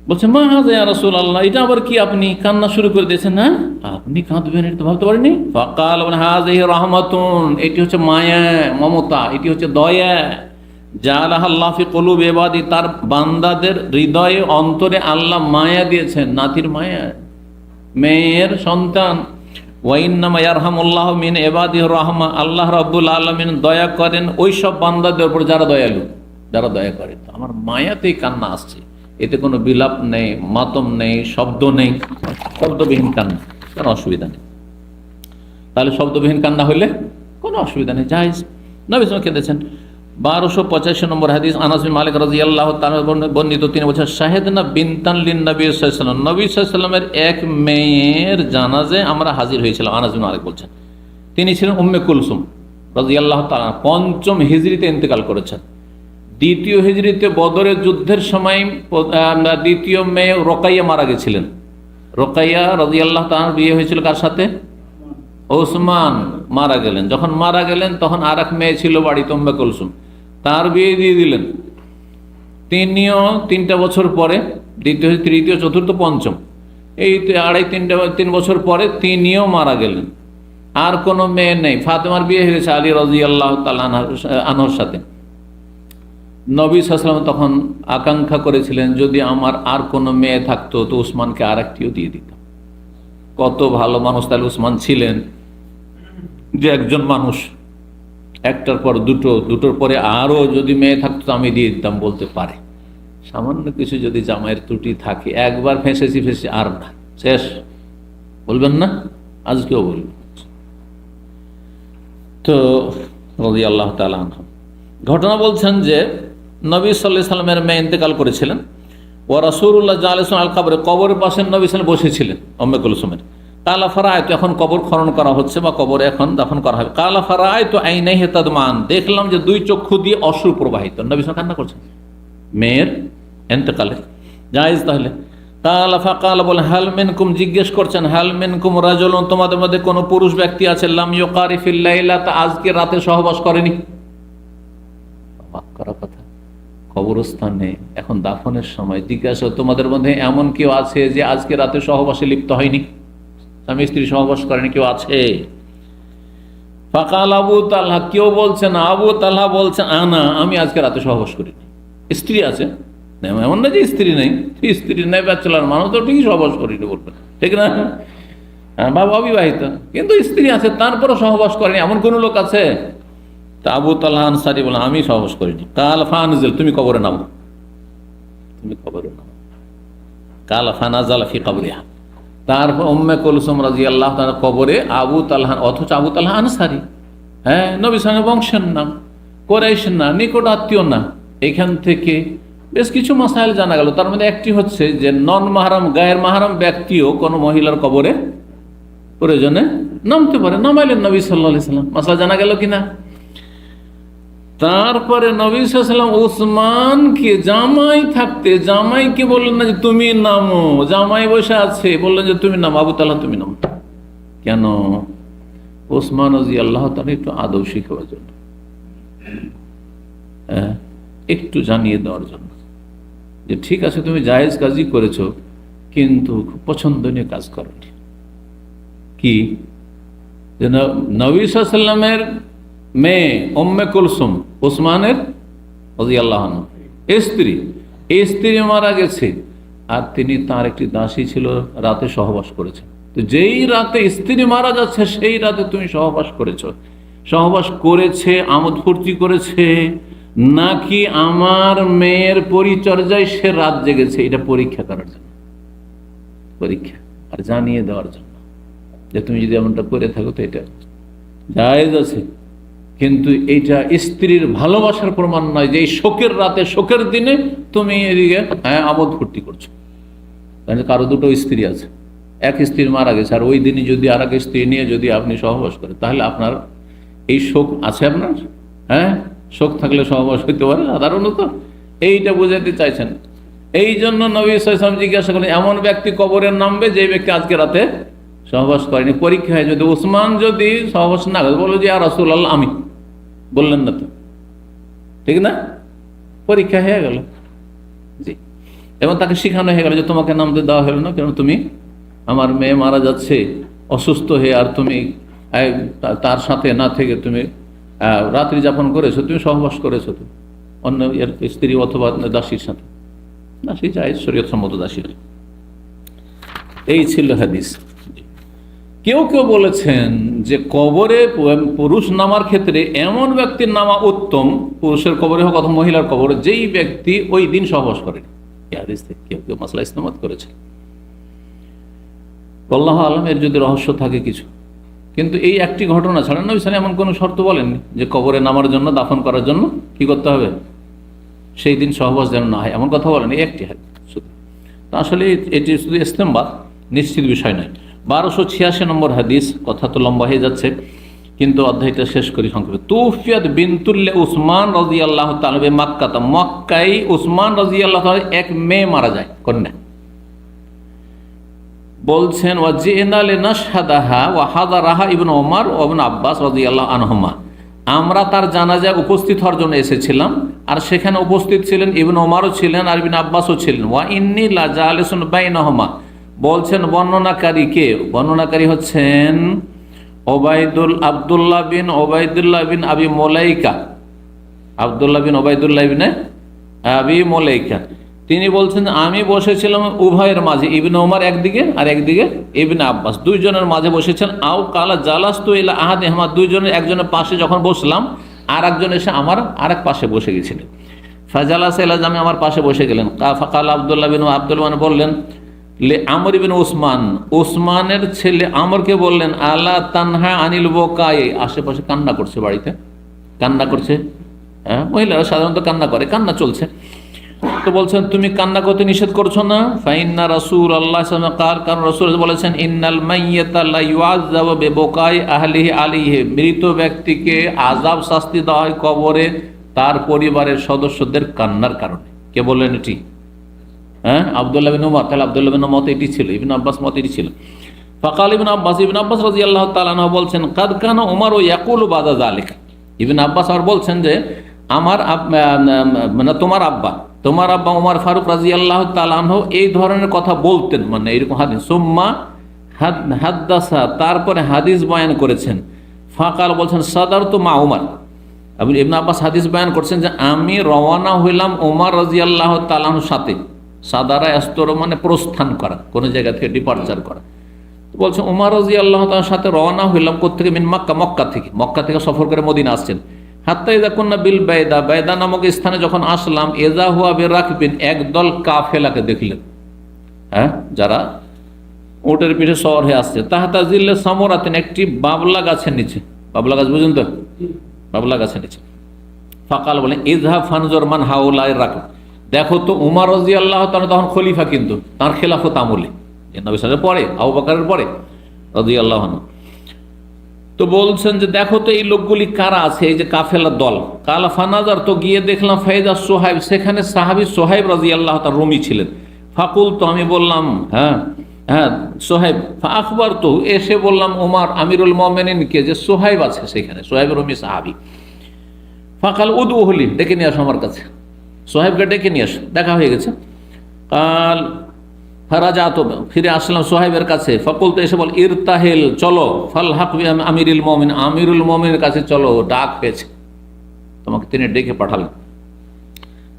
বলছে, মা হাযিহি ইয়া রাসূলুল্লাহ, এটা আবার কি, আপনি কান্না শুরু করে দিয়েছেন? হ্যাঁ, আপনি কাঁদবেন এটা তো ভাবতে পারিনি। ফাকাল, হাযিহি রাহমাতুন, এটি হচ্ছে মায়া, মমতা, এটি হচ্ছে দয়া। জাআলাহা আল্লাহু ফি কুলুবি ইবাদি, তার বান্দাদের হৃদয়ে অন্তরে আল্লাহ মায়া দিয়েছেন, নাতির মায়া, মেয়ের সন্তান। ওয়া ইন্নামা ইয়ারহামুল্লাহু মিন ইবাদিহি রাহমা, আল্লাহ রাব্বুল আলামিন দয়া করেন ওই সব বান্দাদের উপর যারা দয়ালু, যারা দয়া করে। আমার মায়াতেই কান্না আসছে, এতে কোনো বিলাপ নেই, মাতম নেই, শব্দ নেই, শব্দবিহীন কান্না, কোনো অসুবিধা নেই। তাহলে শব্দবিহীন কান্না হইলে কোনো অসুবিধা নেই, জায়েজ। নবী সাল্লাল্লাহু আলাইহি ওয়াসাল্লাম কেঁদেছেন। 1285 নম্বর হাদিস, আনাস বিন মালিক রাদিয়াল্লাহু তাআলা বর্ণিত, তিনি বলেছেন, শাহিদনা বিনতান লিন নবী সাল্লাল্লাহু আলাইহি ওয়াসাল্লাম, নবী সাল্লাল্লাহু আলাইহি ওয়াসাল্লামের এক মেয়ের জানাজে আমরা হাজির হয়েছিলাম। আনাস বিন মালিক বলছেন, তিনি ছিলেন উম্মে কুলসুম রাদিয়াল্লাহু তাআলা, 5ম হিজরিতে ইন্তেকাল করেছেন। 2য় হিজরিতে বদরের যুদ্ধের সময় 2য় মেয়ে রোকাইয়া মারা গেছিলেন। রোকাইয়া রাদিয়াল্লাহু তাআলা বিয়ে হয়েছিল কার সাথে? ওসমান মারা গেলেন। যখন মারা গেলেন তখন আর এক মেয়ে ছিল বাড়িতে, উম্মে কুলসুম, তার বিয়ে দিয়ে দিলেন। তিনিও 3টা বছর পরে, 2য়, 3য়, 4র্থ, 5ম, এই 3 বছর পরে তিনিও মারা গেলেন। আর কোনো মেয়ে নেই। ফাতেমার বিয়ে হয়ে গেছে আলী রাদিয়াল্লাহু তাআলা আনহুর সাথে। নবী সাল্লাল্লাহু আলাইহি ওয়াসাল্লাম তখন আকাঙ্ক্ষা করেছিলেন, যদি আমার আর কোনো মেয়ে থাকতো তো উসমানকে আর একটিও দিয়ে দিতাম। কত ভালো মানুষ তাহলে উসমান ছিলেন, যে একজন মানুষ একটার পর দুটো, দুটোর পরে আরও যদি মেয়ে থাকতো আমি দিয়ে দিতাম বলতে পারে। সামান্য কিছু যদি জামাইয়ের ত্রুটি থাকে, একবার ফেঁসেছি আর না, শেষ, বলবেন না? আজকেও বলবেন। তো রাদিয়াল্লাহু তাআলা আনহু ঘটনা বলছেন যে নবী সাল্লাল্লাহু আলাইহি সাল্লামের মেয়ে ইন্তেকাল করেছিলেন। ও রাসূলুল্লাহ জালিসুন আল কবরে, কবরের পাশে নবী সাল্লাল্লাহু বসেছিলেন উম্মে কুলসুমের। কালা ফারাআইতু, এখন কবর খনন করা হচ্ছে বা কবরে এখন দাফন করা হবে। কালা ফারাআইতু আইনাইহি তাদমান, দেখলাম যে দুই চক্ষু দিয়ে অশ্রু প্রবাহিত। নবী সাল্লাল্লাহু কান্না করছেন মেয়ের ইন্তেকালে, জায়েজ তাহলে। কালা ফাকালা, বলে হাল মিনকুম, জিজ্ঞেস করছেন হাল মিনকুম রাজুলুন, তোমাদের মধ্যে কোনো পুরুষ ব্যক্তি আছে লাম ইউকারিফিল লাইলাতা, আজকে রাতে সহবাস করেনি। অবাক করা কথা, কবরস্থানে এখন দাফনের সময় জিজ্ঞাসা, তোমাদের মধ্যে এমন কেউ আছে যে আজকে রাতে সহবাসে লিপ্ত হয়নি, স্বামী স্ত্রী সহবাস করেনি, কেউ আছে? ফাকাল আবু তালহা, কেউ বলছে না, আবু তালহা বলছেন আনা, আমি আজকে রাতে সহবাস করিনি। স্ত্রী আছে, এমন না যে স্ত্রী নেই, স্ত্রী নেই, ব্যাচেলার মানুষ তো ঠিকই সহবাস করিনি বলবেন, ঠিক না? বাবা অবিবাহিত, কিন্তু স্ত্রী আছে, তারপরে সহবাস করেনি, এমন কোন লোক আছে? তা আবু তালহা আনসারী বলে আমি সহবাস করিনি। কাল ফানজিল, তুমি কবরে নামো, তুমি কবরে নামো। কাল ফানাজাল ফি কবরিহা, তারপর উম্মে কুলসুম রাদিয়াল্লাহু তাআলা কবরে আবু তালহা, অথচ আবু তালহা আনসারী, হ্যাঁ, নবী সাল্লাল্লাহু আলাইহি ওয়াসাল্লাম বংশের না, কুরাইশ না, নিকট আত্মীয় না। এখান থেকে বেশ কিছু মাসাইল জানা গেল। তার মধ্যে একটি হচ্ছে যে নন মাহরাম, গায়ের মাহরাম ব্যক্তিও কোনো মহিলার কবরে প্রয়োজনে নামতে পারে, নামাইলেন নবী সাল্লাল্লাহু আলাইহি ওয়াসাল্লাম। মাসলা জানা গেল কিনা? তারপরে নবী সাল্লাল্লাহু আলাইহি ওয়াসাল্লাম উসমানকে, জামাই থাকতে জামাইকে বললেন না যে তুমি নামো, জামাই বসে আছে, বললেন যে তুমি নামো, আবু তালহা তুমি নামো। কেন? ওসমান রাদিয়াল্লাহু তাআলা একটু আদব শিখাবার জন্য, একটু জানিয়ে দেওয়ার জন্য যে ঠিক আছে তুমি জায়েজ কাজই করেছো, কিন্তু খুব পছন্দনীয় কাজ করনি। কি? যে নবী সাল্লাল্লাহু আলাইহি ওয়াসাল্লামের মেয়ে উম্মে কুলসুম, ওসমানের রাদিয়াল্লাহু আনহা স্ত্রী, এই স্ত্রী মারা গেছে, আর তিনি তার একটি দাসী ছিল, রাতে সহবাস করেছে। তো যেই রাতে স্ত্রী মারা যাচ্ছে সেই রাতে তুমি সহবাস করেছো, সহবাস করেছে আমোদ ফুর্তি করেছে, নাকি আমার মেয়ের পরিচর্যায় সে রাত জেগেছে? এটা পরীক্ষা করার জন্য, পরীক্ষা আর জানিয়ে দেওয়ার জন্য যে তুমি যদি এমনটা করে থাকো তো এটা জায়েজ আছে, কিন্তু এইটা স্ত্রীর ভালোবাসার প্রমাণ নয় যে এই শোকের রাতে, শোকের দিনে তুমি এদিকে আমোদ ফুর্তি করছো। কারো দুটো স্ত্রী আছে, এক স্ত্রী মারা গেছে, আর ওই দিনই যদি আর এক স্ত্রী নিয়ে যদি আপনি সহবাস করেন, তাহলে আপনার এই শোক আছে আপনার? শোক থাকলে সহবাস হইতে পারে সাধারণত, এইটা বুঝাইতে চাইছেন। এই জন্য নবী সাল্লাল্লাহু আলাইহি ওয়াসাল্লাম জিজ্ঞাসা করেন এমন ব্যক্তি কবরে নামবে যে ব্যক্তি আজকে রাতে সহবাস করেনি। পরীক্ষা হয়, যদি ওসমান যদি সহবাস না করে, বলো যে ইয়া রাসূলুল্লাহ আমি, বললেন না তো, ঠিক না? পরীক্ষা হয়ে গেল, জি। এবং তাকে শিখানো হয়ে গেল যে তোমাকে নামতে দেওয়া হলো না, কেন তুমি আমার মেয়ে মারা যাচ্ছে অসুস্থ হয়ে, আর তুমি তার সাথে না থেকে তুমি রাত্রি যাপন করেছো, তুমি সহবাস করেছো তো অন্য স্ত্রী অথবা দাসীর সাথে, দাসী জায়েজ, শরীয়ত সম্মত দাসী। এই ছিল হাদিস। কেউ কেউ বলেছেন যে কবরে পুরুষ নামার ক্ষেত্রে এমন ব্যক্তির নামা উত্তম, পুরুষের কবরে হোক অথবা মহিলার কবরে, যেই ব্যক্তি ওই দিন সহবাস করেন। এই হাদিস থেকে কেউ কেউ মাসলা ইসলামত করেছে। আল্লাহু আ'লাম এর যদি রহস্য থাকে কিছু, কিন্তু এই একটি ঘটনা ছাড়া নবী সাল্লাল্লাহু আলাইহি ওয়াসাল্লাম এমন কোনো শর্ত বলেননি যে কবরে নামার জন্য, দাফন করার জন্য কি করতে হবে, সেই দিন সহবাস যেন না হয়, এমন কথা বলেন। এই একটি হাদিস শুধু। তো আসলে এটি শুধু ইস্তেমবাত, নিশ্চিত বিষয় নয়। 1286 নম্বর হাদিস, কথা তো লম্বা হয়ে যাচ্ছে, কিন্তু অধ্যায়টা শেষ করি সংক্ষেপে। তুফিয়াত বিনতুল্লাহ উসমান রাদিয়াল্লাহু তাআলা মক্কাতে, মক্কায় উসমান রাদিয়াল্লাহু তাআলা এক মেয়ে মারা যায়, কন্যা। বলছেন ওয়াজিনা লিনাশহাদাহা ওয়া হাদারাহা ইবনে ওমর ওয়া ইবনে আব্বাস রাদিয়াল্লাহু আনহুমা, আমরা তার জানাজায় উপস্থিত হওয়ার জন্য এসেছিলাম, আর সেখানে উপস্থিত ছিলেন ইবনে ওমরও ছিলেন আর ইবনে আব্বাসও ছিলেন। ওয়া ইন্নী লা জালিসুন বাইনাহুমা, বলছেন বর্ণনাকারী কে? বর্ণনাকারী হচ্ছেন আব্দুল্লাহ বিন আবি মুলাইকা, আব্দুল্লাহ বিন ওবাইদুল্লাহ বিন আবি মুলাইকা। তিনি বলছেন আমি বসেছিলাম উভয়ের মাঝে, ইবনে ওমর একদিকে আর একদিকে ইবনে আব্বাস, দুইজনের মাঝে বসেছেন। আও কালা জালাস্তু ইলা আহাদিহিমা, দুইজনের একজনের পাশে যখন বসলাম, আর একজন এসে আমার আরেক পাশে বসে গেছিলেন। ফাজালাস এলাজামি, আমার পাশে বসে গেলেন। ফাকাল আব্দুল্লাহ বিন আব্দুল বললেন লে আমর ইবিন উসমান, উসমানের ছেলে আমরকে বললেন আলা তানহা আনিল বোকায়ে, আশেপাশে কান্না করছে, বাড়িতে কান্না করছে, হ্যাঁ মহিলারা সাধারণত কান্না করে, কান্না চলছে। তো বলছেন তুমি কান্না করতে নিষেধ করছো না? ফাইন্না রাসূলুল্লাহ সাল্লাল্লাহু আলাইহি ওয়াসাল্লাম কার রাসূল বলেছেন ইন্নাল মাইয়াতা লা ইউআযাবু বিবুকাই আহলিহি আলাইহি, মৃত ব্যক্তিকে আযাব শাস্তি দেওয়া হয় কবরে তার পরিবারের সদস্যদের কান্নার কারণে। কে বললেন এটি? হ্যাঁ আব্দুল্লাহ বিন উমর। তাহলে আব্দুল্লাহ বিন মত এটি ছিল, ইবনে আব্বাস মত এটি ছিল। ফাকাল ইবনে আব্বাস রাদিয়াল্লাহু তাআলা আনহু বলছেন কাদ কানা উমর ইয়াকুলু বাদা যালিক। ইবনে আব্বাস আর বলছেন যে আমার মানে তোমার আব্বা উমর ফারুক রাদিয়াল্লাহু তাআলা আনহু এই ধরনের কথা বলতেন, মানে এরকম হাদিস। সুম্মা হাদ্দাসা, তারপরে হাদিস বয়ান করেছেন। ফাকাল বলছেন সাদারতু মা উমর। ইবনে আব্বাস হাদিস বয়ান করছেন যে আমি রওয়ানা হইলাম উমর রাদিয়াল্লাহু তাআলা আনহুর সাথে। সাদারা আস্তর মানে প্রস্থান করা, কোন জায়গা থেকে ডিপার্চার করা। বলছে উমর রাদিয়াল্লাহু তাআলার সাথে রওনা হইলাম কোত্থেকে? মিন মক্কা থেকে সফর করে মদিনা আসছেন। হাত্তা ইযা কুন্না বিল বাইদা নামক স্থানে যখন আসলাম, এজা হুয়া বিরাকবিন, একদল কাফেলাকে দেখলেন, হ্যাঁ যারা উটের পিঠে সওয়ার হয়ে আসছে। তাহাতা জিল্লে সামরাতিন, একটি বাবলা গাছের নিচে। বাবলা গাছ বুঝুন তো? বাবলা গাছের নিচে। ফাকাল বলেন ইযহাব ফানজুর মান হাউলাই রাকব, দেখো তো উমর রাদিয়াল্লাহু তাআলা তখন খলিফা, কিন্তু তার খেলাফত আমলে, নবী সাল্লাল্লাহু আলাইহি ওয়াসাল্লামের পরে, আবু বকরের পরে রাদিয়াল্লাহু আনহু। তো বলছেন যে দেখো তো এই লোকগুলি কারা আছে, এই যে কাফেলার দল। কালা ফানাজার, তো গিয়ে দেখলাম ফাইজা সোহাইব, সেখানে সাহাবী সোহাইব রাদিয়াল্লাহু তাআলা রুমি ছিলেন। ফাকুল, তো আমি বললাম হ্যাঁ সোহাইব। আখবর, তো এসে বললাম উমর আমিরুল মুমিনিনকে যে সোহাইব আছে সেখানে, সোহাইব রুমি সাহাবী। ফাকাল উদউহলি, ডেকে নিয়ে আসো আমার কাছে, সোহাইবকে ডেকে নিয়ে আসো, দেখা হয়ে গেছে। কাল ফারাজাত, ফিরে আসলাম সোহাইবের কাছে। ফাকুল, তো এসে বল ইরতাহিল, চলো, ফাল হাক আমিরুল মুমিন, আমিরুল মুমিনের কাছে চলো, ডাক পেয়েছে, তোমাকে তিনি ডেকে পাঠালেন।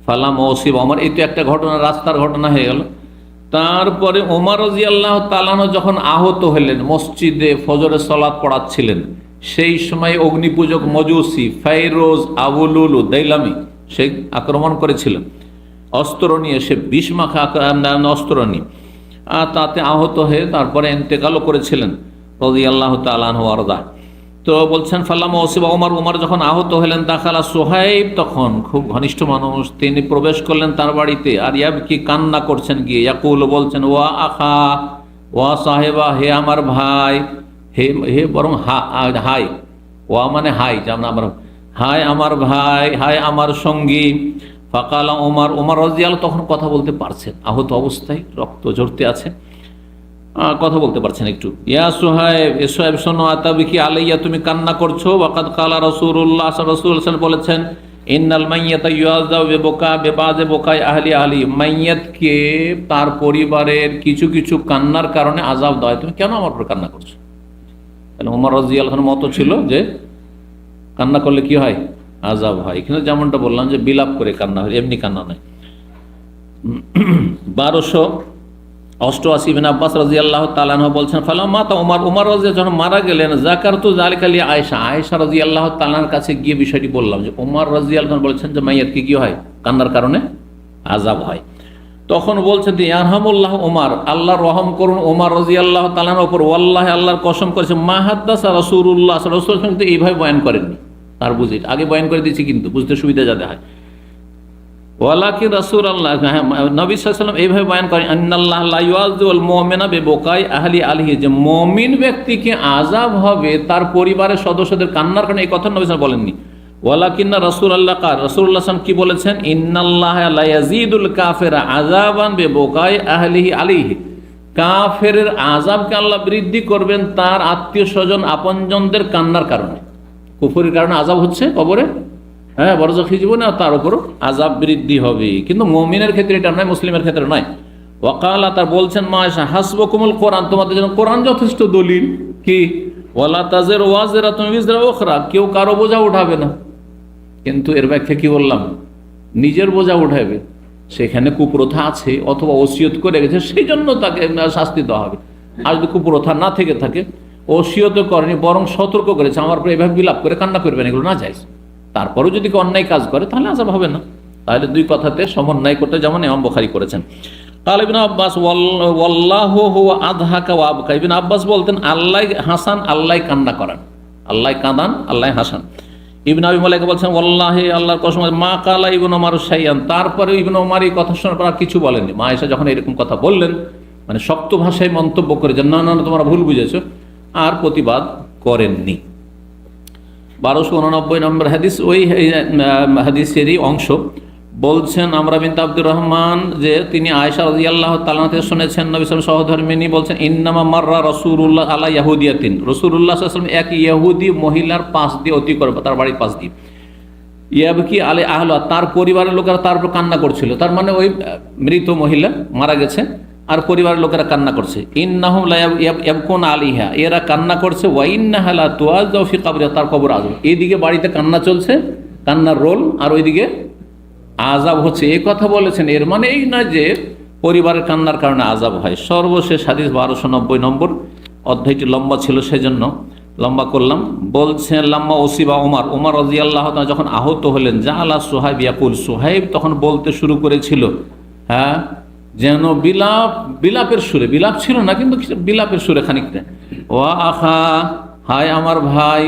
ফালাম ওসিব ওমর, এই তো একটা ঘটনা, রাস্তার ঘটনা হয়ে গেল। তারপরে ওমর রাদিয়াল্লাহু তাআলা আনহু যখন আহত হলেন, মসজিদে ফজরের সালাত পড়াচ্ছিলেন, সেই সময় অগ্নিপূজক মজুসি ফাইরোজ আবুলুলু দাইলামি সে আক্রমণ করেছিলেন অস্ত্র নিয়ে, সে বিষ মাখা অস্ত্র নিয়ে, আর তাতে আহত হয়ে তারপরে ইন্তেকালও করেছিলেন রাদিয়াল্লাহু তাআলা আনহু আরদা। তো বলছেন ফাল্লামা ওসিবা উমর যখন আহত হলেন, দাখালা সোহাইব, তখন খুব ঘনিষ্ঠ মানুষ, তিনি প্রবেশ করলেন তার বাড়িতে। আর ইয়াবকি, কান্না করছেন গিয়ে। ইয়াকুল, বলছেন ওয়া আখা ওয়া সাহেবা, হে আমার ভাই, হে বরং হাই, ওয়া মানে হাই, যেমন আমার হাই আমার ভাই, হাই আমার সঙ্গী। ফাকালা উমর রাদিয়াল্লাহু তখন কথা বলতে পারছেন, আহত অবস্থায়, রক্ত ঝরতে আছে, কথা বলতে পারছেন একটু। ইয়া সোহাইব, এ সোহাইব শোনো, আতাবিকি আলাইয়া, তুমি কান্না করছো। ওয়াকাদ কালা রাসূলুল্লাহ সাল্লাল্লাহু আলাইহি ওয়াসাল্লাম বলেছেন ইন্নাল মাইয়াতা ইউআযাবু বিবুকা বিবাযি বুকাই আহলি, মাইয়াতকে তার পরিবারের কিছু কিছু কান্নার কারণে আযাব দেয়, তুমি কেন আমার উপর কান্না করছো? তাহলে উমর রাদিয়াল্লাহু আনহু মত ছিল যে কান্না করলে কি হয়? আযাব হয়। এখানে যেমনটা বললাম যে বিলাপ করে কান্না হয়, এমনি কান্না নয়। 1288 ইবনে আব্বাস রাদিয়াল্লাহু তাআলা আনহু বলছেন ফালাম্মা মাতা উমর রাদিয়াল্লাহু যখন মারা গেলেন, যাকারতু যালিকা লি আয়েশা রাদিয়াল্লাহু তাআলার কাছে গিয়ে বিষয়টি বললাম যে উমর রাদিয়াল্লাহু বলেছেন যে মাইয়াতকে কি হয়? কান্নার কারণে আযাব হয়। তখন বলছেন ইয়ারহামুল্লাহ উমর, আল্লাহ রহম করুন উমর রাদিয়াল্লাহু তাআলার উপর। ওয়াল্লাহি, আল্লাহর কসম করেছে, মা হাদ্দাসা রাসূলুল্লাহ সাল্লাল্লাহু আলাইহি ওয়াসাল্লাম কিন্তু এইভাবে বয়ান করেননি, তার বুঝি আগে বয়ান করে দিয়েছি, কিন্তু বুঝতে সুবিধা যাতে হয়। ওয়ালাকিন রাসূলুল্লাহ, নবী সাল্লাল্লাহু আলাইহি ওয়াসাল্লাম এইভাবে বয়ান করেন আন্নাল্লাহ লা ইউআযিবুল মুমিনা বিবুকাই আহলি আলিহি, যে মুমিন ব্যক্তিকে আযাব হবে তার পরিবারের সদস্যদের কান্নার কারণে, এই কথা নবী সাল্লাল্লাহু আলাইহি ওয়াসাল্লাম বলেননি। ওয়ালাকিন্না রাসূলুল্লাহ কার, রাসূলুল্লাহ সাল্লাল্লাহু আলাইহি ওয়াসাল্লাম কি বলেছেন? ইন্নাল্লাহ লা ইয়াজিদুল কাফিরা আযাবান বিবুকাই আহলিহি আলাইহি, কাফেরের আযাবকে আল্লাহ বৃদ্ধি করবেন তার আত্মীয় স্বজন আপনজনদের কান্নার কারণে। কুফরের কারণে আযাব হচ্ছে কবরে, হ্যাঁ বরজাখী জীবনে, তার উপর আযাব বৃদ্ধি হবে, কিন্তু মুমিনের ক্ষেত্রে এটা নয়, মুসলিমের ক্ষেত্রে নয়। ওয়াকালা, তার বলছেন মা আয়েশা হাসবুকুমুল কোরআন, তোমাদের জন্য কোরআন যথেষ্ট দলিল। কি? ওয়ালা তাজিরু ওয়াজিরাতুন বিজরা উখরা, কেউ কারো বোঝা উঠাবে না। কিন্তু এর ব্যাখ্যা কি বললাম? নিজের বোঝা উঠাবে, সেখানে কুপ্রথা আছে অথবা ওসিয়ত করে গেছে, সেই জন্য তাকে শাস্তি দেওয়া হবে। আর যদি কুপ্রথা না থেকে থাকে, ওসিয়ত করেনি বরং সতর্ক করেছে, আমার উপর এভাবে বিলাপ করে কান্না করবেন, এগুলো না যায়। তারপরেও যদি কেউ অন্যায় কাজ করে তাহলে আযাব হবে না। তাহলে দুই কথাতে সমন্বয় করতে যেমন ইমাম বুখারী করেছেন। কাল ইবনে আব্বাস ওয়াল্লাহু হুয়া আযহাকা ওয়া আবকা, ইবনে আব্বাস বলতেন আল্লাহ হাসান, আল্লাহ কান্না করান, আল্লাহ কাঁদান, আল্লাহ হাসান। ইবনে আবি মালাইকা বলছেন ওয়াল্লাহি, আল্লাহর কসম, মা কালা ইবনে ওমর শাইয়ান, তারপরে ইবনে ওমর এই কথা শোনার পর আর কিছু বলেননি। মা আয়েশা যখন এরকম কথা বললেন, মানে শক্ত ভাষায় মন্তব্য করে যে না না তোমরা ভুল বুঝেছো, আর প্রতিবাদ করেননি। 1289 নম্বর হাদিস, ওই হাদিসেরই অংশ। বলছেন আমরা বিনতে আব্দুর রহমান যে তিনি আয়েশা রাদিয়াল্লাহু তাআলা থেকে শুনেছেন, নবী সাল্লাল্লাহু আলাইহি ওয়াসাল্লাম সহধর্মিনী বলছেন ইন্নামা মাররা রাসূলুল্লাহ আলা ইয়াহুদিয়াতিন, রাসূলুল্লাহ সাল্লাল্লাহু আলাইহি ওয়াসাল্লাম এক ইহুদি মহিলার পাশ দিয়ে অতি করে, তার বাড়ির পাশ দিয়ে, ইয়াবকি আলে আহলা, তার পরিবারের লোকেরা তার উপর কান্না করছিল। তার মানে ওই মৃত মহিলা মারা গেছে আর পরিবারের লোকেরা কান্না করছে। ইন্নাহুম লা ইয়াবকুনা আলাইহা, এরা কান্না করছে, ওয়া ইন্নাহা লা তুআযাউ ফি কবরিহা, তার কবর আযাব। এইদিকে বাড়িতে কান্না চলছে, কান্নার রোল, আর ওইদিকে আযাব হচ্ছে। এই কথা বলেছেন, এর মানে এই না যে পরিবারের কান্নার কারণে আযাব হয়। সর্বশেষ হাদিস 1290 নম্বর, অধ্যায়টি লম্বা ছিল সেজন্য লম্বা করলাম। বলছেন লাম্মা ওসিবা ওমর, ওমর রাদিয়াল্লাহু তাআলা যখন আহত হলেন, জাআলা সুহাইব ইয়াকুল, সুহাইব তখন বলতে শুরু করেছিল, হ্যাঁ, যেন বিলাপের সুরে, বিলাপ ছিল না কিন্তু বিলাপের সুরে খানিকটা, ওয়া আখা, হায় আমার ভাই,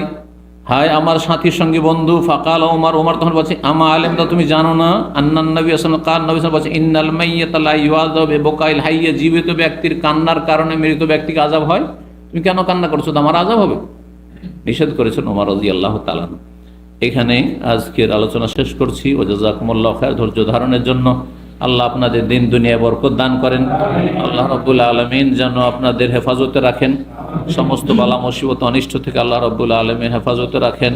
হায় আমার সাথী সঙ্গী বন্ধু। ফাকাল ওমর, ওমর তখন বলছে আমা আলেম, তো তুমি জানো না, আন্নান নবী সাল্লাল্লাহু আলাইহি ওয়াসাল্লাম কাল, নবী সাল্লাল্লাহু আলাইহি ওয়াসাল্লাম বলছে ইন্নাল মাইয়াতা লা ইউআযাবু বিবকাইল হাইয়্যি, জীবিত ব্যক্তির কান্নার কারণে মৃত ব্যক্তিকে আযাব হয়। তুমি কেন কান্না করছো, তো আমার আযাব হবে। নিষেধ করেছেন ওমর রাদিয়াল্লাহু তাআলা। এখানে আজকের আলোচনা শেষ করছি। ওয়া জাযাকুমুল্লাহু খায়র, ধৈর্য ধারণের জন্য। আল্লাহ আপনাদের দিন দুনিয়ায় বরকত দান করেন। আল্লাহ রাব্বুল আলামিন যেন আপনাদের হেফাজতে রাখেন, সমস্ত বালা মুসিবত অনিষ্ট থেকে আল্লাহ রাব্বুল আলামিন হেফাজতে রাখেন,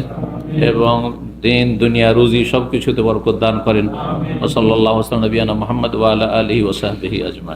এবং দিন দুনিয়া রুজি সবকিছুতে বরকত দান করেন। ওয়া সাল্লাল্লাহু আলা নবিয়ানা মুহাম্মদ ওয়া আলা আলিহি ওয়া সাহবিহি আজমাইন।